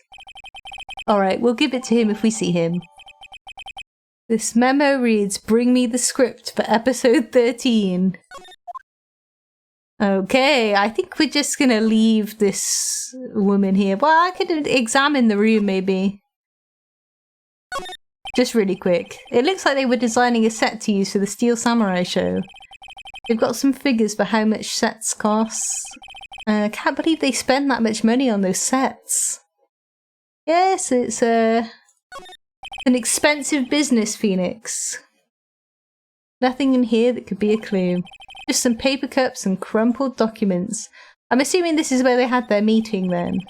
Alright, we'll give it to him if we see him. This memo reads, bring me the script for episode 13. Okay, I think we're just gonna leave this woman here. Well, I could examine the room maybe. Just really quick. It looks like they were designing a set to use for the Steel Samurai show. They've got some figures for how much sets cost. I can't believe they spend that much money on those sets. Yes, it's an expensive business, Phoenix. Nothing in here that could be a clue. Just some paper cups and crumpled documents. I'm assuming this is where they had their meeting then.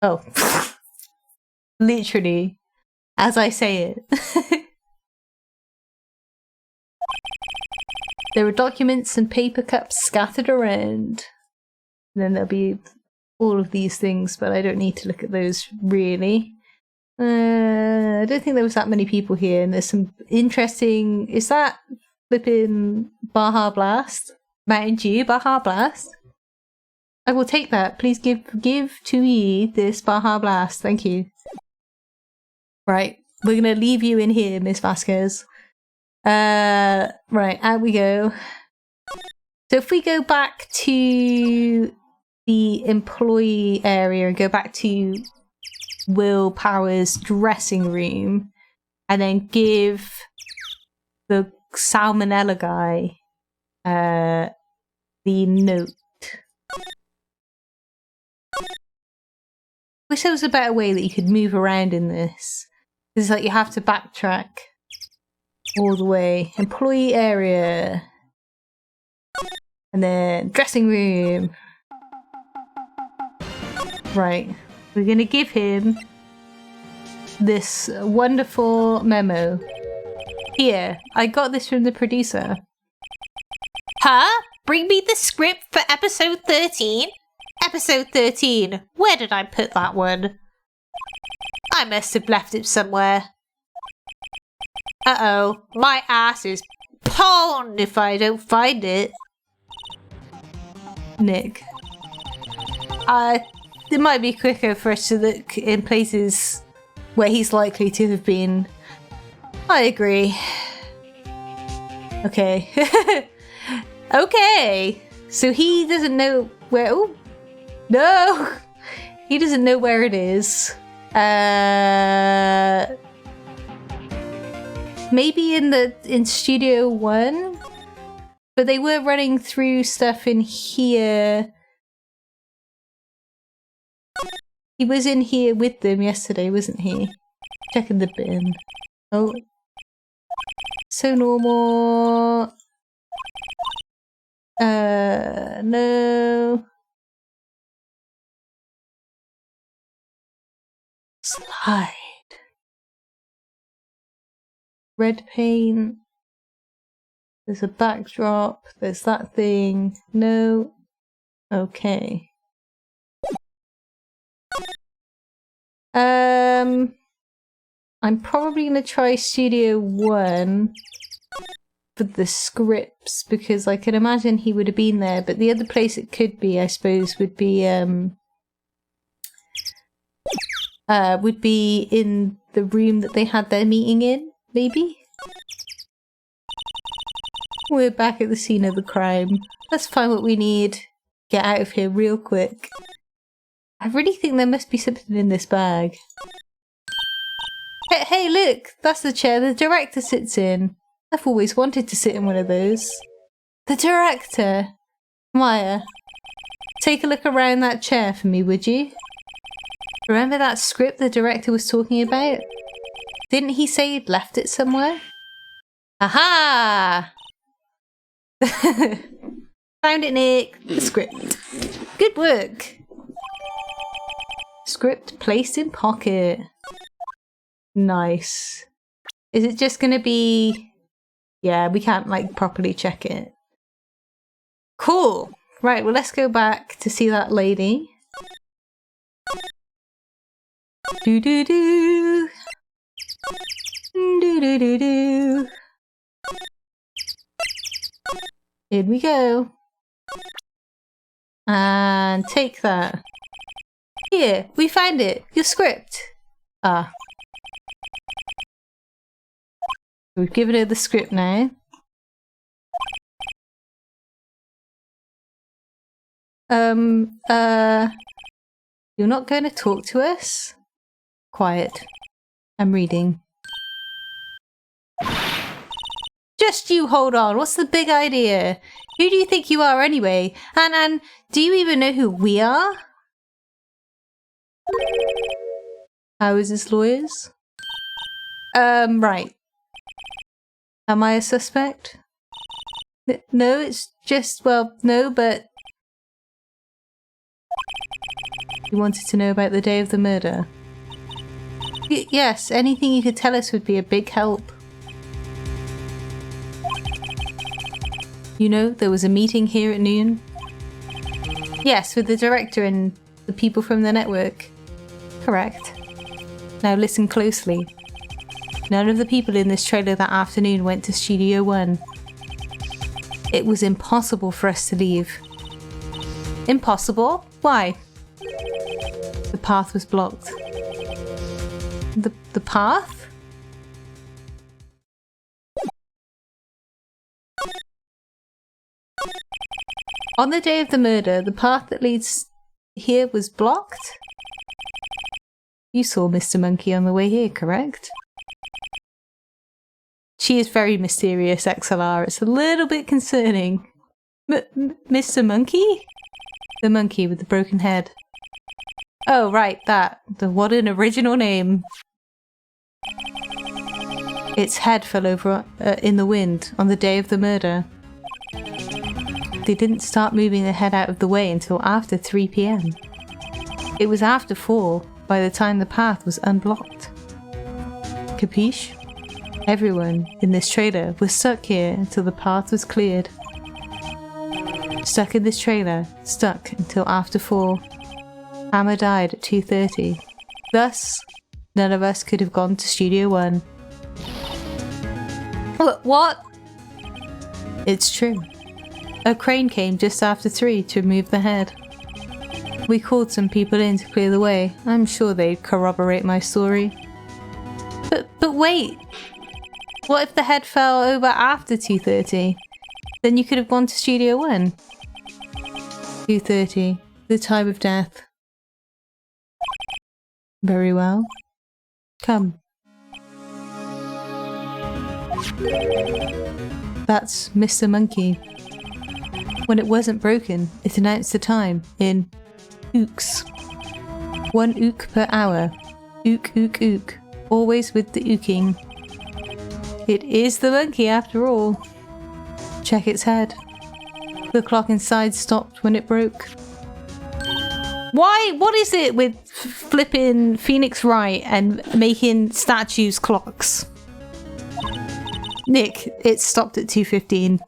Oh. Literally. As I say it. There are documents and paper cups scattered around. And then there'll be all of these things, but I don't need to look at those really. I don't think there was that many people here, and there's some interesting... Is that flipping Baja Blast? Mountain Dew Baja Blast? I will take that. Please give to me this Baja Blast. Thank you. Right, we're gonna leave you in here, Miss Vasquez. Right, out we go. So if we go back to the employee area and go back to Will Power's dressing room and then give the Salmonella guy the note. Wish there was a better way that you could move around in this. It's like you have to backtrack all the way. Employee area. And then dressing room. Right. We're going to give him this wonderful memo. Here, I got this from the producer. Huh? Bring me the script for episode 13? Episode 13. Where did I put that one? I must have left it somewhere. Uh-oh. My ass is pawned if I don't find it. Nick. It might be quicker for us to look in places where he's likely to have been. I agree. Okay. Okay. So he doesn't know where... Oh! No! He doesn't know where it is. Maybe in Studio 1, but they were running through stuff in here. He was in here with them yesterday, wasn't he? Checking the bin. Oh. So normal. No. Slide. Red paint. There's a backdrop. There's that thing. No. Okay. I'm probably gonna try Studio 1 for the scripts because I can imagine he would have been there, but the other place it could be, I suppose, would be in the room that they had their meeting in, maybe? We're back at the scene of the crime. Let's find what we need. Get out of here real quick. I really think there must be something in this bag. Hey, look! That's the chair the director sits in. I've always wanted to sit in one of those. The director! Maya, take a look around that chair for me, would you? Remember that script the director was talking about? Didn't he say he'd left it somewhere? Aha! Found it, Nick. The script. Good work. Script placed in pocket. Nice. Is it just gonna be... Yeah, we can't like properly check it. Cool. Right, well let's go back to see that lady. Do do do. Do do do do. Here we go. And take that. Here, we found it. Your script. Ah. We've given her the script now. You're not going to talk to us? Quiet. I'm reading. Just you hold on. What's the big idea? Who do you think you are anyway? And do you even know who we are? How is this, lawyers? Right. Am I a suspect? No, it's just, well, no, but... You wanted to know about the day of the murder? Yes, anything you could tell us would be a big help. You know, there was a meeting here at noon? Yes, with the director and the people from the network. Correct. Now listen closely. None of the people in this trailer that afternoon went to Studio 1. It was impossible for us to leave. Impossible? Why? The path was blocked. The path? On the day of the murder, the path that leads here was blocked? You saw Mr. Monkey on the way here, correct? She is very mysterious, XLR. It's a little bit concerning. Mr. Monkey? The monkey with the broken head. Oh, right, that. What an original name. Its head fell over in the wind on the day of the murder. They didn't start moving the head out of the way until after 3 PM. It was after 4 by the time the path was unblocked. Capiche? Everyone in this trailer was stuck here until the path was cleared. Stuck in this trailer, stuck until after 4. Hammer died at 2:30. Thus, none of us could have gone to Studio 1. What? It's true. A crane came just after 3 to remove the head. We called some people in to clear the way. I'm sure they'd corroborate my story. But wait! What if the head fell over after 2:30? Then you could have gone to Studio 1. 2:30, the time of death. Very well. Come. That's Mr. Monkey. When it wasn't broken, it announced the time in ooks. 1 ook per hour. Ook, ook, ook. Always with the ooking. It is the monkey after all. Check its head. The clock inside stopped when it broke. Why? What is it with flipping Phoenix Wright and making statues clocks? Nick, it stopped at 2:15.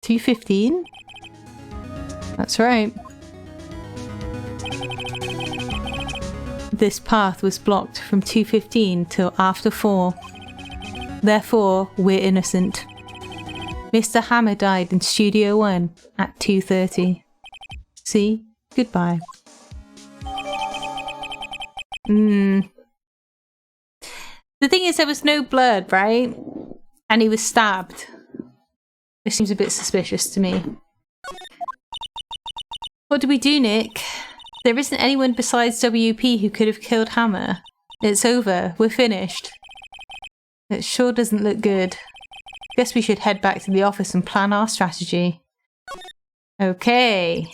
2:15? That's right. This path was blocked from 2:15 till after 4. Therefore, we're innocent. Mr. Hammer died in Studio 1 at 2:30. See? Goodbye. The thing is, there was no blood, right? And he was stabbed. This seems a bit suspicious to me. What do we do, Nick? There isn't anyone besides WP who could have killed Hammer. It's over. We're finished. It sure doesn't look good. Guess we should head back to the office and plan our strategy. Okay.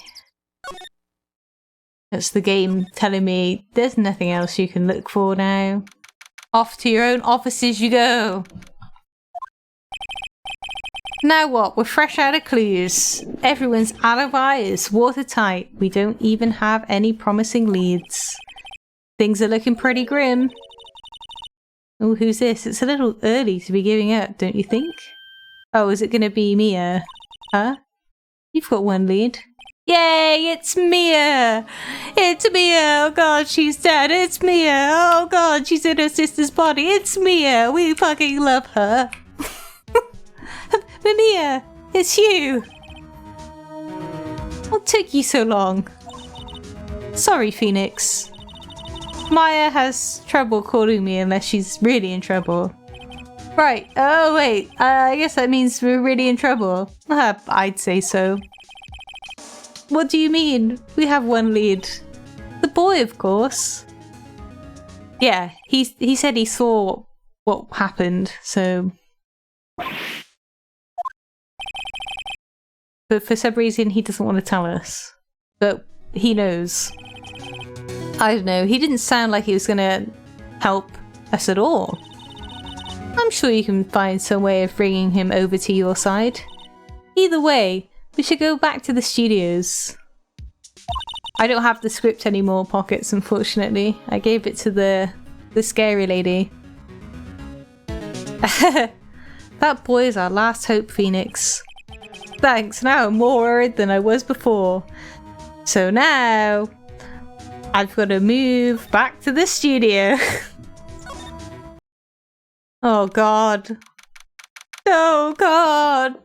That's the game telling me there's nothing else you can look for now. Off to your own offices you go. Now what? We're fresh out of clues. Everyone's alibi is watertight. We don't even have any promising leads. Things are looking pretty grim. Oh, who's this? It's a little early to be giving up, don't you think? Oh, is it going to be Mia? Huh? You've got one lead. Yay, it's Mia! It's Mia! Oh god, she's dead. It's Mia! Oh god, she's in her sister's body. It's Mia! We fucking love her. Mia, it's you! What took you so long? Sorry, Phoenix. Maya has trouble calling me unless she's really in trouble. Right, oh wait, I guess that means we're really in trouble. I'd say so. What do you mean? We have one lead. The boy, of course. Yeah, he said he saw what happened, so... But for some reason he doesn't want to tell us. But he knows. I don't know, he didn't sound like he was gonna help us at all. I'm sure you can find some way of bringing him over to your side. Either way, we should go back to the studios. I don't have the script anymore, Pockets, unfortunately. I gave it to the scary lady. That boy is our last hope, Phoenix. Thanks, now I'm more worried than I was before. So now, I've got to move back to the studio. Oh god. Oh god.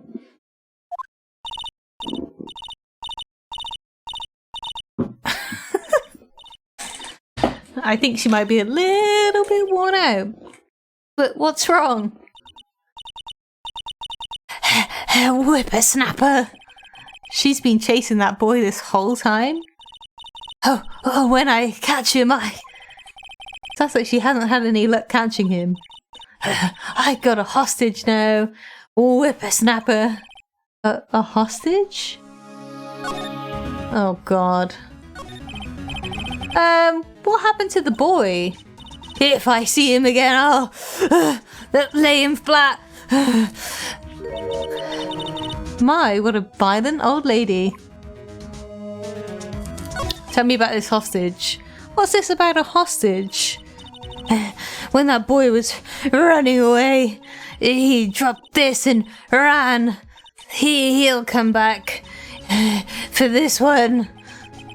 I think she might be a little bit worn out. But what's wrong? Whippersnapper! She's been chasing that boy this whole time? Oh, when I catch him, sounds like she hasn't had any luck catching him. I got a hostage now. Whippersnapper. A hostage? Oh god. What happened to the boy? If I see him again, I'll lay him flat. My, what a violent old lady. Tell me about this hostage. What's this about a hostage? When that boy was running away, he dropped this and ran. He'll come back for this one.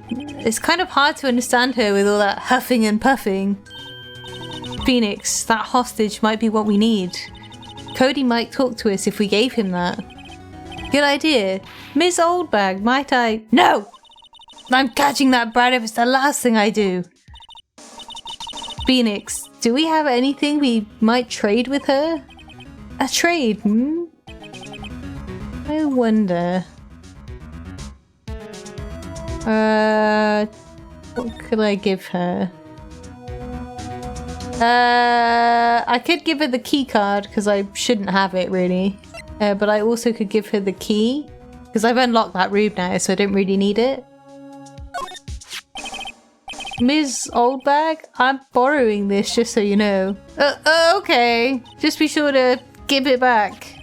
It's kind of hard to understand her with all that huffing and puffing. Phoenix, that hostage might be what we need. Cody might talk to us if we gave him that. Good idea. Miss Oldbag, might I? No! I'm catching that brat if it's the last thing I do. Phoenix, do we have anything we might trade with her? A trade, I wonder. What could I give her? I could give her the key card because I shouldn't have it really. But I also could give her the key because I've unlocked that room now, so I don't really need it. Ms. Oldbag, I'm borrowing this just so you know. Okay. Just be sure to give it back.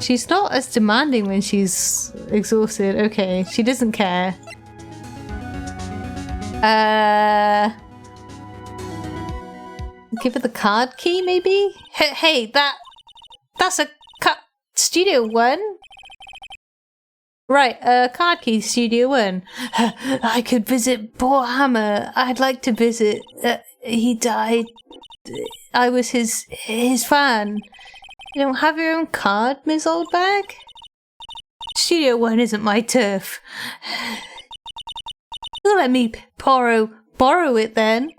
She's not as demanding when she's exhausted. Okay, she doesn't care. Give her the card key, maybe? Hey, that's a Studio One? Right, card key, Studio One. I could visit poor Hammer. I'd like to visit. He died. I was his fan. You don't have your own card, Ms. Oldbag? Studio One isn't my turf. You'll let me borrow it then.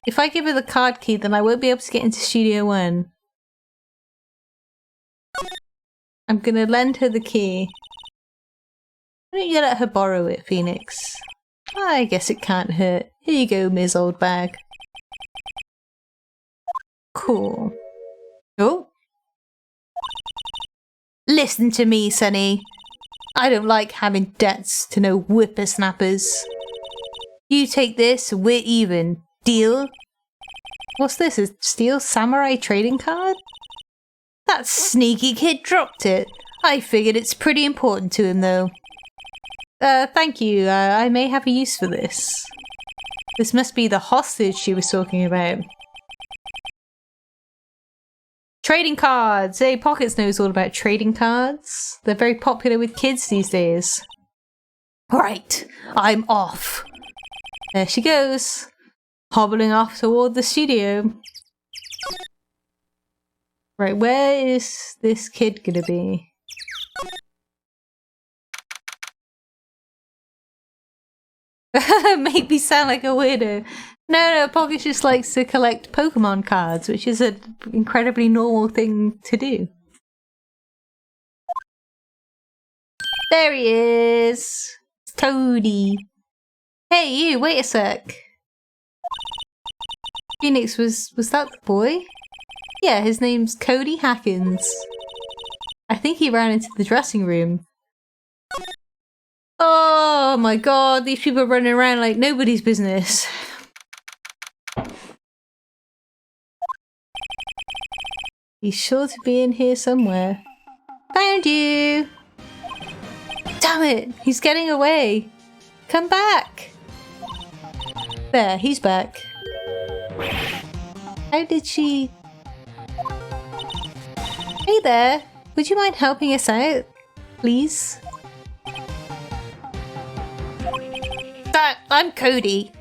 If I give her the card key, then I won't be able to get into Studio One. I'm gonna lend her the key. Why don't you let her borrow it, Phoenix? I guess it can't hurt. Here you go, Ms. Oldbag. Cool. Oh. Listen to me, Sonny. I don't like having debts to no whippersnappers. You take this, we're even. Deal? What's this? A Steel Samurai trading card? That sneaky kid dropped it. I figured it's pretty important to him, though. Thank you. I may have a use for this. This must be the hostage she was talking about. Trading cards! Hey, Pockets knows all about trading cards. They're very popular with kids these days. Right, I'm off. There she goes. Hobbling off toward the studio. Right, where is this kid gonna be? Make me sound like a weirdo. No, Pockets just likes to collect Pokemon cards, which is an incredibly normal thing to do. There he is! It's Cody. Hey, you, wait a sec. Phoenix, was that the boy? Yeah, his name's Cody Hackins. I think he ran into the dressing room. Oh my god, these people are running around like nobody's business. He's sure to be in here somewhere. Found you! Damn it, he's getting away. Come back! There, he's back. How did she... Hey there, would you mind helping us out, please? I'm Cody.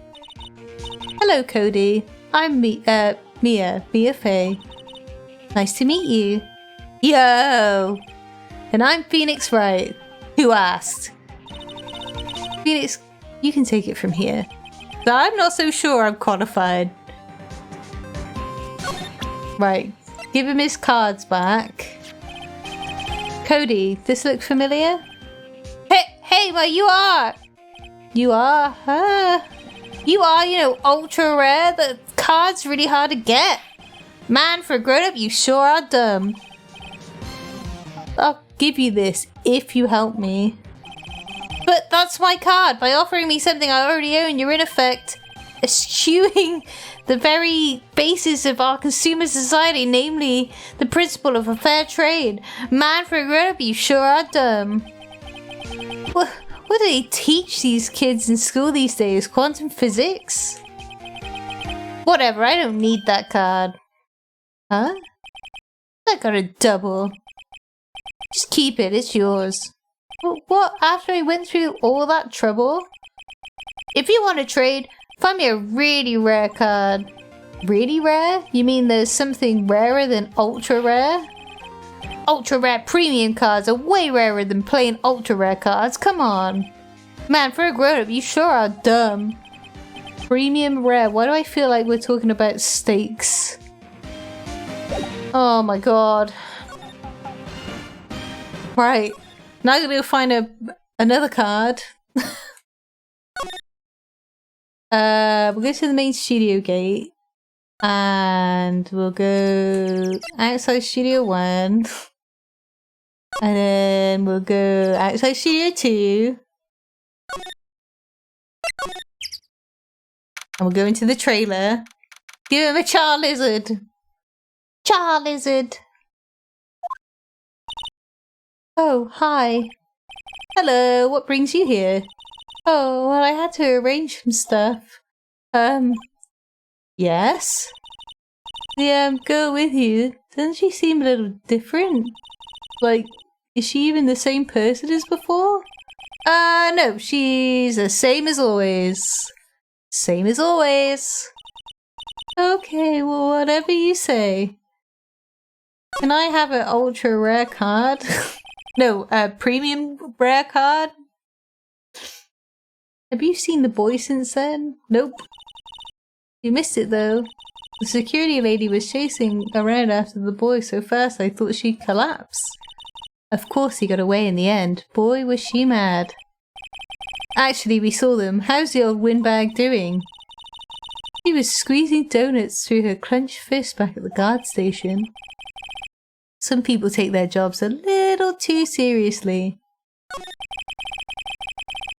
Hello, Cody. I'm Mia Faye. Nice to meet you. Yo! And I'm Phoenix Wright. Who asked? Phoenix, you can take it from here. I'm not so sure I'm qualified. Right, give him his cards back. Cody, this look familiar? Hey, well, you are! You are? You are, you know, ultra rare. The card's really hard to get. Man, for a grown-up, you sure are dumb. I'll give you this if you help me. But that's my card. By offering me something I already own, you're in effect eschewing the very basis of our consumer society, namely the principle of a fair trade. Man, for a grown-up, you sure are dumb. What do they teach these kids in school these days? Quantum physics? Whatever, I don't need that card. Huh? I got a double. Just keep it, it's yours. What? After I went through all that trouble? If you want to trade, find me a really rare card. Really rare? You mean there's something rarer than ultra rare? Ultra rare premium cards are way rarer than plain ultra rare cards. Come on. Man, for a grown-up, you sure are dumb. Premium rare. Why do I feel like we're talking about stakes? Oh my god. Right. Now I'm gonna go find another card. We'll go to the main studio gate. And we'll go outside Studio 1. And then we'll go outside Studio 2. And we'll go into the trailer. Give him a char lizard. Char lizard. Oh, hi. Hello, what brings you here? Oh, well, I had to arrange some stuff. Yes? The girl with you, doesn't she seem a little different? Like, is she even the same person as before? No, she's the same as always. Same as always. Okay, well, whatever you say. Can I have an ultra rare card? No, a premium rare card? Have you seen the boy since then? Nope. You missed it though. The security lady was chasing around after the boy so fast I thought she'd collapse. Of course he got away in the end. Boy, was she mad. Actually, we saw them. How's the old windbag doing? She was squeezing donuts through her clenched fist back at the guard station. Some people take their jobs a little too seriously.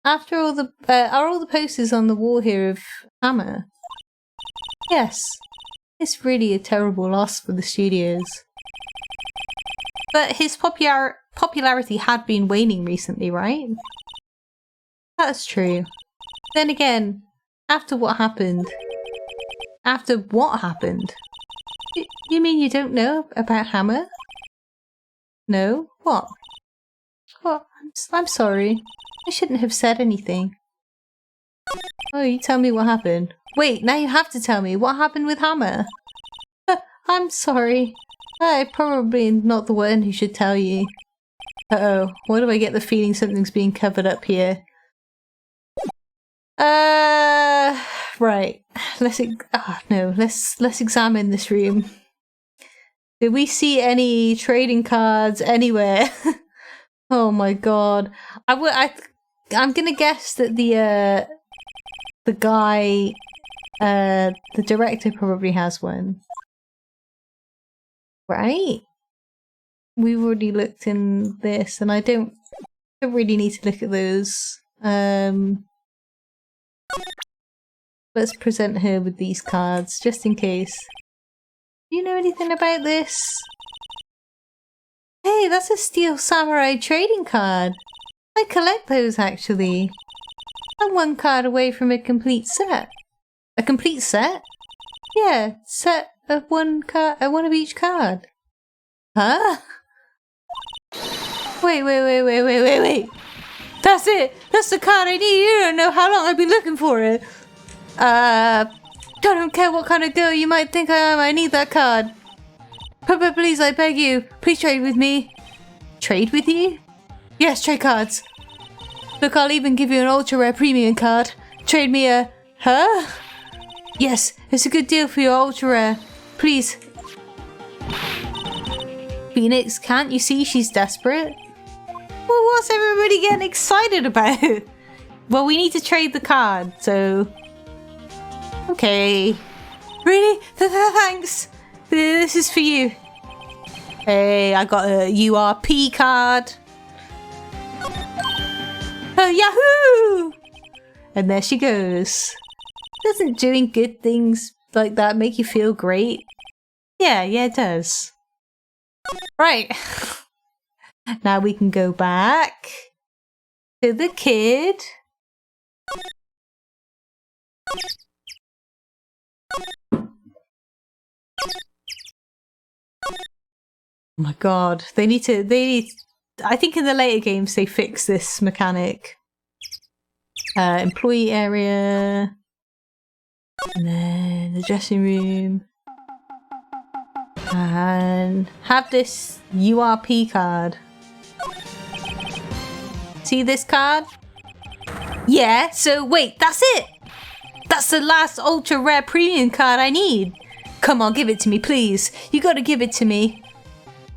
After all the are all the posters on the wall here of Hammer? Yes. It's really a terrible loss for the studios. But his popularity had been waning recently, right? That's true. Then again, after what happened? After what happened? You mean you don't know about Hammer? No? What? Oh, I'm sorry. I shouldn't have said anything. Oh, you tell me what happened. Wait, now you have to tell me. What happened with Hammer? I'm sorry. I'm probably not the one who should tell you. Uh-oh. Why do I get the feeling something's being covered up here? Right. Let's examine this room. Did we see any trading cards anywhere? Oh my god. I'm gonna guess that the guy, the director probably has one. Right? We've already looked in this and I don't really need to look at those. Let's present her with these cards, just in case. Do you know anything about this? Hey, that's a Steel Samurai trading card. I collect those, actually. I'm one card away from a complete set. A complete set? Yeah, set of one of each card. Huh? Wait. That's it! That's the card I need! You don't know how long I've been looking for it! I don't care what kind of girl you might think I am, I need that card. But please, I beg you, please trade with me. Trade with you? Yes, trade cards. Look, I'll even give you an ultra rare premium card. Trade me a... Huh? Yes, it's a good deal for your ultra rare. Please. Phoenix, can't you see she's desperate? Well, what's everybody getting excited about? Well, we need to trade the card, so... Okay. Really? Thanks. This is for you. Hey, I got a URP card. Yahoo! And there she goes. Doesn't doing good things like that make you feel great? Yeah, it does. Right. Now we can go back to the kid. Oh my god, they need I think in the later games they fix this mechanic. Employee area, and then the dressing room, and have this URP card. See this card? Yeah, so wait, that's it! That's the last ultra rare premium card I need! Come on, give it to me, please. You gotta give it to me.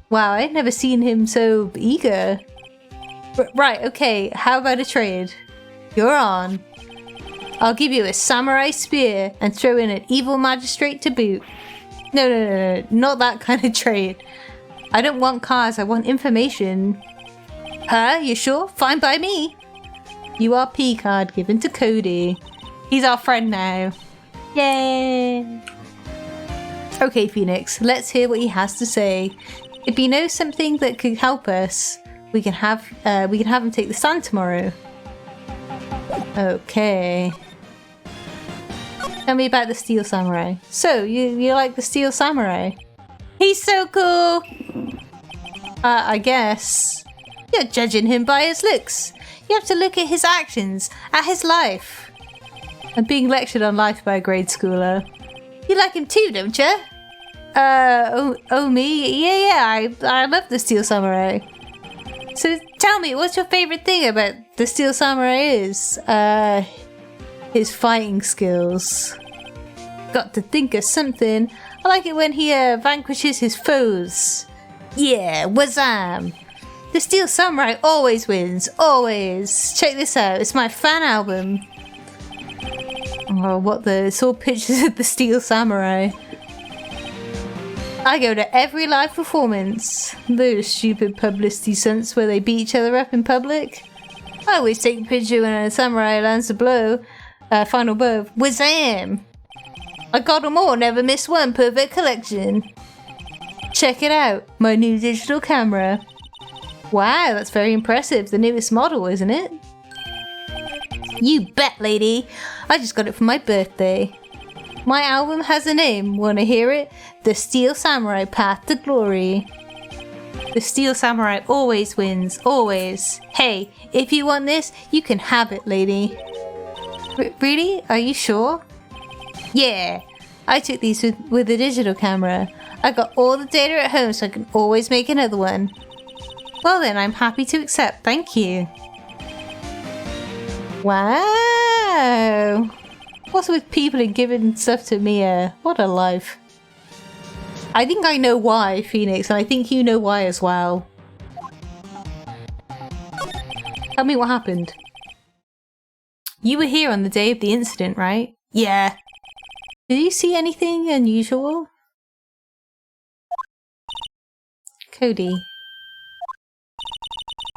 Wow, I'd never seen him so eager. Right, okay, how about a trade? You're on. I'll give you a samurai spear and throw in an evil magistrate to boot. No, not that kind of trade. I don't want cars, I want information. Huh? You sure? Fine by me. URP card given to Cody. He's our friend now. Yay! Okay, Phoenix, let's hear what he has to say. If he knows something that could help us, we can have him take the stand tomorrow. Okay. Tell me about the Steel Samurai. So, you like the Steel Samurai? He's so cool! I guess. You're judging him by his looks. You have to look at his actions, at his life. I'm being lectured on life by a grade schooler. You like him too, don't you? Me? Yeah, I love the Steel Samurai. So tell me, what's your favorite thing about the Steel Samurai is? His fighting skills. Got to think of something. I like it when he vanquishes his foes. Yeah, wazam! The Steel Samurai always wins, always. Check this out, it's my fan album. Oh, it's all pictures of the Steel Samurai. I go to every live performance. Those stupid publicity stunts where they beat each other up in public. I always take a picture when a samurai lands a blow. Final blow. Wazam! I got them all, never miss one, perfect collection. Check it out, my new digital camera. Wow, that's very impressive. The newest model, isn't it? You bet, lady. I just got it for my birthday. My album has a name. Wanna hear it? The Steel Samurai Path to Glory. The Steel Samurai always wins, always. Hey, if you want this, you can have it, lady. Really? Are you sure? Yeah, I took these with a digital camera. I got all the data at home so I can always make another one. Well then, I'm happy to accept, thank you. Wow! What's with people and giving stuff to Mia? What a life. I think I know why, Phoenix, and I think you know why as well. Tell me what happened. You were here on the day of the incident, right? Yeah. Did you see anything unusual? Cody.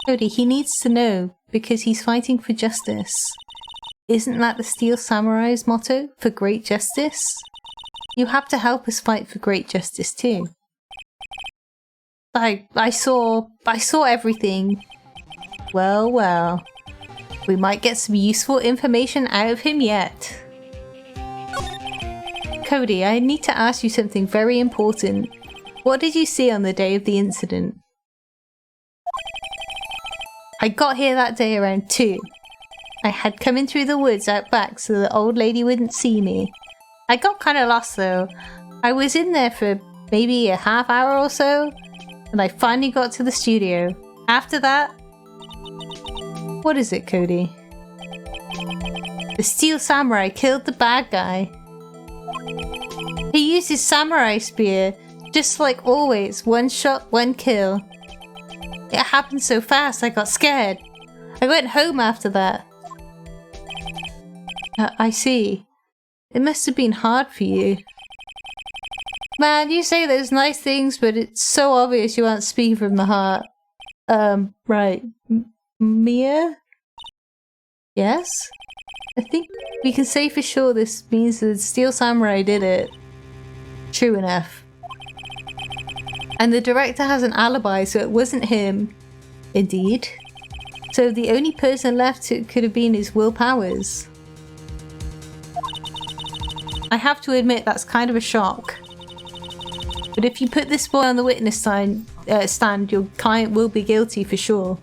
Cody, he needs to know because he's fighting for justice. Isn't that the Steel Samurai's motto? For great justice? You have to help us fight for great justice too. I saw everything. Well. We might get some useful information out of him yet. Cody, I need to ask you something very important. What did you see on the day of the incident? I got here that day around 2. I had come in through the woods out back so the old lady wouldn't see me. I got kind of lost though. I was in there for maybe a half hour or so, and I finally got to the studio. After that... What is it, Cody? The Steel Samurai killed the bad guy. He used his samurai spear, just like always, one shot, one kill. It happened so fast I got scared. I went home after that. I see. It must have been hard for you. Man, you say those nice things, but it's so obvious you aren't speaking from the heart. Right. Mia? Yes? I think we can say for sure this means that the Steel Samurai did it. True enough. And the director has an alibi, so it wasn't him. Indeed. So the only person left could have been his Will Powers. I have to admit that's kind of a shock. But if you put this boy on the witness stand, your client will be guilty for sure.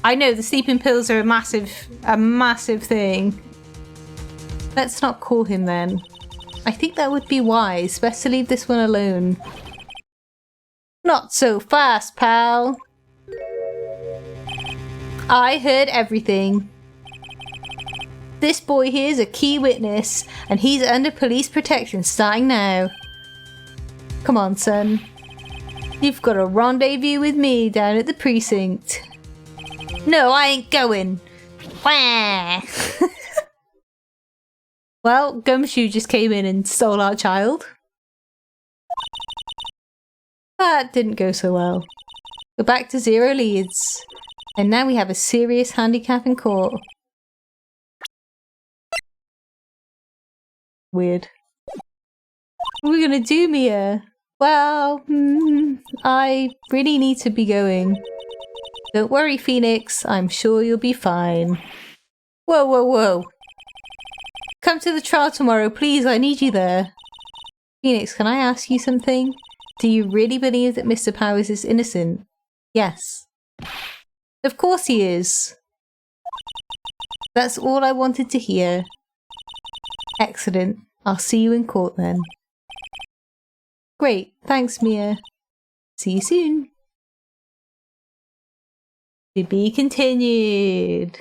I know the sleeping pills are a massive thing. Let's not call him then. I think that would be wise. Best to leave this one alone. Not so fast, pal. I heard everything. This boy here is a key witness, and he's under police protection starting now. Come on, son. You've got a rendezvous with me down at the precinct. No, I ain't going. Wah! Well, Gumshoe just came in and stole our child. That didn't go so well. We're back to 0 leads. And now we have a serious handicap in court. Weird. What are we gonna do, Mia? Well, I really need to be going. Don't worry, Phoenix. I'm sure you'll be fine. Whoa, whoa, whoa. Come to the trial tomorrow, please. I need you there. Phoenix, can I ask you something? Do you really believe that Mr. Powers is innocent? Yes. Of course he is. That's all I wanted to hear. Excellent. I'll see you in court then. Great. Thanks, Mia. See you soon. To be continued.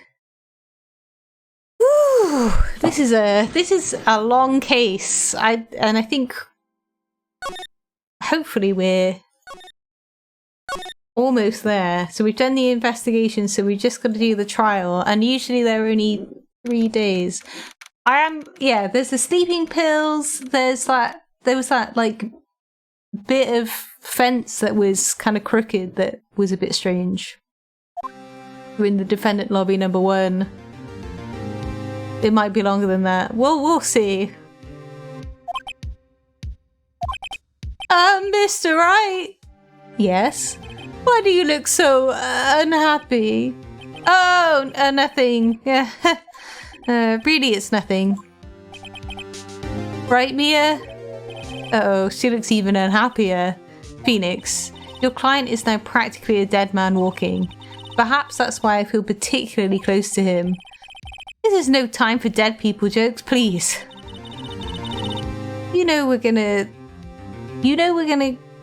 Whew, this is a long case. I think hopefully we're almost there. So we've done the investigation, so we've just got to do the trial, and usually they're only 3 days. There's the sleeping pills, there was that like bit of fence that was kind of crooked that was a bit strange. We're in the defendant lobby number 1. It might be longer than that. We'll see. Mr. Wright? Yes? Why do you look so unhappy? Oh, nothing. Yeah. Really, it's nothing. Right, Mia? Uh-oh, she looks even unhappier. Phoenix, your client is now practically a dead man walking. Perhaps that's why I feel particularly close to him. This is no time for dead people jokes, please.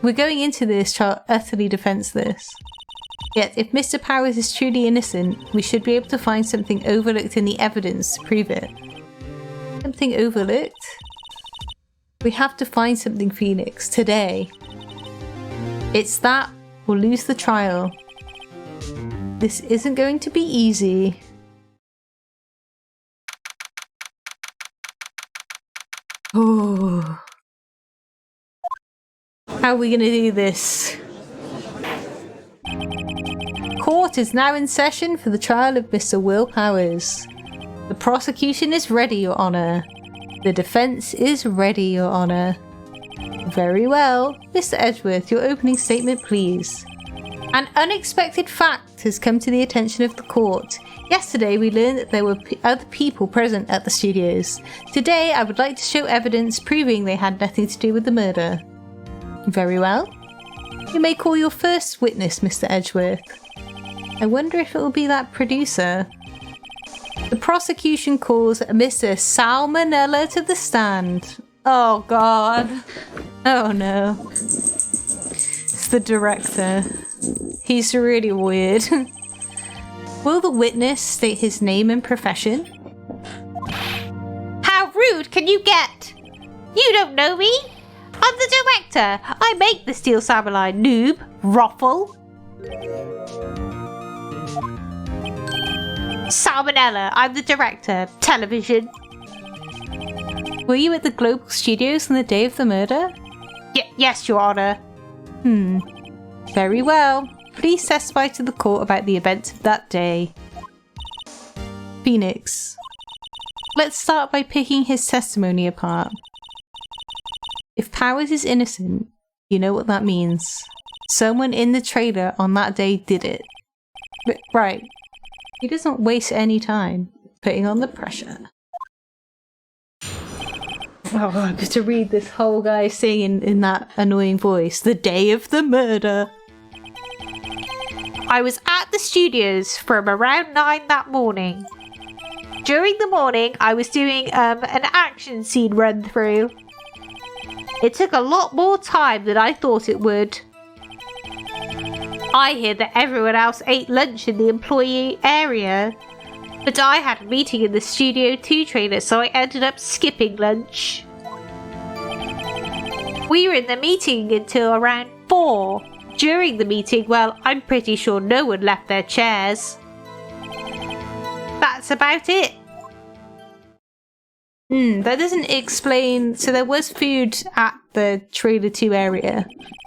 We're going into this trial utterly defenseless. Yet, if Mr. Powers is truly innocent, we should be able to find something overlooked in the evidence to prove it. Something overlooked? We have to find something, Phoenix, today. It's that or lose the trial. This isn't going to be easy. Oh. How are we going to do this? Court is now in session for the trial of Mr. Will Powers. The prosecution is ready, Your Honour. The defence is ready, Your Honour. Very well. Mr. Edgeworth, your opening statement, please. An unexpected fact has come to the attention of the court. Yesterday we learned that there were other people present at the studios. Today I would like to show evidence proving they had nothing to do with the murder. Very well. You may call your first witness, Mr. Edgeworth. I wonder if it will be that producer. The prosecution calls Mr. Salmonella to the stand. Oh god. Oh no. It's the director. He's really weird. Will the witness state his name and profession? How rude can you get? You don't know me? I'm the director. I make the Steel Samurai, noob. Ruffle. Salmonella, I'm the director. Television. Were you at the Global Studios on the day of the murder? Yes, Your Honour. Very well. Please testify to the court about the events of that day. Phoenix. Let's start by picking his testimony apart. If Powers is innocent, you know what that means. Someone in the trailer on that day did it. But, right. He doesn't waste any time putting on the pressure. Oh, I have to read this whole guy singing in that annoying voice. The day of the murder. I was at the studios from around 9 that morning. During the morning, I was doing an action scene run through. It took a lot more time than I thought it would. I hear that everyone else ate lunch in the employee area, but I had a meeting in the Studio 2 trailer, so I ended up skipping lunch. We were in the meeting until around 4. During the meeting, well, I'm pretty sure no one left their chairs. That's about it. That doesn't explain... So there was food at the Trailer 2 area.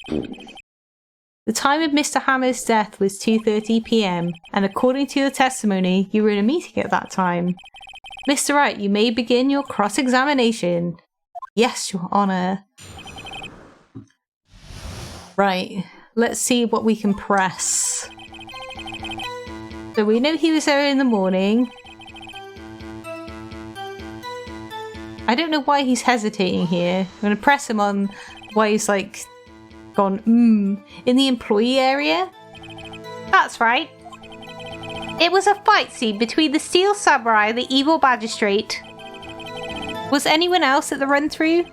The time of Mr. Hammer's death was 2:30 p.m. and according to your testimony, you were in a meeting at that time. Mr. Wright, you may begin your cross-examination. Yes, Your Honor. Right, let's see what we can press. So we know he was there in the morning. I don't know why he's hesitating here. I'm going to press him on why he's like gone, in the employee area? That's right. It was a fight scene between the Steel Samurai and the evil magistrate. Was anyone else at the run-through?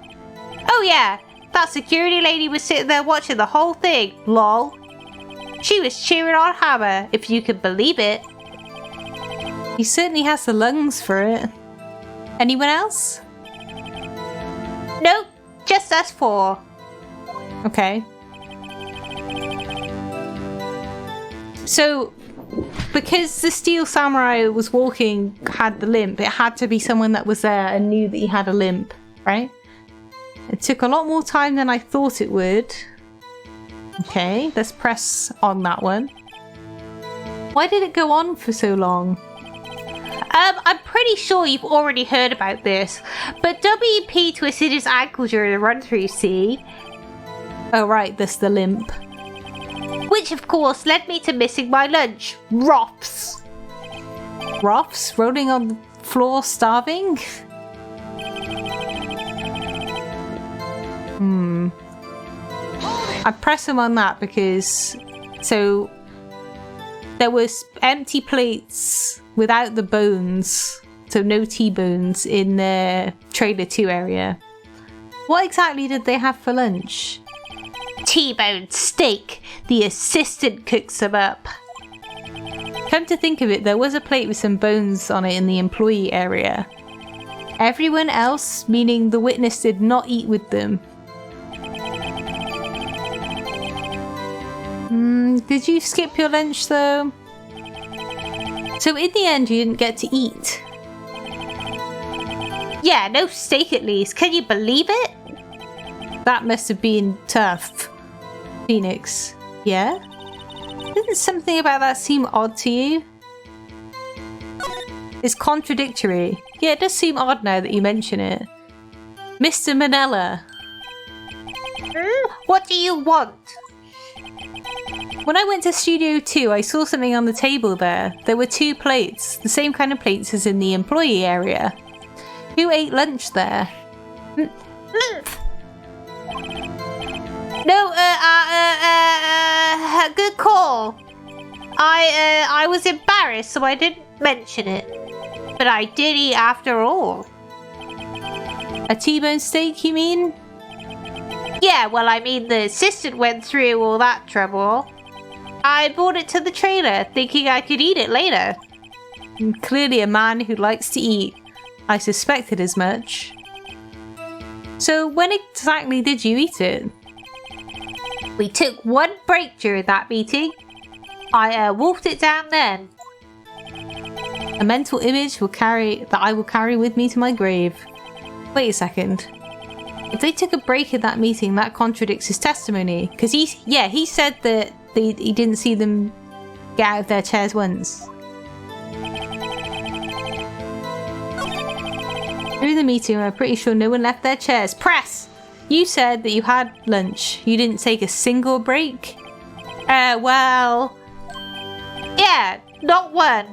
Oh yeah, that security lady was sitting there watching the whole thing, lol. She was cheering on Hammer, if you can believe it. He certainly has the lungs for it. Anyone else? Nope, just us four. Okay. So, because the Steel Samurai was walking, had the limp, it had to be someone that was there and knew that he had a limp, right? It took a lot more time than I thought it would. Okay, let's press on that one. Why did it go on for so long? I'm pretty sure you've already heard about this, but WP twisted his ankle during the run-through, see? Oh right, that's the limp. Which of course led me to missing my lunch. Roths. Roths? Rolling on the floor starving? I press him on that because... So... There was empty plates without the bones. So no T-bones in the Trailer 2 area. What exactly did they have for lunch? T-bone steak. The assistant cooks them up. Come to think of it, there was a plate with some bones on it in the employee area. Everyone else, meaning the witness, did not eat with them. Did you skip your lunch though? So in the end you didn't get to eat? Yeah, no steak at least. Can you believe it? That must have been tough. Phoenix. Yeah? Didn't something about that seem odd to you? It's contradictory. Yeah, it does seem odd now that you mention it. Mr. Manella. What do you want? When I went to Studio 2, I saw something on the table there. There were 2 plates, the same kind of plates as in the employee area. Who ate lunch there? No, good call. I was embarrassed, so I didn't mention it. But I did eat after all. A T-bone steak, you mean? Yeah, well, I mean, the assistant went through all that trouble. I brought it to the trailer, thinking I could eat it later. Clearly a man who likes to eat. I suspected as much. So when exactly did you eat it? We took one break during that meeting. I wolfed it down then. A mental image that I will carry with me to my grave. Wait a second. If they took a break in that meeting, that contradicts his testimony. Because he said that he didn't see them get out of their chairs once. During the meeting, I'm pretty sure no one left their chairs. Press! You said that you had lunch. You didn't take a single break? Well... Yeah, not one.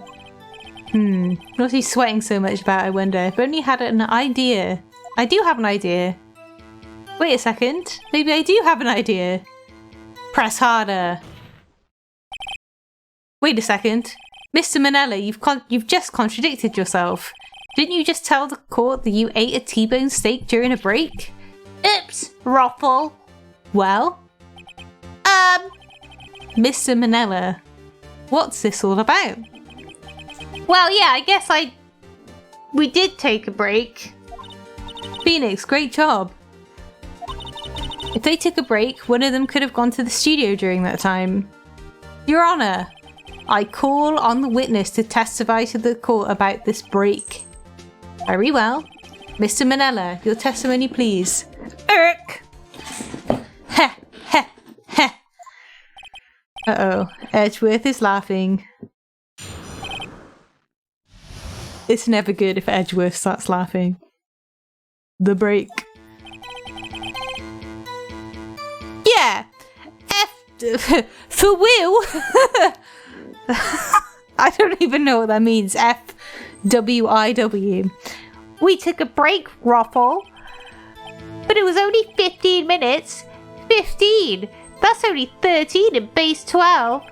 What's he sweating so much about, I wonder? If only had an idea. I do have an idea. Wait a second. Maybe I do have an idea. Press harder. Wait a second. Mr. Manella, you've just contradicted yourself. Didn't you just tell the court that you ate a T-bone steak during a break? Oops, Ruffle. Well? Mr. Manella, what's this all about? Well, yeah, I guess we did take a break. Phoenix, great job. If they took a break, one of them could have gone to the studio during that time. Your Honor, I call on the witness to testify to the court about this break. Very well. Mr. Manella, your testimony, please. Irk! Heh, heh, heh. Uh-oh. Edgeworth is laughing. It's never good if Edgeworth starts laughing. The break. Yeah! For Will! I don't even know what that means. FWIW. We took a break, Ruffle. But it was only 15 minutes. 15! That's only 13 in base 12.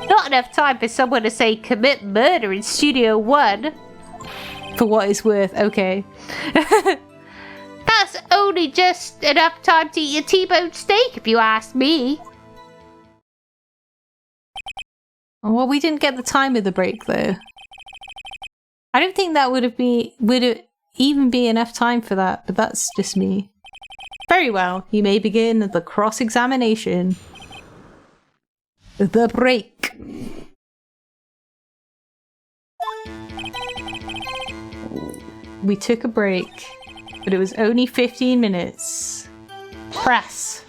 Not enough time for someone to say commit murder in Studio 1. For what it's worth, okay. That's only just enough time to eat a T-bone steak, if you ask me. Well, we didn't get the time of the break, though. I don't think that would even be enough time for that, but that's just me. Very well, you may begin the cross-examination. The break. We took a break, but it was only 15 minutes. Press.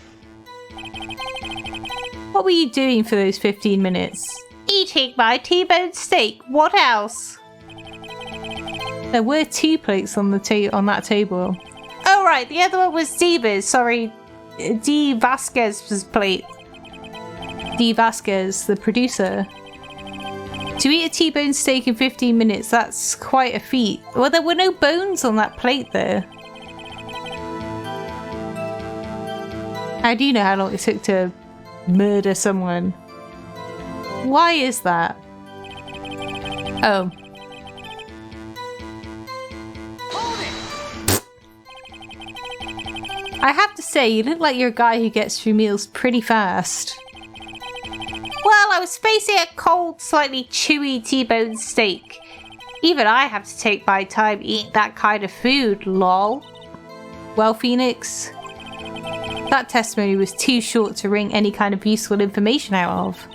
What were you doing for those 15 minutes? Eating my T-bone steak. What else? There were 2 plates on the on that table. Oh right, the other one was Diva's. Sorry, D. Vasquez's plate. D. Vasquez, the producer. To eat a T-bone steak in 15 minutes, that's quite a feat. Well, there were no bones on that plate there. How do you know how long it took to murder someone? Why is that? Oh. I have to say, you look like you're a guy who gets through meals pretty fast. Well, I was facing a cold, slightly chewy T-bone steak. Even I have to take my time eating that kind of food, lol. Well, Phoenix, that testimony was too short to wring any kind of useful information out of.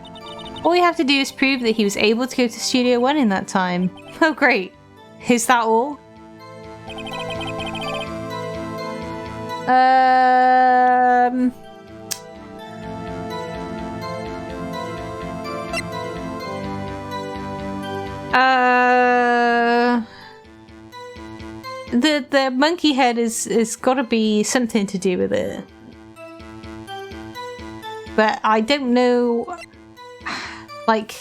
All you have to do is prove that he was able to go to Studio 1 in that time. Oh great. Is that all? The monkey head is gotta be something to do with it. But I don't know, like,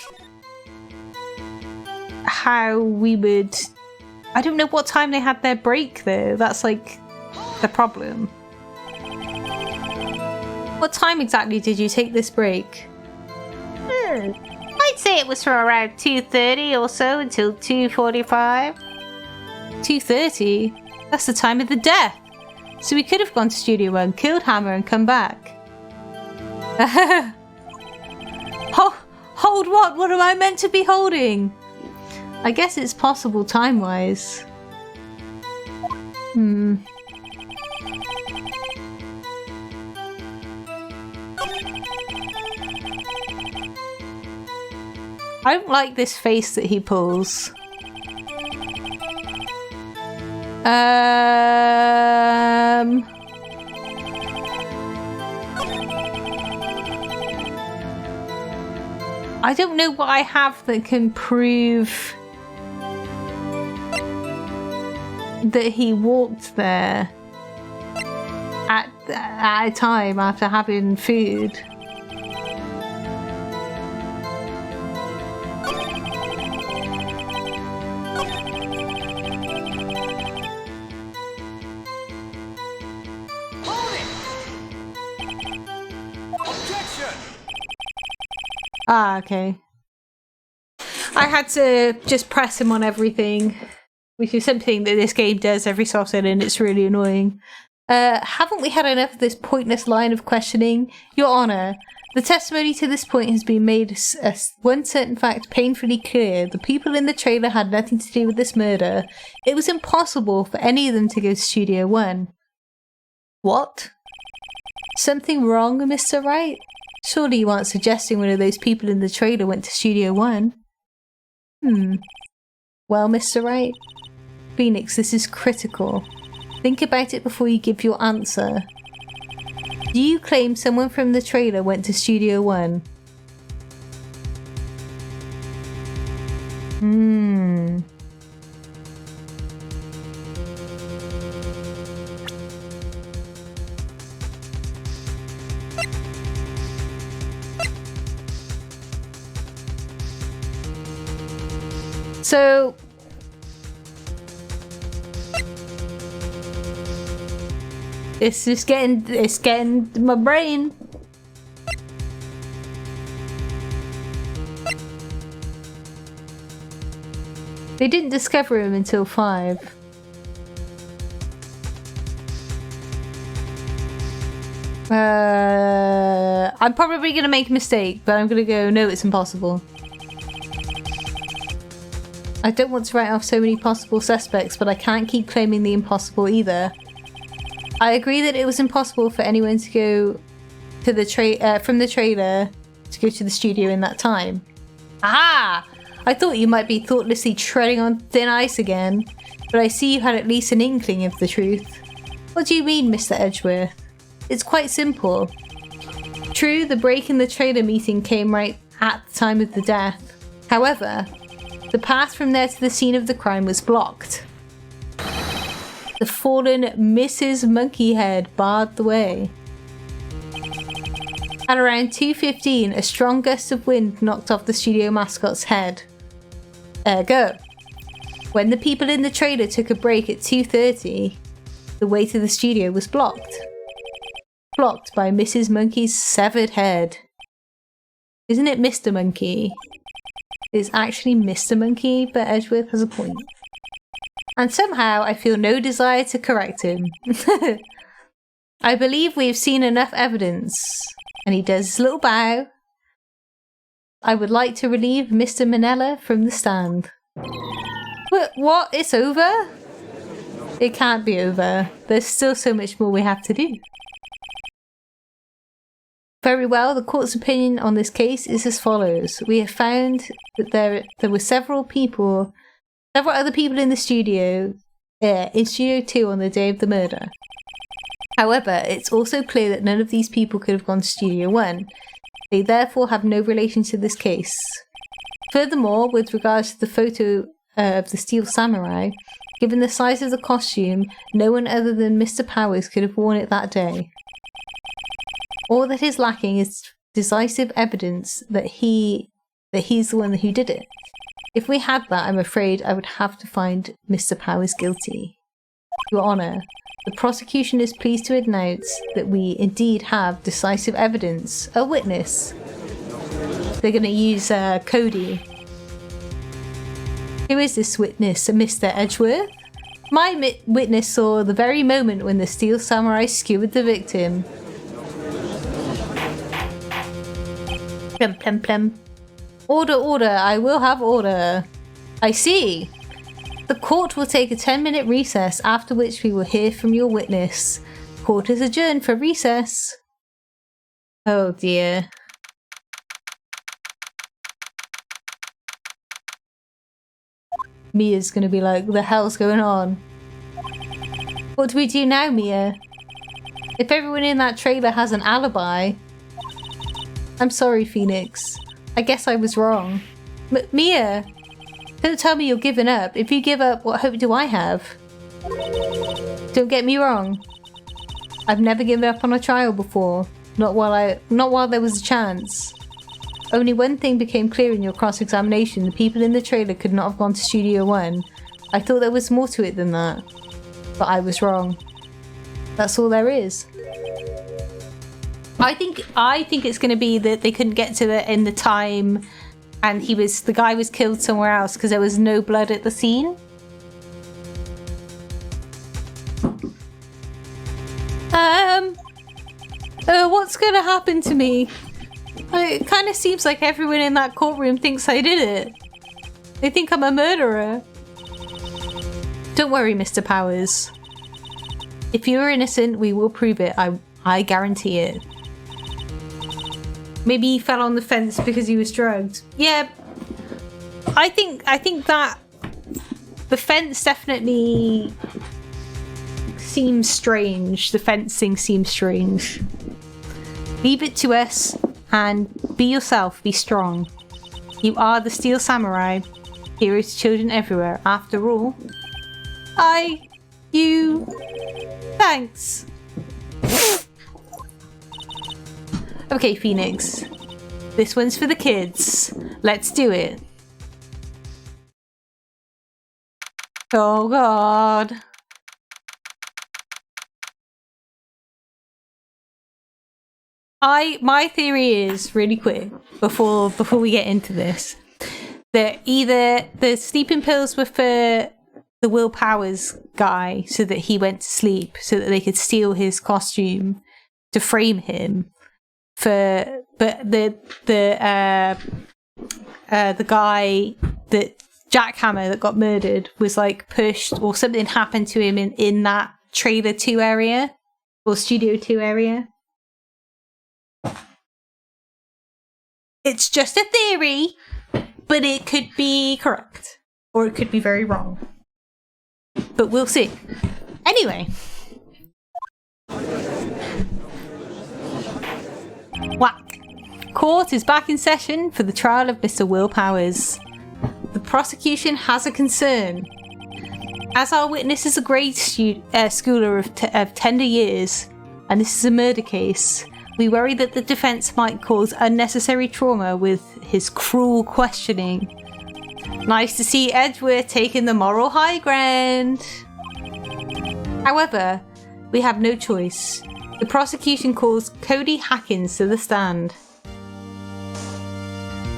how we would... I don't know what time they had their break though. That's like the problem. What time exactly did you take this break? I'd say it was from around 2:30 or so until 2:45. 2:30? That's the time of the death. So we could have gone to Studio 1, killed Hammer and come back. Hold what? What am I meant to be holding? I guess it's possible time-wise. I don't like this face that he pulls. I don't know what I have that can prove that he walked there at a time after having food. Ah, okay. I had to just press him on everything, which is something that this game does every so often, and it's really annoying. Haven't we had enough of this pointless line of questioning? Your Honour, the testimony to this point has been made one certain fact painfully clear. The people in the trailer had nothing to do with this murder. It was impossible for any of them to go to Studio 1. What? Something wrong, Mr. Wright? Surely you aren't suggesting one of those people in the trailer went to Studio 1? Well, Mr. Wright, Phoenix, this is critical. Think about it before you give your answer. Do you claim someone from the trailer went to Studio One? So it's getting my brain. They didn't discover him until 5. I'm probably gonna make a mistake, but I'm gonna go, no, it's impossible. I don't want to write off so many possible suspects, but I can't keep claiming the impossible either. I agree that it was impossible for anyone to go to the from the trailer to go to the studio in that time. Aha! I thought you might be thoughtlessly treading on thin ice again, but I see you had at least an inkling of the truth. What do you mean, Mr. Edgeworth? It's quite simple. True, the break in the trailer meeting came right at the time of the death. However, the path from there to the scene of the crime was blocked. The fallen Mrs. Monkeyhead barred the way. At around 2:15, a strong gust of wind knocked off the studio mascot's head. Ergo, when the people in the trailer took a break at 2:30, the way to the studio was blocked. Blocked by Mrs. Monkey's severed head. Isn't it Mr. Monkey? It's actually Mr. Monkey, but Edgeworth has a point. And somehow I feel no desire to correct him. I believe we have seen enough evidence. And he does his little bow. I would like to relieve Mr. Manella from the stand. What? It's over? It can't be over. There's still so much more we have to do. Very well, the court's opinion on this case is as follows. We have found that there were several other people in the studio, in Studio 2 on the day of the murder. However, it's also clear that none of these people could have gone to Studio 1. They therefore have no relation to this case. Furthermore, with regards to the photo of the Steel Samurai, given the size of the costume, no one other than Mr. Powers could have worn it that day. All that is lacking is decisive evidence that he's the one who did it. If we had that, I'm afraid I would have to find Mr. Powers guilty. Your Honour, the prosecution is pleased to announce that we indeed have decisive evidence. A witness. They're going to use Cody. Who is this witness, Mr. Edgeworth? My witness saw the very moment when the Steel Samurai skewered the victim. Plum, plum, plum. Order, order, I will have order. I see. The court will take a 10-minute recess, after which we will hear from your witness. Court is adjourned for recess. Oh dear. Mia's gonna be like, the hell's going on? What do we do now, Mia? If everyone in that trailer has an alibi... I'm sorry, Phoenix. I guess I was wrong. Mia! Don't tell me you're giving up. If you give up, what hope do I have? Don't get me wrong. I've never given up on a trial before. Not while there was a chance. Only one thing became clear in your cross-examination. The people in the trailer could not have gone to Studio 1. I thought there was more to it than that. But I was wrong. That's all there is. I think it's going to be that they couldn't get to it in the time, and the guy was killed somewhere else because there was no blood at the scene. What's going to happen to me? It kind of seems like everyone in that courtroom thinks I did it. They think I'm a murderer. Don't worry, Mr. Powers. If you're innocent, we will prove it. I guarantee it. Maybe he fell on the fence because he was drugged. Yeah, I think that The fence definitely seems strange. The fencing seems strange. Leave it to us and be yourself, be strong. You are the Steel Samurai. Heroes to children everywhere. After all, thanks. Okay, Phoenix. This one's for the kids. Let's do it. Oh God. My theory is really quick before we get into this, that either the sleeping pills were for the Will Powers guy so that he went to sleep so that they could steal his costume to frame him, but the guy that Jackhammer that got murdered was like pushed, or something happened to him in that trailer 2 area or studio 2 area. It's just a theory, but it could be correct or it could be very wrong, but we'll see. Anyway, whack. Court is back in session for the trial of Mr. Will Powers. The prosecution has a concern. As our witness is a grade schooler of tender years, and this is a murder case, we worry that the defense might cause unnecessary trauma with his cruel questioning. Nice to see Edgeworth taking the moral high ground. However, we have no choice. The prosecution calls Cody Hackins to the stand.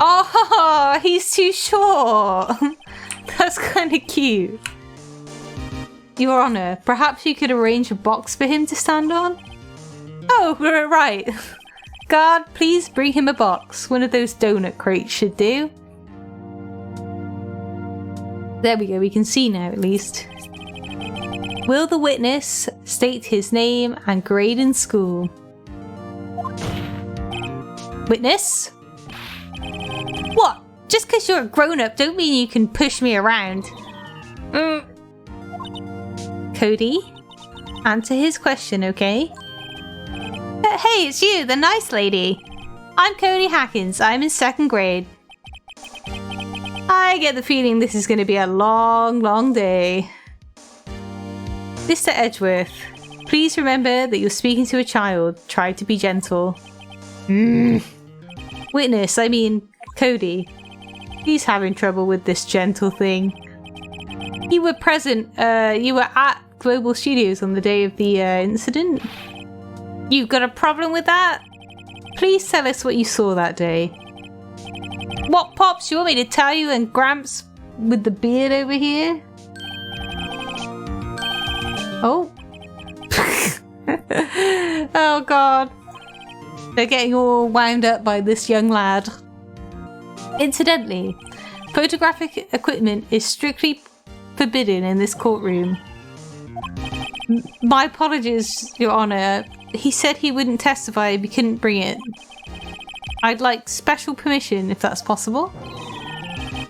Oh, he's too short. That's kind of cute. Your Honor, perhaps you could arrange a box for him to stand on? Oh, right. Guard, please bring him a box. One of those donut crates should do. There we go, we can see now at least. Will the witness state his name and grade in school? Witness? What? Just because you're a grown-up don't mean you can push me around. Cody, answer his question, okay? Hey, it's you, the nice lady. I'm Cody Hackins. I'm in 2nd grade. I get the feeling this is going to be a long, long day. Mr. Edgeworth, please remember that you're speaking to a child. Try to be gentle. Witness, I mean, Cody. He's having trouble with this gentle thing. You were present, you were at Global Studios on the day of the incident. You've got a problem with that? Please tell us what you saw that day. What, Pops? You want me to tell you and Gramps with the beard over here? Oh. Oh, God. They're getting all wound up by this young lad. Incidentally, photographic equipment is strictly forbidden in this courtroom. My apologies, Your Honor. He said he wouldn't testify if he couldn't bring it. I'd like special permission if that's possible.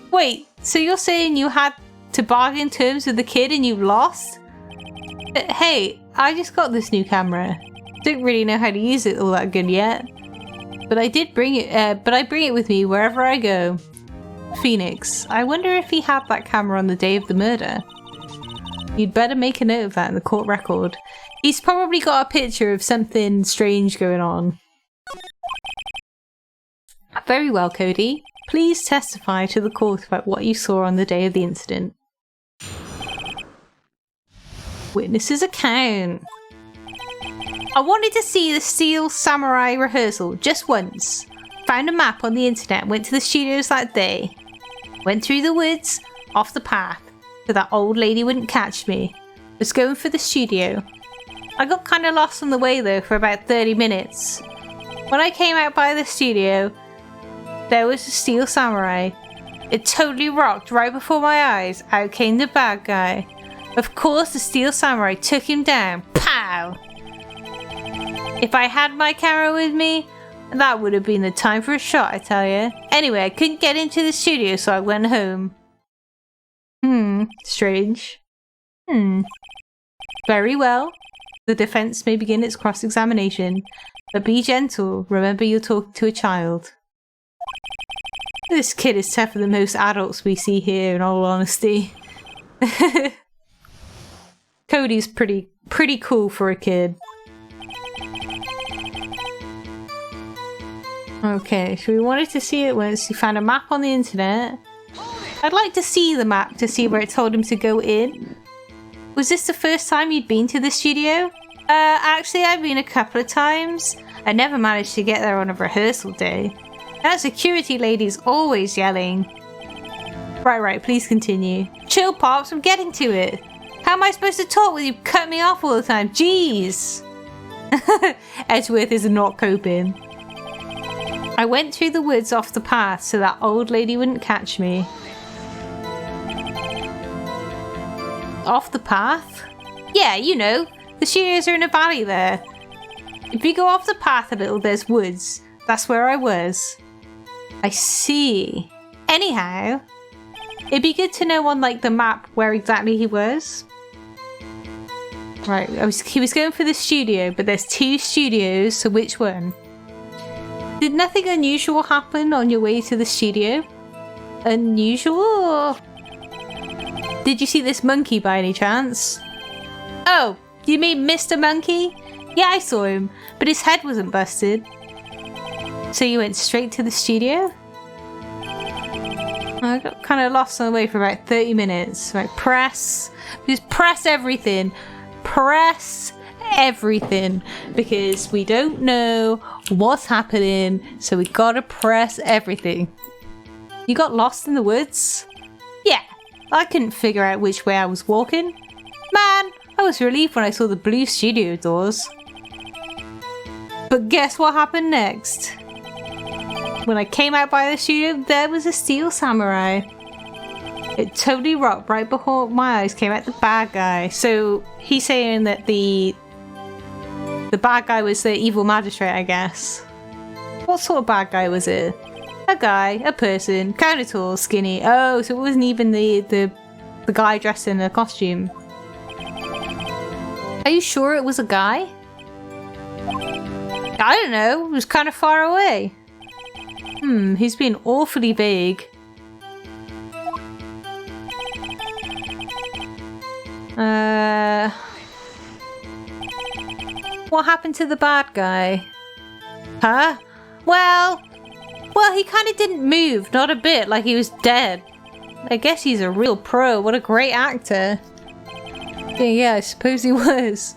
Wait, so you're saying you had to bargain terms with the kid and you lost? Hey, I just got this new camera. Don't really know how to use it all that good yet. But I did bring it, but I bring it with me wherever I go. Phoenix, I wonder if he had that camera on the day of the murder. You'd better make a note of that in the court record. He's probably got a picture of something strange going on. Very well, Cody. Please testify to the court about what you saw on the day of the incident. Witness's account. I wanted to see the Steel Samurai rehearsal just once. Found a map on the internet, went to the studios that day. Went through the woods, off the path, so that old lady wouldn't catch me. Was going for the studio. I got kind of lost on the way though for about 30 minutes. When I came out by the studio, there was a Steel Samurai. It totally rocked right before my eyes. Out came the bad guy. Of course the Steel Samurai took him down. Pow! If I had my camera with me, that would have been the time for a shot, I tell you. Anyway, I couldn't get into the studio, so I went home. Strange. Very well. The defense may begin its cross-examination, but be gentle. Remember you're talking to a child. This kid is tougher than most adults we see here, in all honesty. Cody's pretty cool for a kid. Okay, so we wanted to see it once. He found a map on the internet. I'd like to see the map to see where it told him to go in. Was this the first time you'd been to the studio? Actually, I've been a couple of times. I never managed to get there on a rehearsal day. That security lady's always yelling. Right, please continue. Chill, Pops, I'm getting to it. How am I supposed to talk when you cut me off all the time? Jeez! Edgeworth is not coping. I went through the woods off the path so that old lady wouldn't catch me. Off the path? Yeah, you know, the studios are in a valley there. If you go off the path a little, there's woods. That's where I was. I see. Anyhow, it'd be good to know on like the map where exactly he was. Right, he was going for the studio, but there's 2 studios, so which one? Did nothing unusual happen on your way to the studio? Unusual? Did you see this monkey by any chance? Oh, you mean Mr. Monkey? Yeah, I saw him, but his head wasn't busted. So you went straight to the studio? I got kind of lost on the way for about 30 minutes. Right, just press everything. Press everything, because we don't know what's happening, so we gotta press everything. You got lost in the woods? Yeah, I couldn't figure out which way I was walking. Man, I was relieved when I saw the blue studio doors. But guess what happened next? When I came out by the studio, there was a steel samurai. It totally rocked. Right before my eyes came out the bad guy. So he's saying that the bad guy was the evil magistrate, I guess. What sort of bad guy was it? A guy, a person, kind of tall, skinny. Oh, so it wasn't even the guy dressed in a costume. Are you sure it was a guy? I don't know. It was kind of far away. He's been awfully vague. What happened to the bad guy? Huh? Well, he kind of didn't move, not a bit, like he was dead. I guess he's a real pro. What a great actor. Yeah, I suppose he was.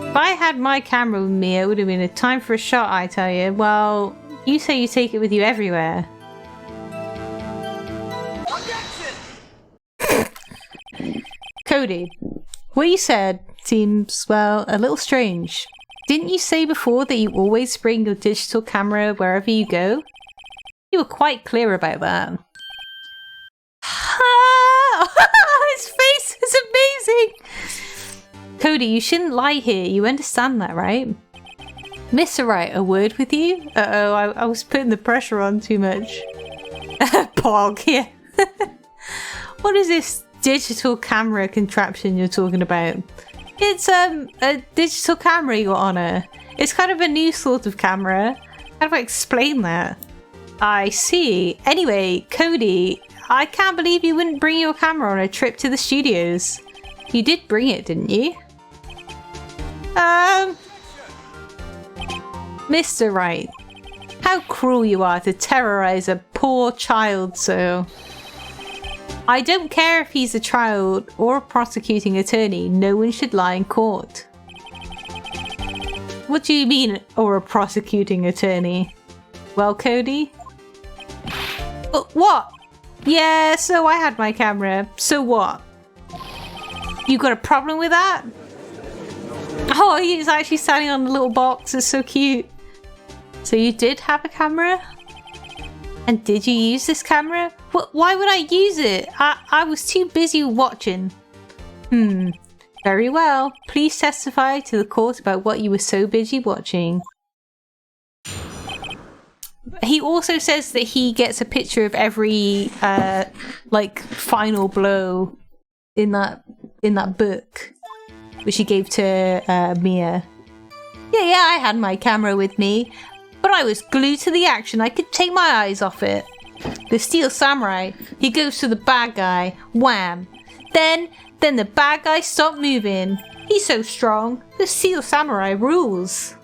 If I had my camera with me, it would have been a time for a shot, I tell you. Well, you say you take it with you everywhere. Cody, what you said seems, well, a little strange. Didn't you say before that you always bring your digital camera wherever you go? You were quite clear about that. His face is amazing! Cody, you shouldn't lie here. You understand that, right? Mr. Wright, a word with you? Uh-oh, I was putting the pressure on too much. Pog, yeah. What is this digital camera contraption you're talking about? It's a digital camera, Your Honor. It's kind of a new sort of camera. How do I explain that? I see. Anyway, Cody, I can't believe you wouldn't bring your camera on a trip to the studios. You did bring it, didn't you? Mr. Wright, how cruel you are to terrorize a poor child so. I don't care if he's a child or a prosecuting attorney, no one should lie in court. What do you mean, or a prosecuting attorney? Well, Cody? What? Yeah, so I had my camera, so what? You got a problem with that? Oh, he's actually standing on the little box, it's so cute. So you did have a camera? And did you use this camera? Why would I use it? I was too busy watching. Very well. Please testify to the court about what you were so busy watching. he also says that he gets a picture of every like final blow in that book, which he gave to Mia. Yeah, I had my camera with me, but I was glued to the action. I could take my eyes off it. The Steel Samurai, he goes to the bad guy. Wham! Then the bad guy stopped moving. He's so strong. The Steel Samurai rules.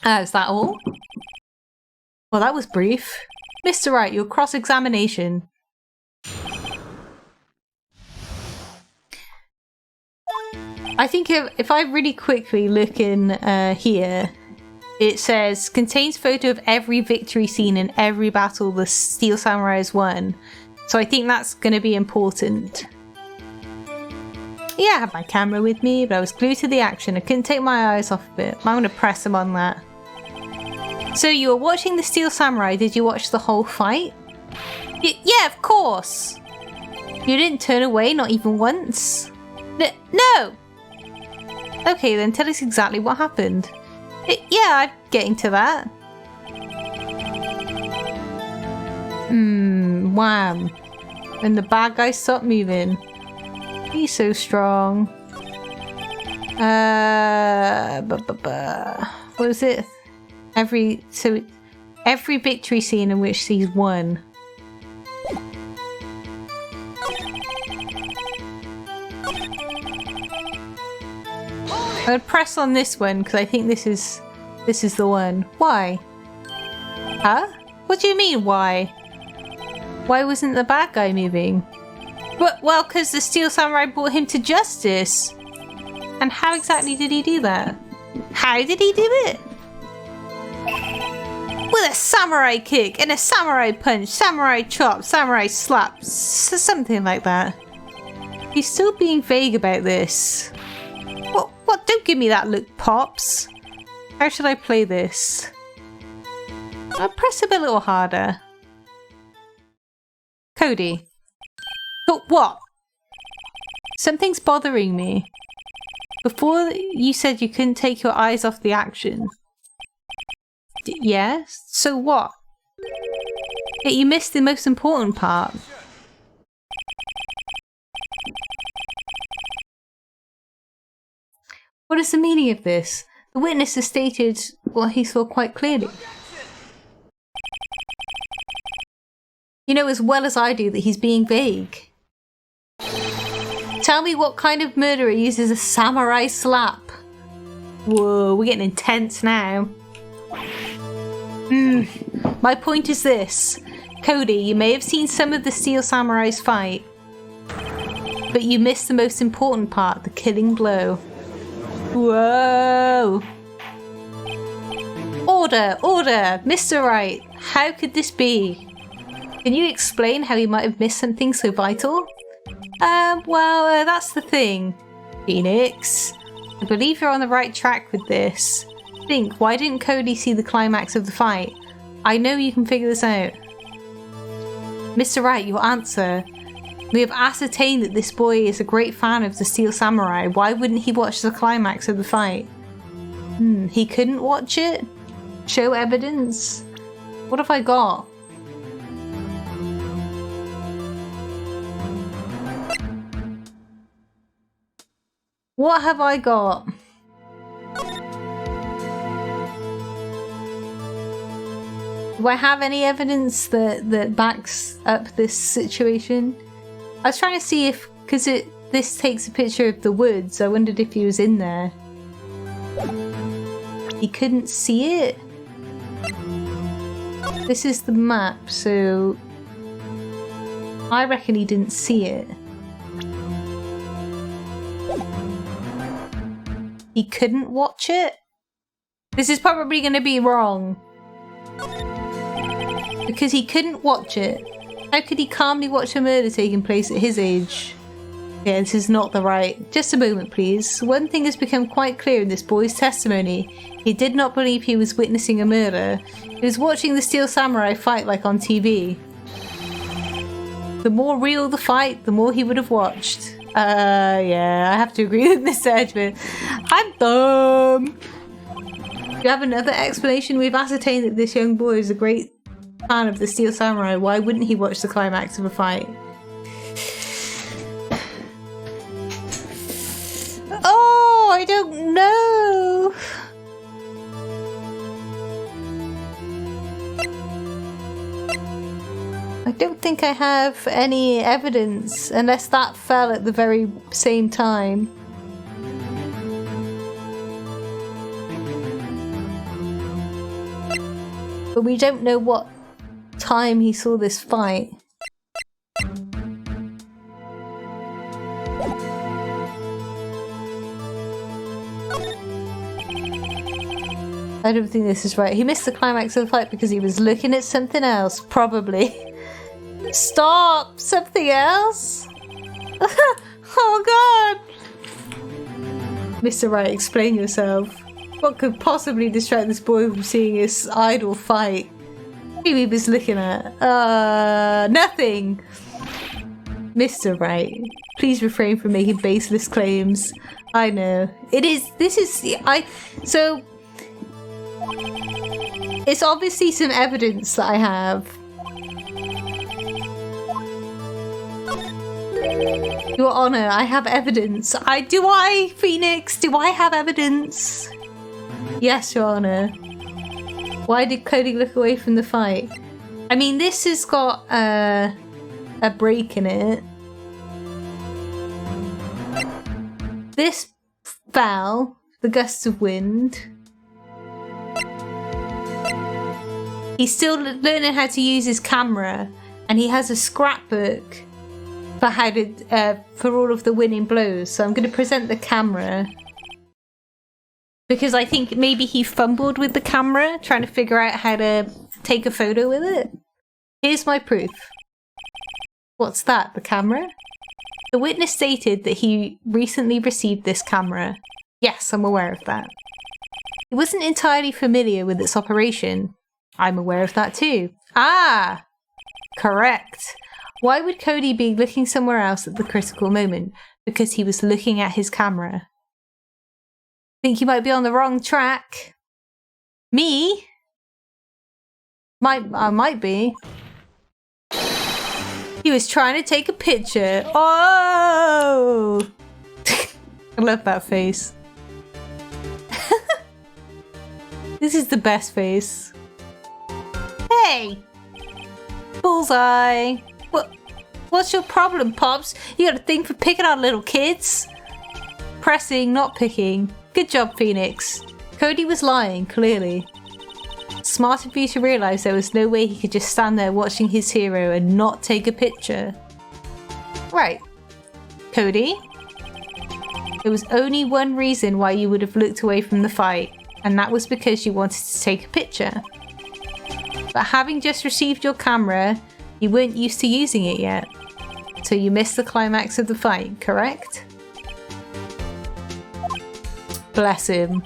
Is that all? Well, that was brief. Mr. Wright, your cross-examination. I think if I really quickly look in here, it says, contains photo of every victory scene in every battle the Steel Samurai has won. So I think that's going to be important. Yeah, I had my camera with me, but I was glued to the action. I couldn't take my eyes off of it. I'm going to press him on that. So you were watching the Steel Samurai. Did you watch the whole fight? Yeah, of course. You didn't turn away, not even once? No! Okay, then tell us exactly what happened. Yeah, I'm getting to that. Wham. And the bad guy stopped moving. He's so strong. What was it? Every victory scene in which he's won. I would press on this one because I think this is the one. Why? Huh? What do you mean, why? Why wasn't the bad guy moving? Well, because the Steel Samurai brought him to justice. And how exactly did he do that? How did he do it? With a samurai kick and a samurai punch, samurai chop, samurai slap, something like that. He's still being vague about this. What? Don't give me that look, Pops. How should I play this? I'll press him a little harder. Cody. But what? Something's bothering me. Before you said you couldn't take your eyes off the action. Yes? So what? Yet you missed the most important part. What is the meaning of this? The witness has stated what he saw quite clearly. You know as well as I do that he's being vague. Tell me what kind of murderer uses a samurai slap? Whoa, we're getting intense now. My point is this. Cody, you may have seen some of the Steel Samurai's fight, but you missed the most important part, the killing blow. Whoa! Order! Order! Mr. Wright, how could this be? Can you explain how he might have missed something so vital? That's the thing. Phoenix, I believe you're on the right track with this. Think, why didn't Cody see the climax of the fight? I know you can figure this out. Mr. Wright, your answer. We have ascertained that this boy is a great fan of the Steel Samurai. Why wouldn't he watch the climax of the fight? He couldn't watch it? Show evidence? What have I got? What have I got? Do I have any evidence that backs up this situation? I was trying to see if, because this takes a picture of the woods, I wondered if he was in there. He couldn't see it? This is the map, so I reckon he didn't see it. He couldn't watch it? This is probably going to be wrong. Because he couldn't watch it. How could he calmly watch a murder taking place at his age? Yeah, this is not the right... Just a moment, please. One thing has become quite clear in this boy's testimony. He did not believe he was witnessing a murder. He was watching the Steel Samurai fight like on TV. The more real the fight, the more he would have watched. Yeah, I have to agree with Mr. Edgeman. I'm dumb. Do you have another explanation? We've ascertained that this young boy is a great fan of the Steel Samurai. Why wouldn't he watch the climax of a fight? Oh, I don't know. I don't think I have any evidence, unless that fell at the very same time. But we don't know what time he saw this fight. I don't think this is right. He missed the climax of the fight because he was looking at something else, probably. Stop! Something else? Oh god! Mr. Wright, explain yourself. What could possibly distract this boy from seeing his idol fight? Maybe he was looking at... nothing! Mr. Wright, please refrain from making baseless claims. I know. So... It's obviously some evidence that I have. Your Honor, I have evidence. Do I, Phoenix? Do I have evidence? Yes, Your Honor. Why did Cody look away from the fight? I mean, this has got a break in it. This fell, the gusts of wind. He's still learning how to use his camera, and he has a scrapbook for how to for all of the winning blows. So I'm going to present the camera because I think maybe he fumbled with the camera, trying to figure out how to take a photo with it. Here's my proof. What's that? The camera? The witness stated that he recently received this camera. Yes, I'm aware of that. He wasn't entirely familiar with its operation. I'm aware of that too. Ah! Correct. Why would Cody be looking somewhere else at the critical moment? Because he was looking at his camera. Think you might be on the wrong track? Me? I might be. He was trying to take a picture. Oh! I love that face. This is the best face. Hey! Bullseye! What's your problem, Pops? You got a thing for picking on little kids? Pressing, not picking. Good job, Phoenix. Cody was lying, clearly. Smart of you to realise there was no way he could just stand there watching his hero and not take a picture. Right. Cody? There was only one reason why you would have looked away from the fight, and that was because you wanted to take a picture. But having just received your camera, you weren't used to using it yet. So you missed the climax of the fight, correct? Bless him.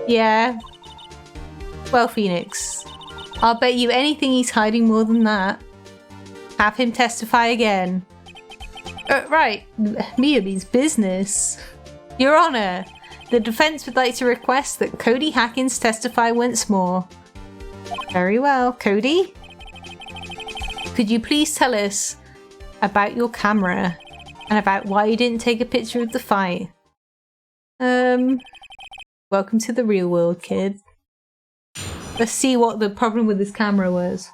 Yeah. Well, Phoenix, I'll bet you anything he's hiding more than that. Have him testify again. Right. Mia means business. Your Honor, the defense would like to request that Cody Hackins testify once more. Very well. Cody? Could you please tell us about your camera and about why you didn't take a picture of the fight? Welcome to the real world, kid. Let's see what the problem with this camera was.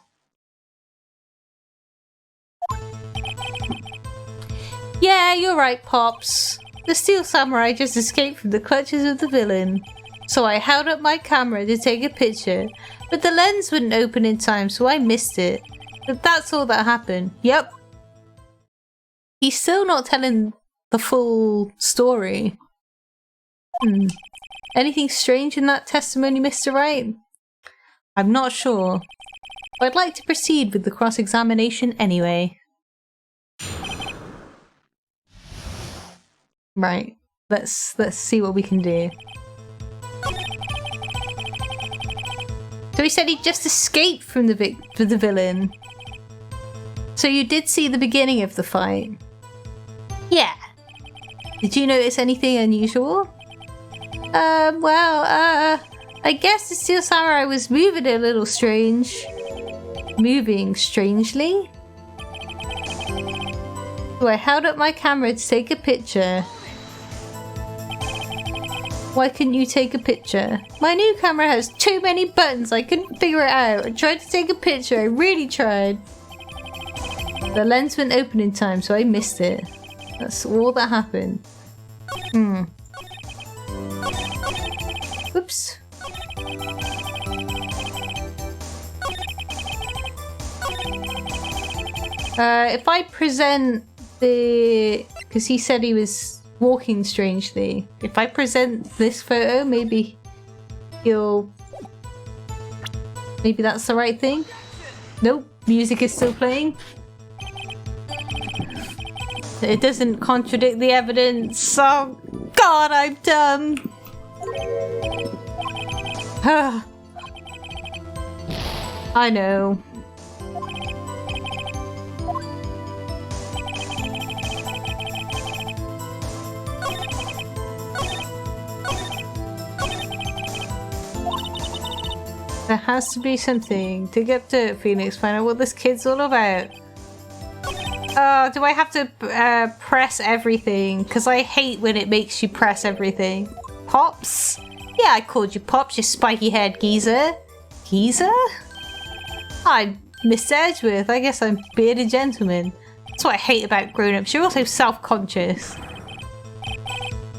Yeah, you're right, Pops. The Steel Samurai just escaped from the clutches of the villain. So I held up my camera to take a picture, but the lens wouldn't open in time, so I missed it. But that's all that happened. Yep. He's still not telling the full story. Anything strange in that testimony, Mr. Wright? I'm not sure. I'd like to proceed with the cross-examination anyway. Right. Let's see what we can do. So he said he just escaped from the villain. So you did see the beginning of the fight. Yeah. Did you notice anything unusual? I guess the Steel Samurai was moving a little strange. Moving strangely? So I held up my camera to take a picture. Why couldn't you take a picture? My new camera has too many buttons, I couldn't figure it out. I tried to take a picture, I really tried. The lens went open in time, so I missed it. That's all that happened. Oops. If I present the... because he said he was walking strangely. If I present this photo, maybe he'll... maybe that's the right thing? Nope, music is still playing. It doesn't contradict the evidence. Oh god, I'm dumb. I know. There has to be something to get to Phoenix, find out what this kid's all about. Oh, do I have to press everything? Because I hate when it makes you press everything. Pops? Yeah, I called you Pops, you spiky-haired geezer. Geezer? I'm Mr. Edgeworth. I guess I'm bearded gentleman. That's what I hate about grown-ups. You're also self-conscious.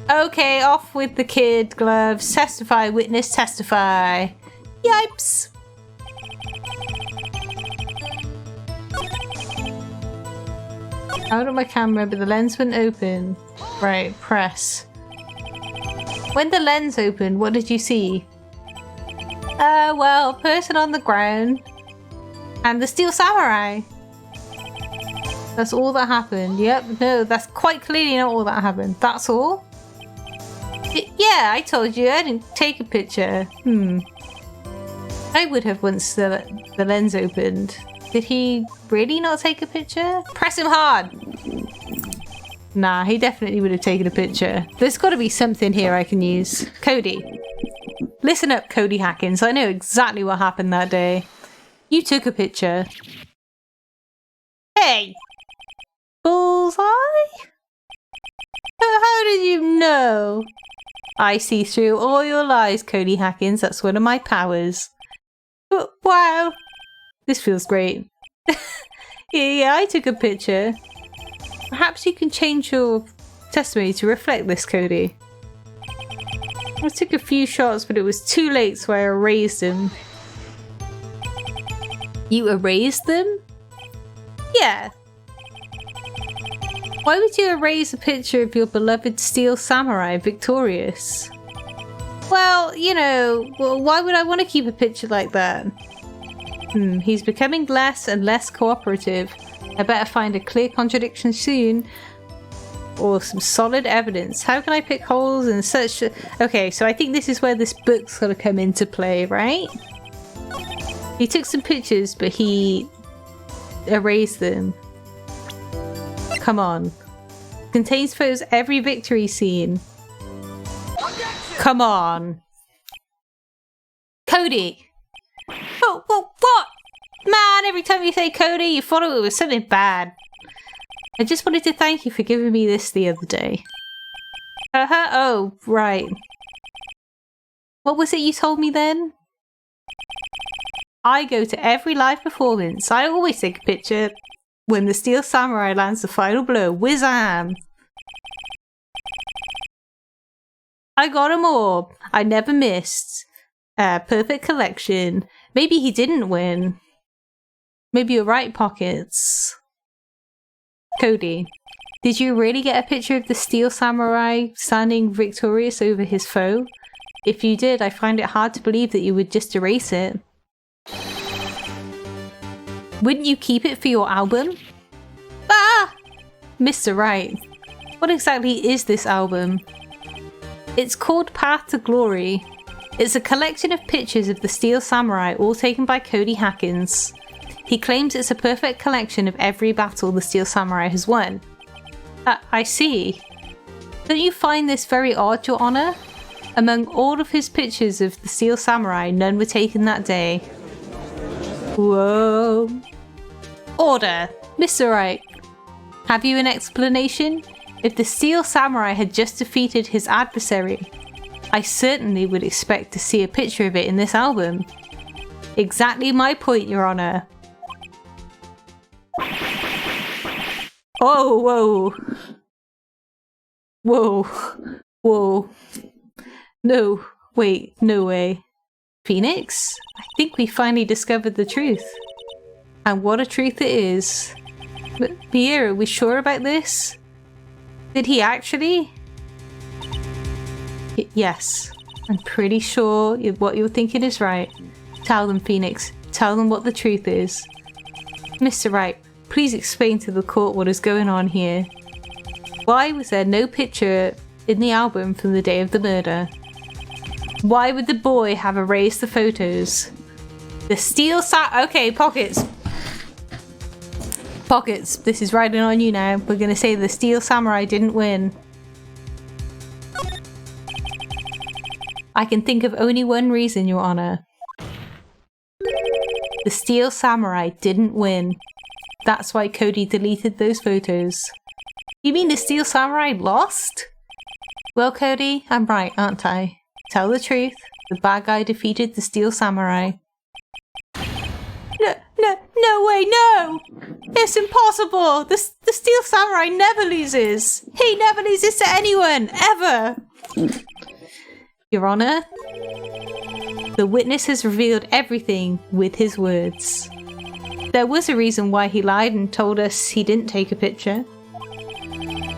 Okay, off with the kid gloves. Testify, witness, testify. Yipes! Out of my camera, but the lens wouldn't open. Right, press. When the lens opened, what did you see? Well, a person on the ground. And the Steel Samurai. That's all that happened. Yep, no, that's quite clearly not all that happened. That's all? Yeah, I told you, I didn't take a picture. I would have once the lens opened. Did he really not take a picture? Press him hard! Nah, he definitely would have taken a picture. There's got to be something here I can use. Cody. Listen up, Cody Hackins. I know exactly what happened that day. You took a picture. Hey! Bullseye? How did you know? I see through all your lies, Cody Hackins. That's one of my powers. Wow. This feels great. yeah, I took a picture. Perhaps you can change your testimony to reflect this, Cody. I took a few shots, but it was too late, so I erased them. You erased them? Yeah. Why would you erase a picture of your beloved Steel Samurai victorious? Well, you know, why would I want to keep a picture like that? He's becoming less and less cooperative. I better find a clear contradiction soon. Or some solid evidence. How can I pick holes in such... Okay, so I think this is where this book's gonna come into play, right? He took some pictures, but he erased them. Come on. Contains photos every victory scene. Come on. Cody! Oh, what? Man, every time you say Cody, you follow it with something bad. I just wanted to thank you for giving me this the other day. Oh, right. What was it you told me then? I go to every live performance. I always take a picture when the Steel Samurai lands the final blow. Whiz-am! I got 'em all. I never missed. Perfect collection. Maybe he didn't win. Maybe you're right, Pockets. Cody, did you really get a picture of the Steel Samurai standing victorious over his foe? If you did, I find it hard to believe that you would just erase it. Wouldn't you keep it for your album? Ah! Mr. Wright, what exactly is this album? It's called Path to Glory. It's a collection of pictures of the Steel Samurai, all taken by Cody Hackins. He claims it's a perfect collection of every battle the Steel Samurai has won. I see. Don't you find this very odd, Your Honor? Among all of his pictures of the Steel Samurai, none were taken that day. Whoa. Order! Mr. Wright, have you an explanation? If the Steel Samurai had just defeated his adversary, I certainly would expect to see a picture of it in this album. Exactly my point, Your Honor. Oh, whoa. Whoa. Whoa. No, wait, no way. Phoenix? I think we finally discovered the truth. And what a truth it is. But Pierre, are we sure about this? Did he actually? Yes. I'm pretty sure what you're thinking is right. Tell them, Phoenix. Tell them what the truth is. Mr. Wright, please explain to the court what is going on here. Why was there no picture in the album from the day of the murder? Why would the boy have erased the photos? The Steel Okay, Pockets. Pockets, this is riding on you now. We're gonna say the Steel Samurai didn't win. I can think of only one reason, Your Honor. The Steel Samurai didn't win. That's why Cody deleted those photos. You mean the Steel Samurai lost? Well, Cody, I'm right, aren't I? Tell the truth. The bad guy defeated the Steel Samurai. No way, no! It's impossible! The Steel Samurai never loses! He never loses to anyone, ever! Your Honor, the witness has revealed everything with his words. There was a reason why he lied and told us he didn't take a picture.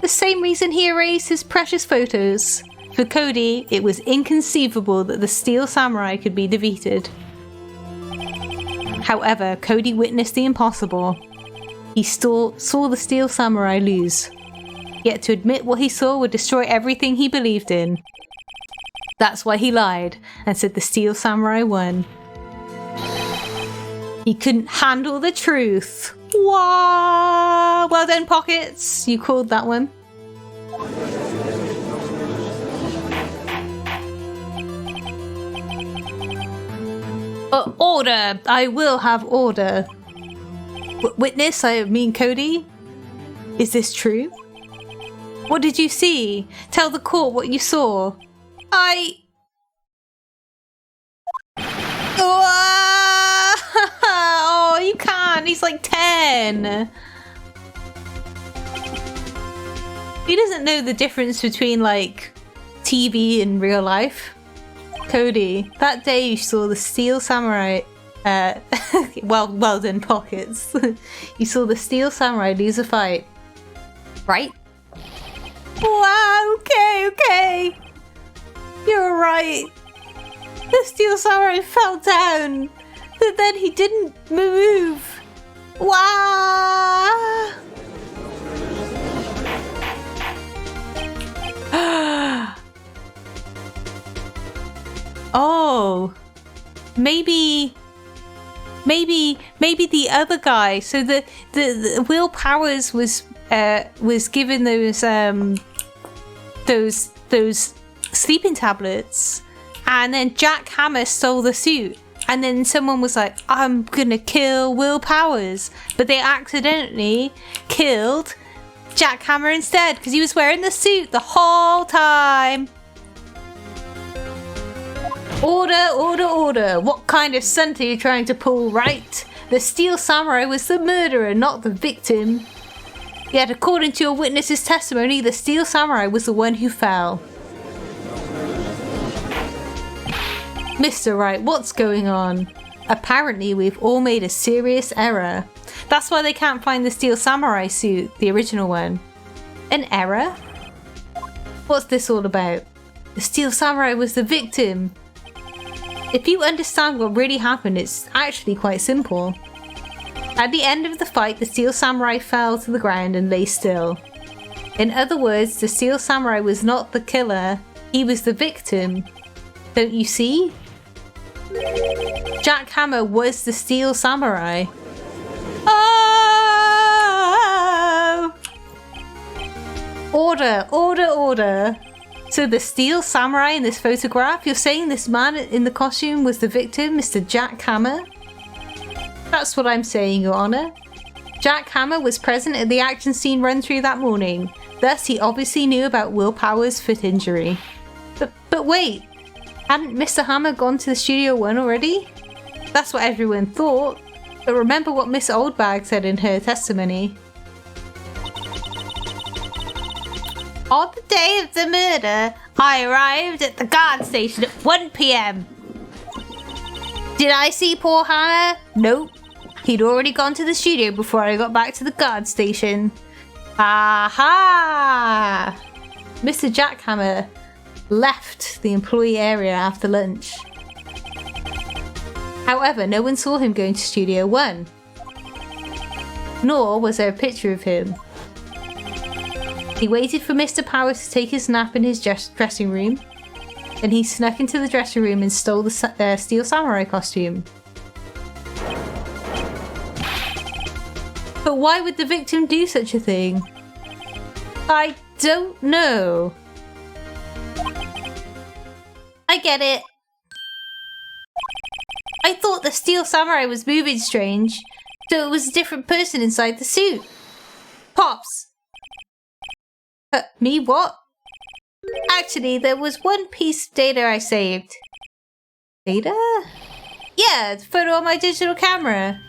The same reason he erased his precious photos. For Cody, it was inconceivable that the Steel Samurai could be defeated. However, Cody witnessed the impossible. He saw the Steel Samurai lose. Yet to admit what he saw would destroy everything he believed in. That's why he lied and said the Steel Samurai won. He couldn't handle the truth. Wow! Well done, Pockets. You called that one. Order! I will have order. Witness, I mean Cody? Is this true? What did you see? Tell the court what you saw. Oh, you can't. He's like 10. He doesn't know the difference between like TV and real life. Cody, that day you saw the Steel Samurai. Well done, Pockets. You saw the Steel Samurai lose a fight, right? Wow. Okay. You're right. The Steel Samurai fell down, but then he didn't move. Wow. Oh, maybe the other guy. So the Will Powers was given those sleeping tablets, and then Jack Hammer stole the suit, and then someone was like, "I'm gonna kill Will Powers," but they accidentally killed Jack Hammer instead because he was wearing the suit the whole time. Order! What kind of stunt are you trying to pull, Wright? The Steel Samurai was the murderer, not the victim. Yet, according to your witness's testimony, the Steel Samurai was the one who fell. Mr. Wright, what's going on? Apparently, we've all made a serious error. That's why they can't find the Steel Samurai suit, the original one. An error? What's this all about? The Steel Samurai was the victim. If you understand what really happened, it's actually quite simple. At the end of the fight, the Steel Samurai fell to the ground and lay still. In other words, the Steel Samurai was not the killer, he was the victim. Don't you see? Jack Hammer was the Steel Samurai. Oh! Order, order, order. So the steel samurai in this photograph, you're saying this man in the costume was the victim, Mr. Jack Hammer? That's what I'm saying, Your Honor. Jack Hammer was present at the action scene run-through that morning. Thus, he obviously knew about Will Power's foot injury. But wait, hadn't Mr. Hammer gone to the Studio 1 already? That's what everyone thought. But remember what Miss Oldbag said in her testimony. On the day of the murder, I arrived at the guard station at 1 PM. Did I see poor Hammer? Nope. He'd already gone to the studio before I got back to the guard station. Aha! Mr. Jack Hammer left the employee area after lunch. However, no one saw him going to Studio 1. Nor was there a picture of him. He waited for Mr. Power to take his nap in his dressing room. Then he snuck into the dressing room and stole the Steel Samurai costume. But why would the victim do such a thing? I don't know. I get it. I thought the Steel Samurai was moving strange, so it was a different person inside the suit. Pops! Me what? Actually, there was one piece of data I saved. Data? Yeah, the photo on my digital camera.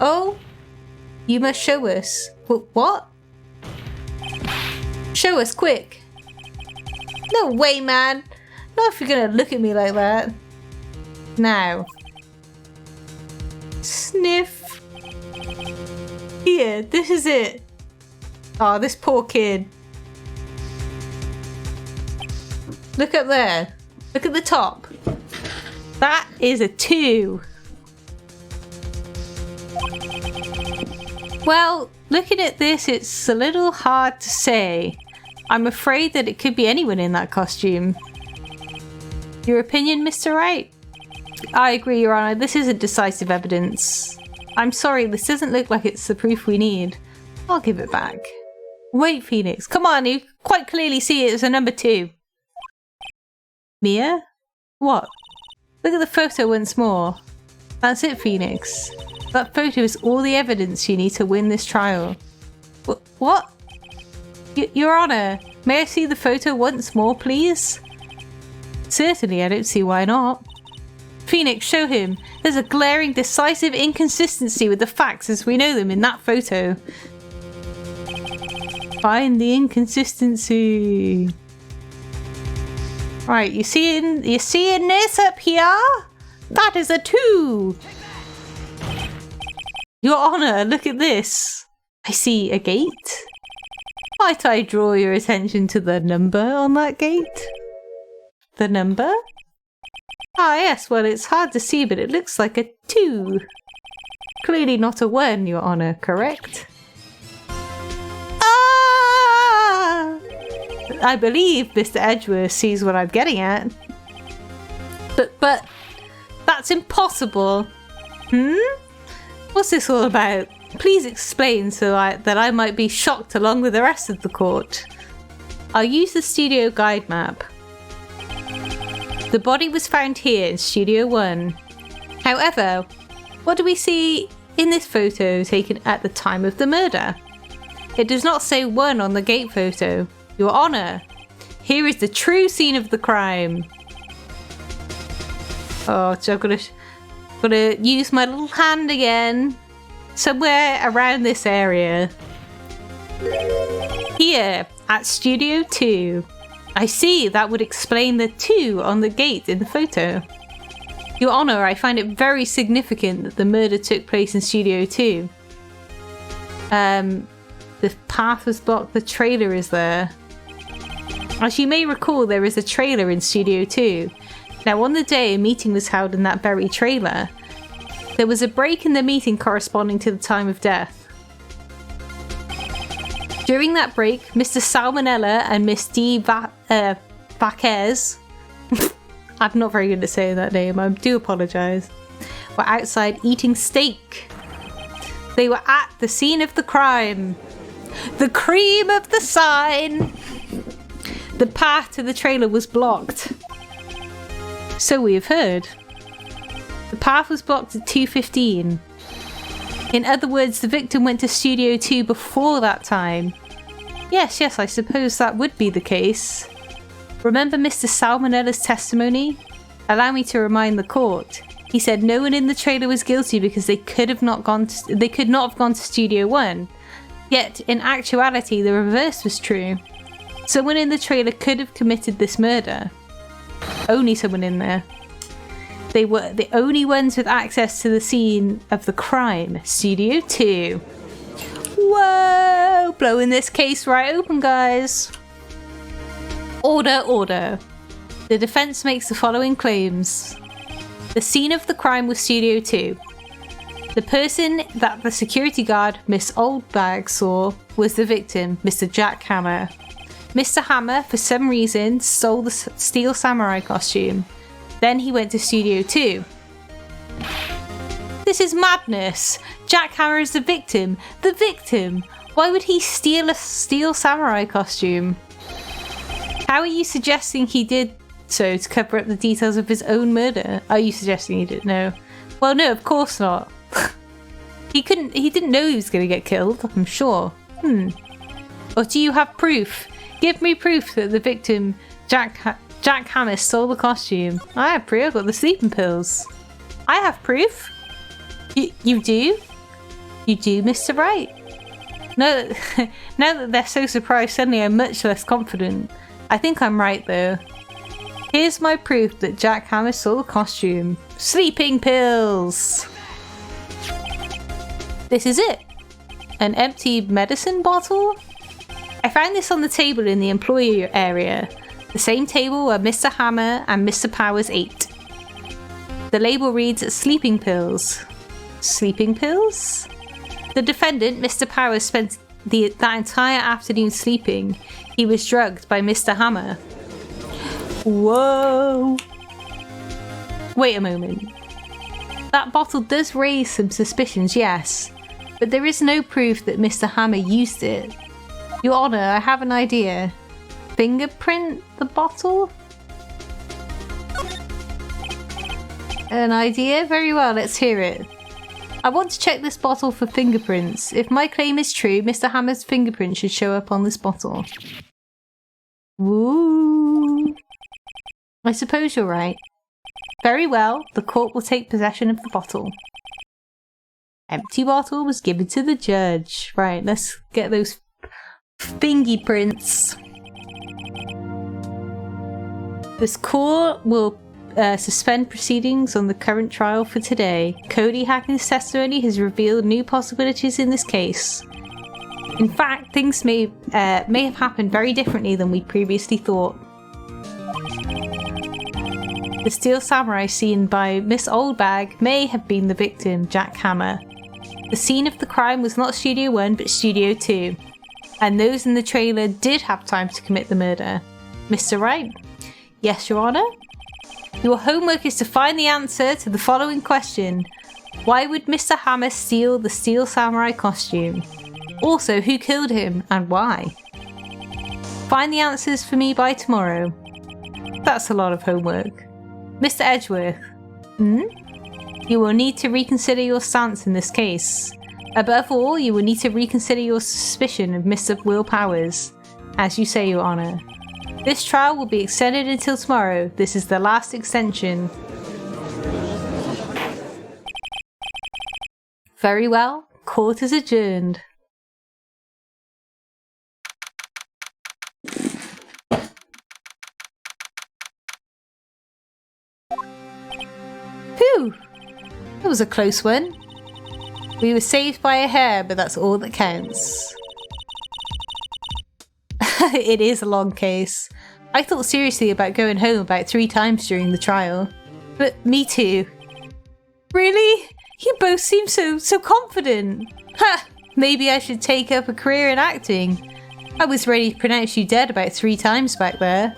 Oh? You must show us. What? Show us, quick. No way, man. Not if you're gonna look at me like that. Now. Sniff. Here, this is it. Oh, this poor kid. Look up there. Look at the top. That is a 2. Well, looking at this, it's a little hard to say. I'm afraid that it could be anyone in that costume. Your opinion, Mr. Wright? I agree, Your Honor. This isn't decisive evidence. I'm sorry, this doesn't look like it's the proof we need. I'll give it back. Wait, Phoenix. Come on, you quite clearly see it as a number 2. Mia? What? Look at the photo once more. That's it, Phoenix. That photo is all the evidence you need to win this trial. What? Your Honor, may I see the photo once more, please? Certainly, I don't see why not. Phoenix, show him. There's a glaring, decisive inconsistency with the facts as we know them in that photo. Find the inconsistency. Right, you seeing this up here? That is a 2. Your Honor, look at this. I see a gate. Might I draw your attention to the number on that gate? The number? Ah, yes, well, it's hard to see, but it looks like a 2. Clearly not a 1, Your Honor, correct? Ah! I believe Mr. Edgeworth sees what I'm getting at. But that's impossible. What's this all about? Please explain so that I might be shocked along with the rest of the court. I'll use the studio guide map. The body was found here in Studio 1. However, what do we see in this photo taken at the time of the murder? It does not say 1 on the gate photo. Your Honor, here is the true scene of the crime. Oh, so I've got to use my little hand again. Somewhere around this area. Here, at Studio 2. I see, that would explain the 2 on the gate in the photo. Your Honor, I find it very significant that the murder took place in Studio 2. The path was blocked, the trailer is there. As you may recall, there is a trailer in Studio 2. Now, on the day a meeting was held in that very trailer, there was a break in the meeting corresponding to the time of death. During that break, Mr. Salmonella and Miss D. Vaquez, I'm not very good at saying that name, I do apologise, were outside eating steak. They were at the scene of the crime. The cream of the sign. The path to the trailer was blocked. So we have heard. The path was blocked at 2:15. In other words, the victim went to Studio 2 before that time. Yes, I suppose that would be the case. Remember Mr. Salmonella's testimony? Allow me to remind the court. He said no one in the trailer was guilty because they could not have gone to Studio 1. Yet, in actuality, the reverse was true. Someone in the trailer could have committed this murder. Only someone in there. They were the only ones with access to the scene of the crime. Studio 2. Whoa! Blowing this case right open, guys. Order. The defense makes the following claims. The scene of the crime was Studio 2. The person that the security guard, Miss Oldbag, saw was the victim, Mr. Jack Hammer. Mr. Hammer, for some reason, stole the Steel Samurai costume. Then he went to Studio 2. This is madness! Jack Hammer is the victim! The victim! Why would he steal a Steel Samurai costume? How are you suggesting he did so to cover up the details of his own murder? Are you suggesting he didn't know? Well, no, of course not. He didn't know he was going to get killed, I'm sure. Or do you have proof? Give me proof that the victim, Jack Hammer, stole the costume. I have proof. I've got the sleeping pills. I have proof. You do? You do, Mr. Wright? No, now that they're so surprised, suddenly I'm much less confident. I think I'm right, though. Here's my proof that Jack Hammer stole the costume. Sleeping pills! This is it. An empty medicine bottle? I found this on the table in the employee area. The same table where Mr. Hammer and Mr. Powers ate. The label reads sleeping pills. Sleeping pills? The defendant, Mr. Powers, spent that entire afternoon sleeping. He was drugged by Mr. Hammer. Whoa! Wait a moment. That bottle does raise some suspicions, yes. But there is no proof that Mr. Hammer used it. Your Honor, I have an idea. Fingerprint the bottle? An idea? Very well, let's hear it. I want to check this bottle for fingerprints. If my claim is true, Mr. Hammer's fingerprint should show up on this bottle. Woo! I suppose you're right. Very well, the court will take possession of the bottle. Empty bottle was given to the judge. Right, let's get those fingerprints. This court will suspend proceedings on the current trial for today. Cody Hacken's testimony has revealed new possibilities in this case. In fact, things may have happened very differently than we previously thought. The Steel Samurai seen by Miss Oldbag may have been the victim, Jack Hammer. The scene of the crime was not Studio 1 but Studio 2, and those in the trailer did have time to commit the murder. Mr. Wright? Yes, Your Honor? Your homework is to find the answer to the following question. Why would Mr. Hammer steal the Steel Samurai costume? Also, who killed him and why? Find the answers for me by tomorrow. That's a lot of homework. Mr. Edgeworth? You will need to reconsider your stance in this case. Above all, you will need to reconsider your suspicion of Mr. Will Powers. As you say, Your Honor. This trial will be extended until tomorrow. This is the last extension. Very well. Court is adjourned. Phew! That was a close one. We were saved by a hair, but that's all that counts. It is a long case. I thought seriously about going home about 3 times during the trial. But me too. Really? You both seem so confident. Ha! Maybe I should take up a career in acting. I was ready to pronounce you dead about 3 times back there.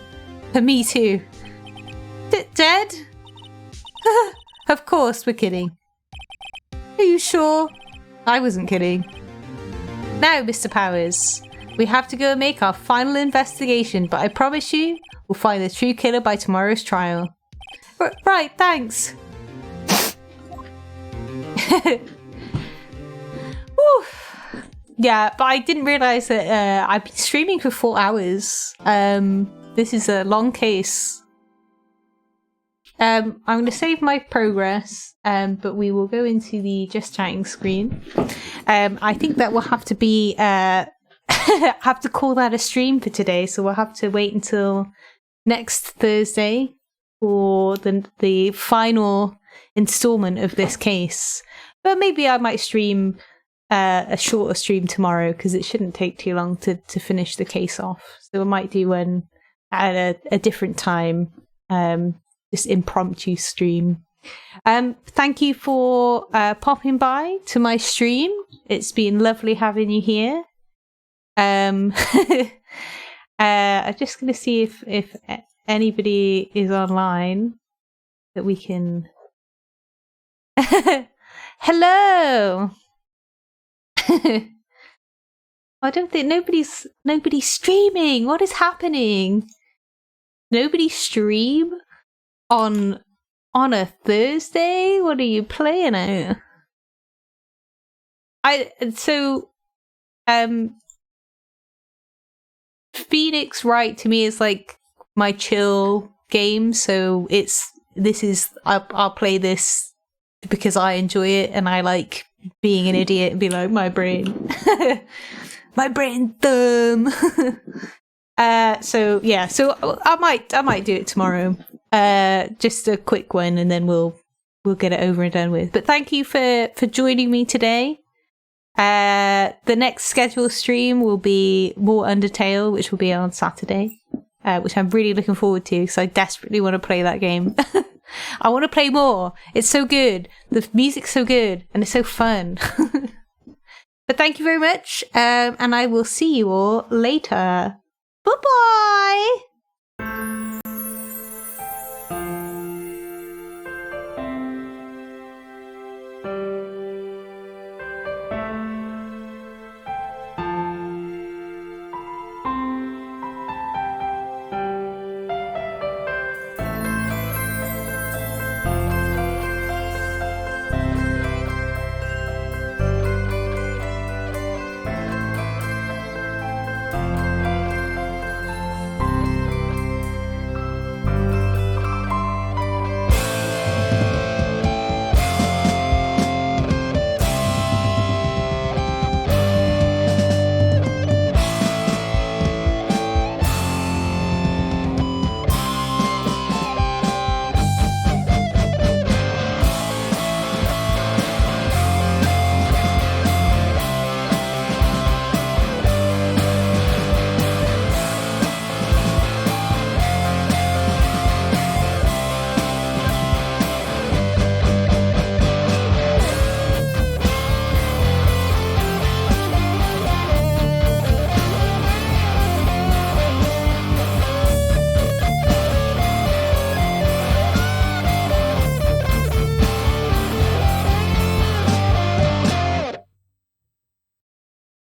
But me too. Dead? Of course, we're kidding. Are you sure? I wasn't kidding. Now, Mr. Powers, We have to go and make our final investigation, but I promise you, we'll find the true killer by tomorrow's trial. Right, thanks. Woo. Yeah, but I didn't realise that I've been streaming for 4 hours. This is a long case. I'm going to save my progress, but we will go into the just chatting screen. I think that will have to be have to call that a stream for today, so we'll have to wait until next Thursday for the final installment of this case. But maybe I might stream a shorter stream tomorrow, because it shouldn't take too long to finish the case off. So I might do one at a different time, just impromptu stream. Thank you for popping by to my stream. It's been lovely having you here. I'm just going to see if anybody is online that we can... Hello! I don't think nobody's streaming. What is happening? Nobody stream on a Thursday? What are you playing at? Phoenix Wright to me is like my chill game, so I'll play this because I enjoy it and I like being an idiot and be like, my brain dumb. So I might do it tomorrow, just a quick one, and then we'll get it over and done with. But thank you for joining me today. The next scheduled stream will be more Undertale, which will be on Saturday, which I'm really looking forward to because I desperately want to play that game. I want to play more. It's so good. The music's so good and it's so fun. But thank you very much, and I will see you all later. Bye-bye!